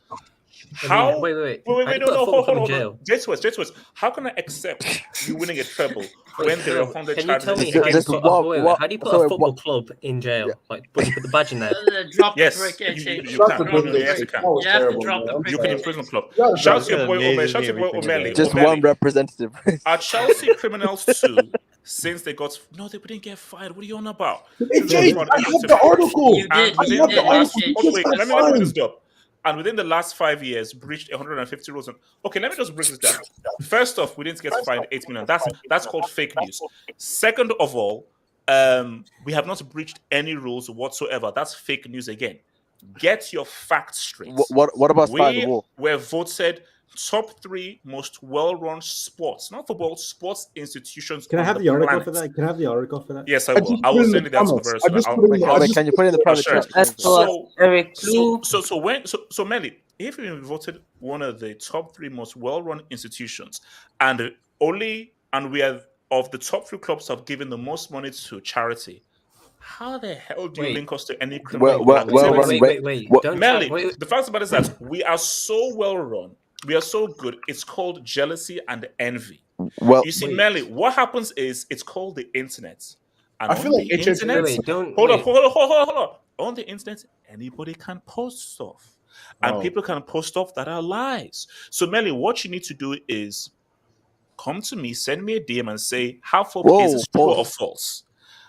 I How? mean, wait. Wait, How do you no, put a football hold club in on. jail? J-Twist. How can I accept you winning a treble when there are 100 Can you charges tell me against how you? you put, how do you put a football club in jail? Like, when you put the badge in there? Drop Yes, the brick, you HH. can. Yes, you can. You have to drop the brick. You can imprison club. Yeah, Shout to that your boy Ome. amazes Shout me to your boy every single O'Malley. day. Just O'Malley. one representative. Are Chelsea criminals too? Since they got they didn't get fired. What are you on about? Jay, I have the article. You did. And within You the did. last, HH. wait, let me put this down. And within the last 5 years, breached 150 rules. Okay, let me just break this down. First off, we didn't get fined 8 million. That's called fake news. Second of all, we have not breached any rules whatsoever. That's fake news again. Get your facts straight. What about Spy the We Wall? were voted top 3 most well-run sports, not football, sports institutions. Can I on have the article planet. for that? Can I have the article for that? Yes, I I will. just I put will in send the you that comments. very I soon. just I'll- put in the- I'll- I just- Can you put it in the I'll private share chat? it. Very So Melly, if you voted one of the top 3 most well-run institutions, and we are of the top 3 clubs have given the most money to charity, how the hell do you link us to any criminal? Wait. Don't Melly, wait. the fact about it is that we are so well-run, we are so good. It's called jealousy and envy. Well, you see, Melly, what happens is it's called the internet. And I on feel like the HH internet, hold on. On the internet, anybody can post stuff. And Oh. people can post stuff that are lies. So, Melly, what you need to do is come to me, send me a DM and say, how far is this true or false?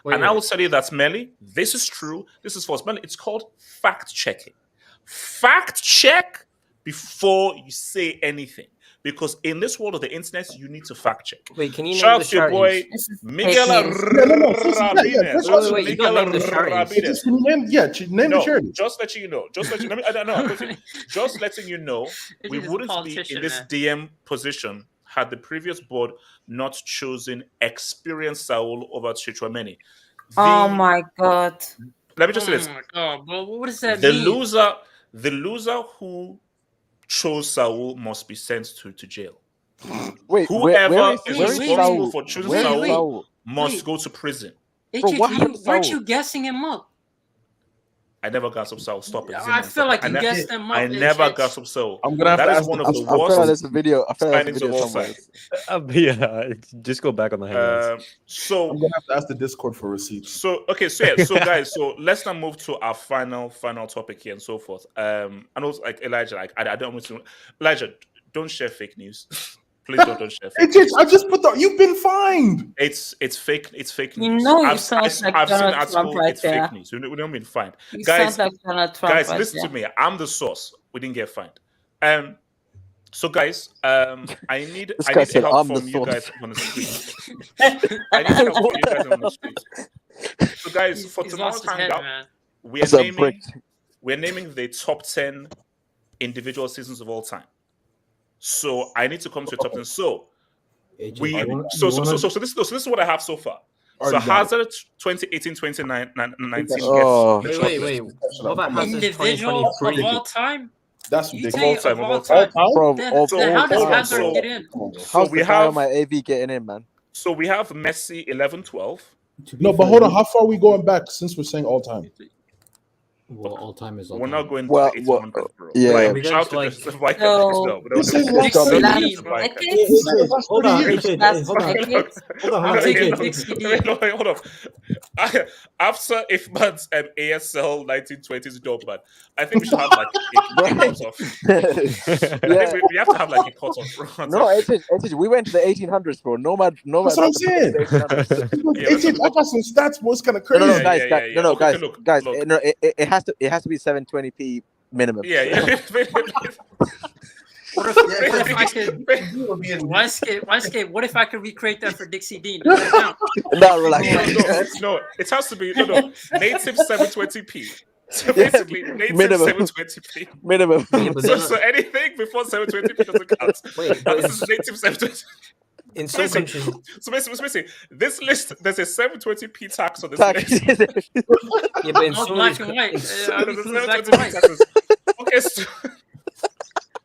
And I will tell you that, Melly, this is true, this is false. Melly, it's called fact checking. Fact check before you say anything. Because in this world of the internet, you need to fact check. Wait, can you name Shout the out to your boy charities? Miguel Rabines. Wait, you gotta name the charities. Name the charity. Just letting you know. Just letting you know, we wouldn't be in this DM position had the previous board not chosen experienced Saul over Chouameni. Oh my God. Let me just say this. Oh my God, bro. What does that The mean? loser who chose Saul must be sent to jail. Wait, whoever where is is responsible Saul? for choosing Where is Saul Saul? must go to prison. HH, what happened to weren't Saul? you guessing him up? I never got some Saul. Stop it. I feel like you guessed them up. I never HH. got some Saul. I'm gonna have That to is ask one the- of the I feel like worst there's a video. I feel like there's a signings of video all somewhere. time. Yeah, just go back on the Hangouts. So I'm gonna have to ask the Discord for receipts. So guys, so let's now move to our final topic here and so forth. And also like Elijah, I don't want to. Elijah, don't share fake news. Please don't share fake news. I just put the. You've been fined. It's fake. It's fake You news. know you I've sound like seen Donald the Trump article. right It's there. fake news. We don't mean fined. You Guys, sound like Donald Trump right listen there. to me. I'm the source. We didn't get fined. So guys, I need This guy said, help "I'm the from you source." guys on the street. I need help from you guys on the street. So guys, for He's tomorrow's lost his head, hangout, man. It's a brick. we're naming the top 10 individual seasons of all time. So I need to come to a top 10. So this is what I have so far. So Already got Hazard 2018, 2019. Oh. Wait. What about Hazard's Individual of 2023? all time? That's You ridiculous. say of all time. Bro, Then of how all does time, Hazard bro. get in? How's we the guy have- on my AV getting in, man? So we have Messi 11-12. No, but hold on. How far are we going back since we're saying all time? Well, all time is all We're time. not going Well, to 1800, bro. yeah. Like, We shout don't to like- the Vikings. No. No, This is don't- like don't- saying- don't- Decades, bro. Hold on, HH, That's hold on. decades. Hold on, I'm hold on. taking HH, 60D. Wait, hold on. After Ifman's ASL 1920s dope, man, I think we should have like a cut-off. I think we have to have like a cut-off, bro. No, it's we went to the 1800s, bro. No matter. That's what I'm saying. I got some stats, bro. It's kind of crazy. No, Yeah, guys, yeah. Okay, guys. look. No, it has to be 720p minimum. Yeah. What if I could? Why what if I could recreate that for Dixie Dean? Does that count? No, relax. No, it has to be native 720p. So basically, native Minimum. 720p. Minimum. So anything before 720p doesn't count. Wait, And this is native 720. In some countries, So basically, this list, there's a 720p tax on this Tax. list. yeah, but in Not some black of and these, white. There's a Black and 720p white. taxes. Okay, so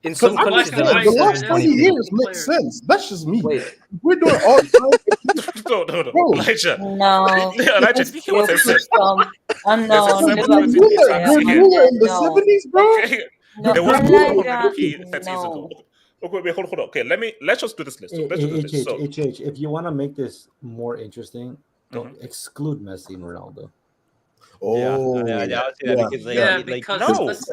in some Black countries, and the white, The maximum last is yeah. 20 20p. years makes sense. That's just me. Wait, We're doing all time. no. Bro. Elijah. No. Elijah, did you hear what I said? Unknown. There's a We're 720p ruler tax we're here. ruler in the No. 70s, bro. Okay. No, There was Elijah, 400p 30 years ago. Okay, wait, hold on. Okay, let's just do this list. Let's do this list. So, HH, if you want to make this more interesting, don't Mhm. exclude Messi and Ronaldo. Oh, I would say that because Because No. let's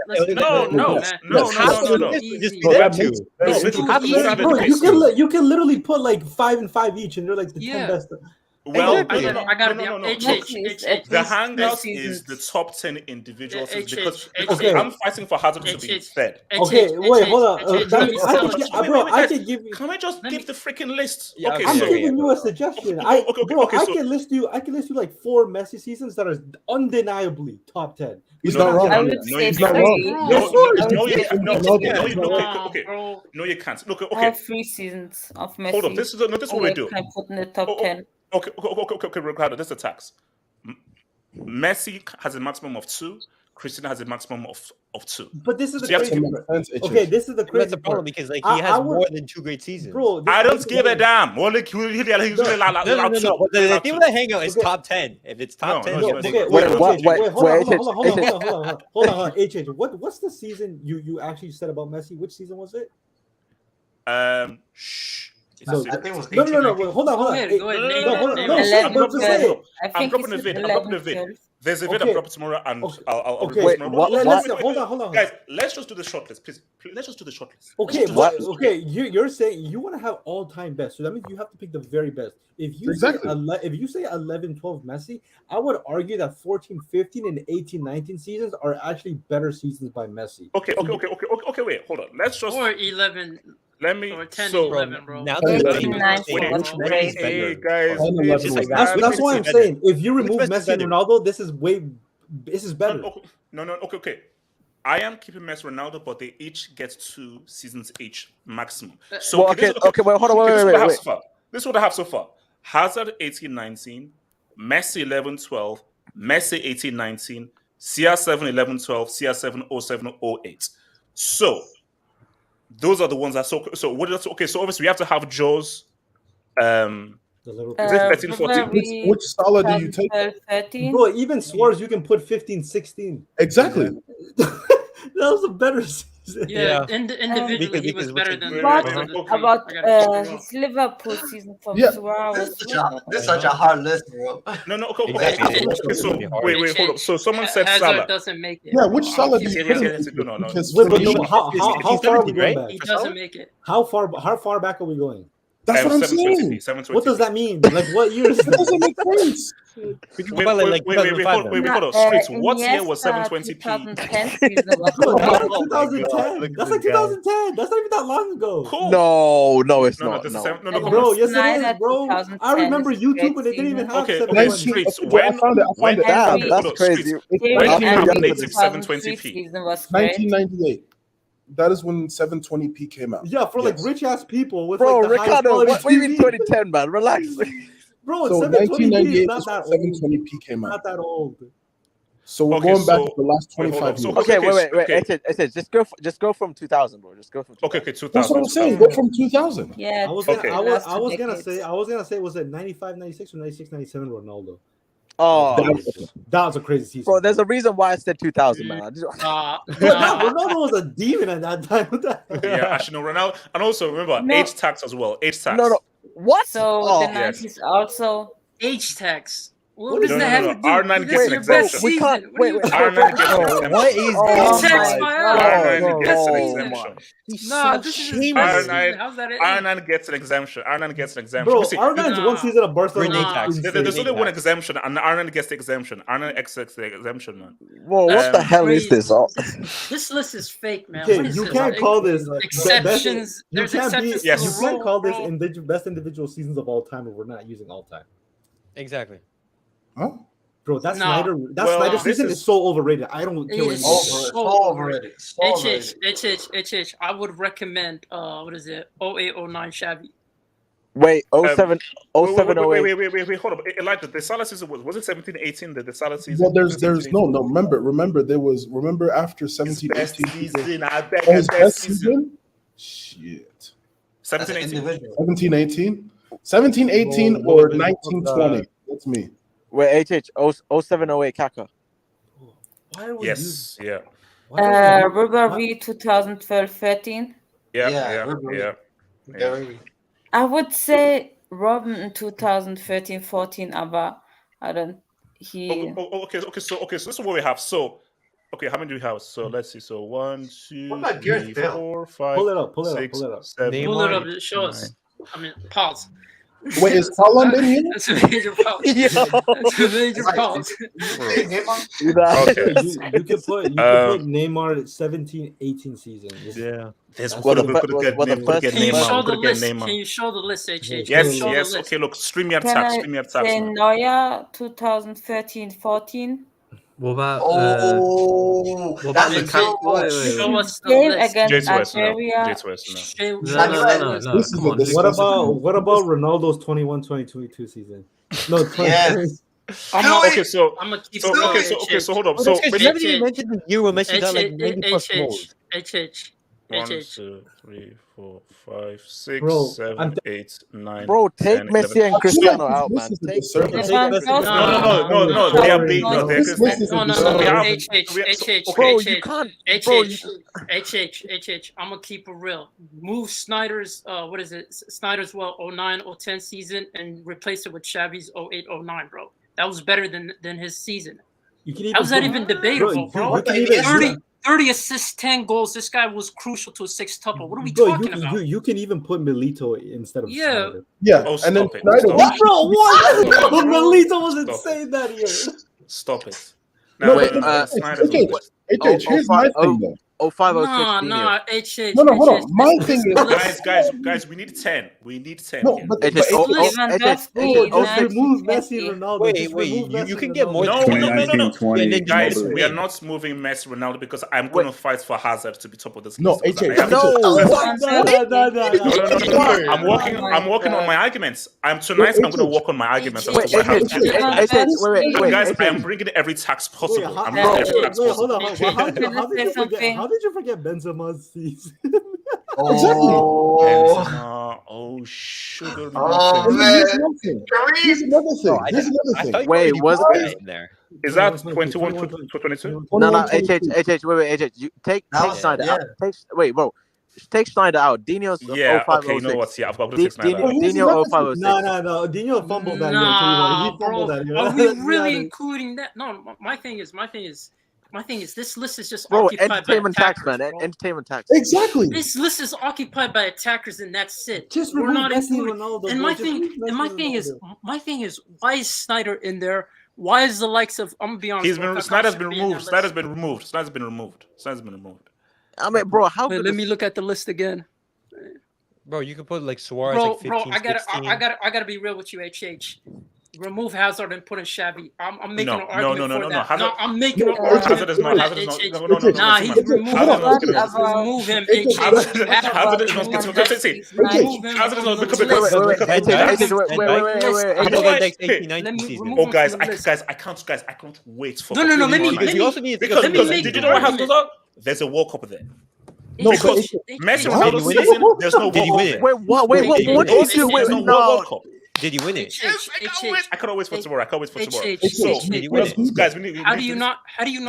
No. Easy. Bro, that makes No, sense. it's half easy. standard. Bro, Okay, you can literally put like 5 and 5 each, and they're like the 10 Yeah. best. well, I gotta be no. At The least Hangout three is seasons. the top 10 individuals Yeah, because Okay. I'm fighting for Hazard to be third. Okay, wait, hold on. I can give you. Can I just give the freaking list? Yeah, Okay, I'm so giving you a suggestion. Okay, I so- can list you like 4 Messi seasons that are undeniably top 10. He's No, not wrong. I would No, say he's not three. wrong. Yes, no, you I can't. No, would no, say no, three. okay. No, you can't. Look, I okay. have 3 seasons of Messi. Hold on. This is what we do. Can put in the top Oh, 10. Okay, Ricardo, this is a tax. Messi has a maximum of 2. Cristiano has a maximum of 2. But this is the So you have crazy to- part. Okay, this is the That's crazy the problem part. because like I- he I has would- more than 2 great seasons. Bro, I don't give a damn. Well, like, No, no. But the thing with the Hangout is Okay. top 10. If it's top No, 10, no, you no, have to Okay, go- wait, wait, hold on, HH. hold on. HH, what's the season you actually said about Messi? Which season was it? Shh. No, I think it was No, 18. wait, hold on. Go ahead. No, hold on. no, No, no, shit, I'm bro, dropping just say it. I I'm think dropping a it's vid. 11, There's a vid Okay. I'm dropping tomorrow, and Okay. I'll Okay. release tomorrow. What- Hold on. Guys, let's just do the shortlist, please. Let's just do the shortlist. Okay, What? okay. You're saying you want to have all-time best, so that means you have to pick the very best. If you Exactly. if you say 11, 12 Messi, I would argue that 14, 15, and 18, 19 seasons are actually better seasons by Messi. Okay. Wait, hold on. Let's just Or 11. let me. Or 10, So, 11, bro. Now Hey, that hey, you hey, say hey, which hey, Messi is hey better. guys, 10, please, 11 it's was not- That's why I'm better. saying if you remove Which Messi is Messi and better? Ronaldo, this is better. No. Okay. I am keeping Messi Ronaldo, but they each get 2 seasons each maximum. So Well, this- okay, wait, hold on, this is what I have wait. so far. This is what I have so far. Hazard 18-19, Messi 11-12, Messi 18-19, CR7 11-12, CR7 07-08. So those are the ones that so what is okay? So obviously we have to have Joe's The little Is it 13, 14? Which Salah do you take? 13. Bro, even Suarez, you can put 15, 16. Exactly. That was a better season. Yeah, individually he was better than the What rest of the team. about I gotta figure it out. his Liverpool season from Yeah. Suarez? This is such a hard list, bro. No, okay. Exactly. So wait, hold up. So someone said Hazard Salah. doesn't make it. Yeah, which Salah do you put Yes, in? no. Because Wait, for but me, no, how far are we going back? He doesn't make it. How far back are we going? that's what I'm saying. 720p. What does that mean? Like what year is That that? doesn't make sense. Wait, hold on. Streets, what year was 720p? 2010 season was Bro, that's like Oh my God, 2010. look at That's this like 2010. That's not even that long ago. Cool. No, it's No, not. this is No. no. Bro, yes it Snyder is, bro. 2010 I remember is a YouTube great when they didn't even season. have Okay, 720. Streets. Okay, I found it. Damn, Every- that's Hold on, crazy. Streets. Terry When Henry did you have Henry native 2003 720p? season was great. 1998. That is when 720p came out. Yeah, for like Yes. rich ass people with Bro, like the highest Ricardo, quality what do you mean TV. 2010, man? Relax. Bro, So 720p 1998 is not is that when old. 720p came out. Not that old. So we're Okay, going back so- to the last wait, hold 25 on. So- years. Okay, Wait. It says just go from 2000, bro. Just go from 2000. Okay, 2000. That's what I'm saying. Go from 2000. Yeah, I was Okay. gonna, last I was two gonna decades. say was it 95, 96 or 96, 97 Ronaldo? Oh, That was a crazy season. bro, there's a reason why I said 2000, man. I just- But no, Ronaldo was a demon at that time. Yeah, actually, no, Ronaldo. And also, remember, No. age tax as well. Age tax. No. What? So Oh, the 90s also. H tax. What does that have to do? R9 This gets is an your best exemption. season. What are you R9 gets an exemption. What is It's this? taxed by us. R9 gets an Bro. exemption. Nah, this is his best season. How's that? R9 gets an exemption. R9 gets an exemption. Bro, You see, R9's one season of Barcelona. there's only one exemption, and R9 gets the exemption. R9 gets the exemption, man. Whoa, what the hell is this? This list is fake, man. Okay, What is you this? can't call this exceptions. There's exceptions. You can't call this best individual seasons of all time if we're not using all time. Exactly. Huh? Bro, that No. Snyder Snyder season is so overrated. I don't care what It's you say. so overrated. HH. I would recommend what is it? 0809 Xavi. Wait, 07, 07, 08. Wait, hold up. Elijah, the Salah season was it 17-18? The Salah season. Well, there's no. Remember after 17-18 season. I bet his best best season. Shit. 17-18. 17-18, 17-18, or 19-20. That's me. Wait, HH, 07, 08, Kaka. Yes, yeah. Ribery 2012-13. Yeah. I would say Robin in 2013-14, aber I don't. Okay. So this is what we have. So, okay, how many do we have? So let's see. So 1, 2, What about Gareth 3, Bale? 4, 5, Pull it up. 6, 7, Pull it up. Show us. I mean, pause. Wait, is Haaland in here? That's a major pause. That's a major pause. You can put Neymar 17-18 season. Yeah. Can you show the list, HH? Yes. Okay, look, stream your tax. Say Neuer 2013-14. What about? What about the Show us the game against Algeria. No. What about Ronaldo's 21-22 season? No, 20. Yes. I'm gonna keep so hold up. So you haven't even mentioned the Euro Messi got like 90 plus goals. 1, 2, 3, 4, 5, 6, Bro, 7, 8, 9. Bro, take 10, Messi 11. and Cristiano out, man. Take No. They are big. No, Bro, you can't. HH. I'm gonna keep it real. Move Snyder's Snyder's 09 or 10 season and replace it with Xavi's 08-09, bro. That was better than his season. How's that even debatable, bro? 30 assists, 10 goals. This guy was crucial to a six-tuple. What are we talking about? You can even put Milito instead of Snyder. Yeah, and then Snyder. Bro, what? Milito was insane that year. Stop it. No, wait. Here's my thing though. 05, 06. No, HH. No, hold on. My thing is, guys, we need 10. We need 10. No, here. but Remove Messi, Ronaldo. Wait, you can get more. No. 20. Guys, we are not moving Messi, Ronaldo because I'm going to fight for Hazard to be top of this No, list. HH. I'm working on my arguments. I'm going to work on my arguments. Wait, guys, I am bringing every tax possible. I'm bringing every tax Hold possible. on. How did you forget Benzema's season? Oh, sugar. Oh, man. Here's another thing. Wait, was it there? Is that 21 to 22? No, HH, wait, HH. You take Snyder out. Wait, bro. Take Snyder out. Dino's 05, okay, you know what? Yeah, I've got to take Snyder out. Dino 05, 06. No. Dino fumbled that year. Nah, He fumbled that year. are we really including that? No, my thing is, this list is just occupied entertainment by tax, attackers, man. bro. Entertainment tax. Exactly. This list is occupied by attackers, and that's it. Just We're remove not Messi and including. Ronaldo. And my thing is, why is Snyder in there? Why is the likes of? I'm gonna be honest. Snyder's been removed. Snyder's been removed. I mean, bro, how? Wait, let me look at the list again. Bro, you could put like Suarez Bro, like 15, I gotta be real with you, HH. Remove Hazard and put in Xavi. I'm making an argument for that. Hazard, I'm making an argument Hazard is not. Nah, he's removed. Remove him. Hazard is not. Hazard is not. Oh, guys, I can't wait for. No. Let me. Did you know what happens? There's a World Cup there. No, because Messi Ronaldo season, there's no World Cup. Wait, what? What did you win? No World Cup. Did he win it? Yes, I can't wait for tomorrow. I can't wait for tomorrow. So, guys, we need. How do you not?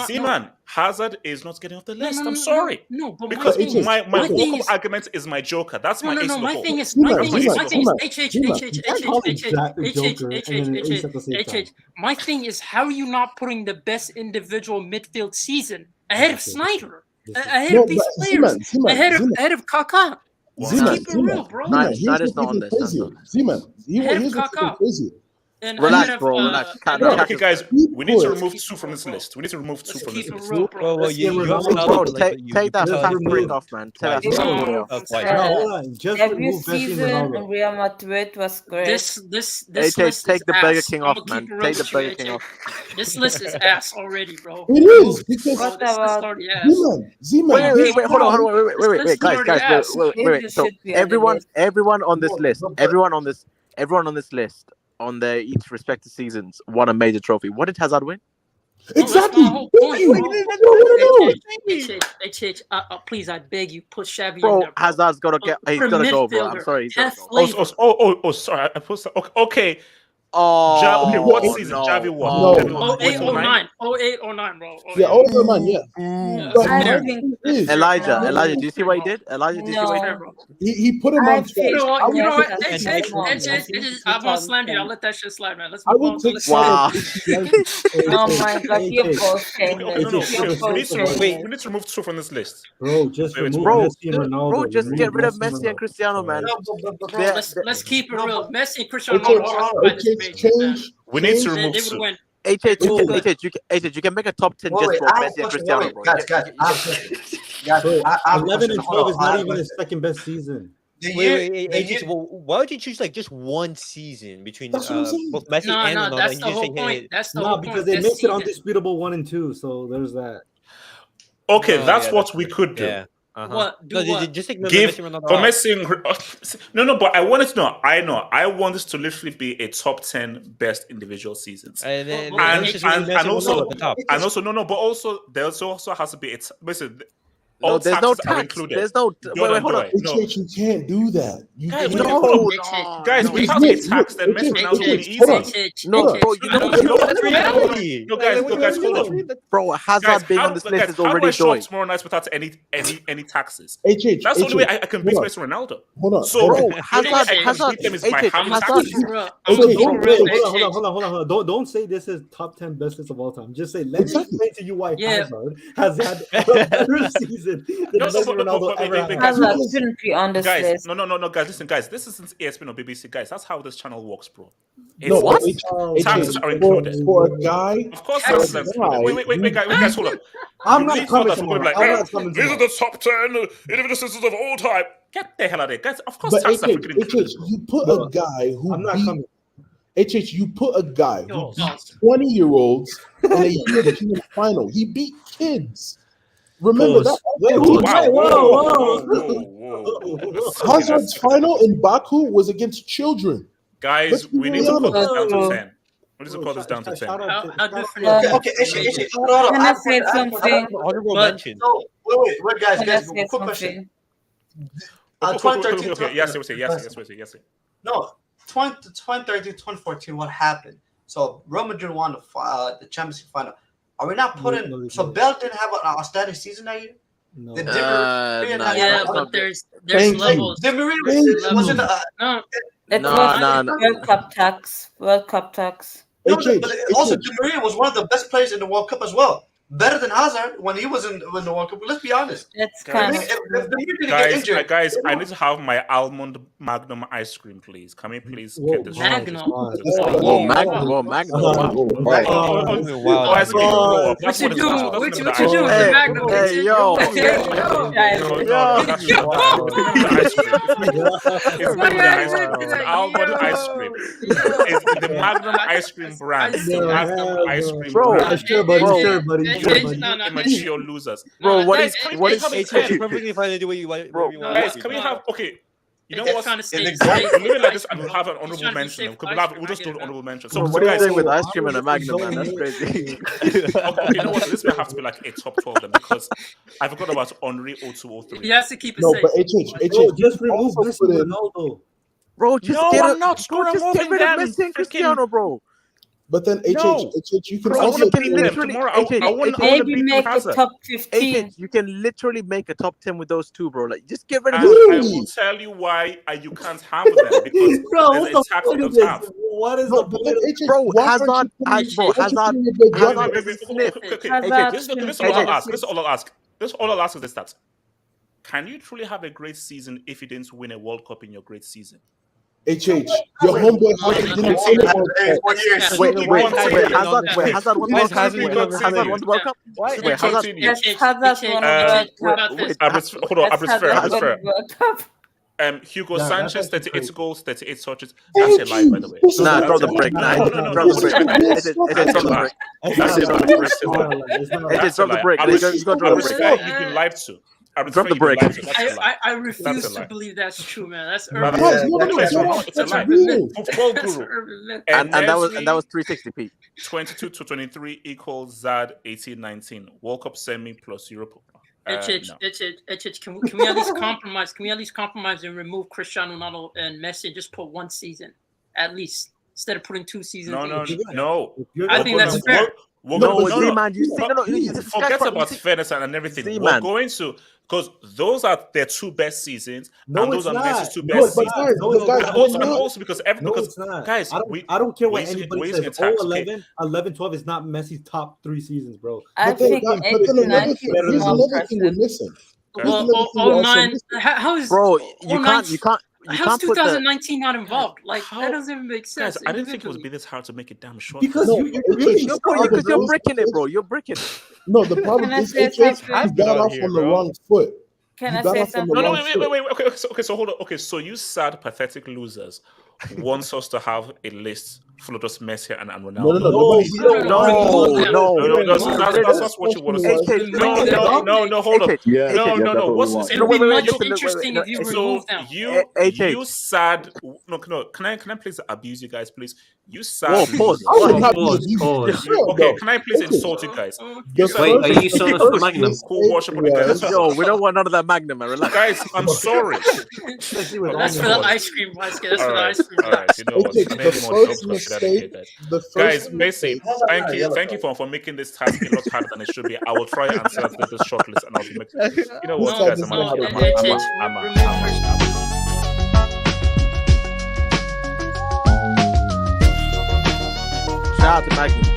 See, man, Hazard is not getting off the list. no, I'm sorry. No, but because my my thing welcome is- argument is my Joker. That's my ace no. of the My hole. thing is, That's my thing is, my thing is, how are you not putting the best individual midfield season ahead of Snyder, ahead of these players, ahead of Kaká? Keep it real, bro. Snyder's not on this. Z-Man, Ahead here's of what's Kaká. crazy. And Relax, ahead of, bro. Relax. Okay, guys, we need to remove 2 from this list. We need to remove 2 from this list. Well, you have to Bro, like, take that fat remove- prick off, man. Take that Twice. fat prick Oh, off. twice. Every season in Real Madrid was great. This Hey, list take is the Burger ass. King I'ma off, keep man. it real Take the with you, Burger King AJ. off. This list is ass already, bro. It is because Bro, this list already ass. Z-Man. Wait, hold on, wait, This guys, list already wait. So everyone on this list, everyone on this list, on their each respective seasons, won a major trophy. What did Hazard win? Exactly. Please, I beg you, put Xavi in Bro, there. Hazard's gotta get. He's Put a gotta go, bro. I'm midfielder. sorry. He's gotta Half go. Oh, sorry. I put okay. Oh, okay, what season? no. Javi won. No. Javi won 08, 09. 09, 09, bro. Yeah, all man, yeah. But I my think thing is, Elijah, do you see what he did? Elijah, do you see what he did? no. he put him I on think- You know what? I would I won't slam you. I'll let that shit slide, man. Let's I move would on. take Let's Wow. Oh my God, you're both shameless. No. You're We both need to shameless. we need to remove 2 from this list. Bro, just Wait, remove Bro, Messi and Ronaldo. bro, just get rid of Remove Messi and Cristiano, man. Bro, let's keep it real. Messi and Cristiano Okay, Ronaldo are this big. change. We need to They remove would 2. win. You can make a top 10 just for Messi and Cristiano, bro. Guys, 11 and 12 is not even his second best season. Why would you choose like just one season between That's what I'm saying. both Messi and Ronaldo? That's and the you just whole say, hey, point. That's the No, whole because point. they This makes it season. undisputable 1 and 2. So there's that. Okay, Oh, that's yeah, what we could do. Yeah. What? Do No, what? just take Give Messi and for Ronaldo. Messi. No, but I want it to know. I want this to literally be a top 10 best individual seasons. And then And let's just leave Messi and Ronaldo at the top. but also there also has to be it's basically No, all there's no taxes are tax. included. There's no. Wait, hold on. No. You can't do that. You Guys, can't. guys, without a tax, then Messi Ronaldo will be easy. No, bro, you know That's reality. No, guys, hold on. Bro, Hazard Guys, being on this list is how do already I shop doing. tomorrow night without any taxes? HH, That's the only way HH, I can beat hold on. Messi Ronaldo. Hold on. So, hold on. Bro, the only way I can Hazard, beat them is by HH, having Hazard. taxes. Hold on. Don't say this is top 10 best list of all time. Just say, let me explain to you why Hazard has had a better season than Messi and Ronaldo ever had. Hazard shouldn't be on this Guys, list. no, guys, listen, guys, this isn't ESPN or BBC, guys. That's how this channel works, bro. No, What? HH, Taxes are included. for a guy. Of course, taxes are included. Wait, guys, hold on. I'm You not leave coming that, tomorrow. like, I'm not coming these are tomorrow. the top 10 individual systems of all time. Get the hell out of here, guys. Of course, But taxes are HH, freaking included. you put a guy who I'm not beat coming. HH, you put a guy who Yo, beat 20-year-olds in a European final. He beat kids. Remember that? Wait, Whoa. Hazard's final in Baku was against children. Guys, Let's be we need to honest. cut this down to 10. We need to cut this down to 10. How different Okay, is hold on. Can I say something? Honorable But- mention. No, wait, guys, Can I say quick something? question. Okay, 2013. yes. No, 2013, 2014, what happened? So Real Madrid won the Champions League final. Are we not putting? So Bell didn't have an outstanding season that year. No. The Yeah, but there's levels. Dembele wasn't. No, It No, was no, no. World Cup tax. World Cup tax. No, but also Di Maria was one of the best players in the World Cup as well. Better than Hazard when he was in the World Cup. Let's be honest. That's Guys, kind of. If Di Maria didn't get injured, guys, I need to have my almond Magnum ice cream, please. Can we please get this? Magnum. Whoa, Magnum. Wow. Ice cream. What you do? What you do? Hey, Magnum. hey, yo. Almond ice cream. It's the Magnum ice cream brand. The Magnum ice cream Bro, brand. Sure, buddy. Immature losers. Bro, what Guys, is can we what is have a It's 10? perfectly fine to do what you want. Bro, whatever you want. Guys, can we have You know It's what? kinda state- We'll leave it like this and we'll have an He's honorable trying to be mention. safe We'll, with have, ice we'll just do cream, an I get honorable mention. So So, what are you guys, saying with ice cream and a Magnum, man? That's crazy. okay, you know what? This may have to be like a top 12 then because I forgot about Henri 0203. He has to keep it No, safe. but HH, Bro, just remove also Messi put and in- Ronaldo. Bro, just No, get I'm not bro, scoring just more get than rid of them. Messi and Freaking Cristiano, bro. But then no, HH, you can bro, I want also to beat them literally tomorrow. I want to Maybe beat make a Hazard. top 15. You can literally make a top 10 with those two, bro. Like, just get rid of And those. I will tell you why you can't have them because Bro, there's what a the tax point you of don't this? have. What is No, the but point then of HH, Bro, why aren't Hazard, you putting, bro, why aren't you Hazard, putting your big Wait, brother? Hazard wait, wait, doesn't wait. sniff. Okay. Hazard This is can all I'll play. ask. This is all I'll ask. This is all I'll ask is this stats. Can you truly have a great season if you didn't win a World Cup in your great season? HH, your homeboy Hazard didn't win a World Cup. Wait, Hazard won the World Cup. Hazard won the World Cup. Wait, Hazard. Yes, Hazard won the World Cup. Hold on, Yes, Hazard won the World Cup. Hugo Yeah, that's Sanchez, actually 38 crazy. goals, 38 touches. That's a lie, by the way. Nah, That's drop a the lie. brick. Nah, No, drop the brick. It is drop the brick. That's a lie. That's a lie. It is drop the brick. I You got to drop the brick. respect you've been lied to. I Drop the respect you've been brick. lied to. That's a lie. I refuse That's a to lie. believe that's true, man. That's Brother, urban. it's a lie. Football guru. And that was 360p. 22 to 23 equals ZAD 18-19. World Cup semi plus Europe. No. Can we at least compromise? Can we at least compromise and remove Cristiano Ronaldo and Messi and just put one season at least instead of putting 2 seasons? No. I think that's fair. Forget about fairness and everything. We're going to, because those are their 2 best seasons, and those are Messi's 2 best seasons. And also because guys, I don't care what anybody says. 11, 12 is not Messi's top 3 seasons, bro. I think here's another thing we're missing. Well, 09. How is bro? You can't. How's 2019 not involved? Like that doesn't even make sense. Guys, I didn't think it would be this hard to make it damn short. Because you're bricking it, bro. You're bricking it. No, the problem is HH got off on the wrong foot. Can I say something? No, wait. Okay, so hold on. Okay, so you sad, pathetic losers wants us to have a list full of just Messi and Ronaldo. No. That's what you want to say. No, hold on. No. What's this? It would be much interesting if you remove them. You sad. No. Can I please abuse you guys, please? You sad. Pause. Okay, can I please insult you guys? Wait, are you sort of Magnum? Cool worship on the guys. Yo, we don't want none of that Magnum, man. Relax. Guys, I'm sorry. That's for the ice cream basket. That's for the ice cream. All right, you know what? Guys, Messi, thank you for making this task a lot harder than it should be. I will try and answer this shortlist, and I'll be making. You know what, guys? Shout out to Magnum.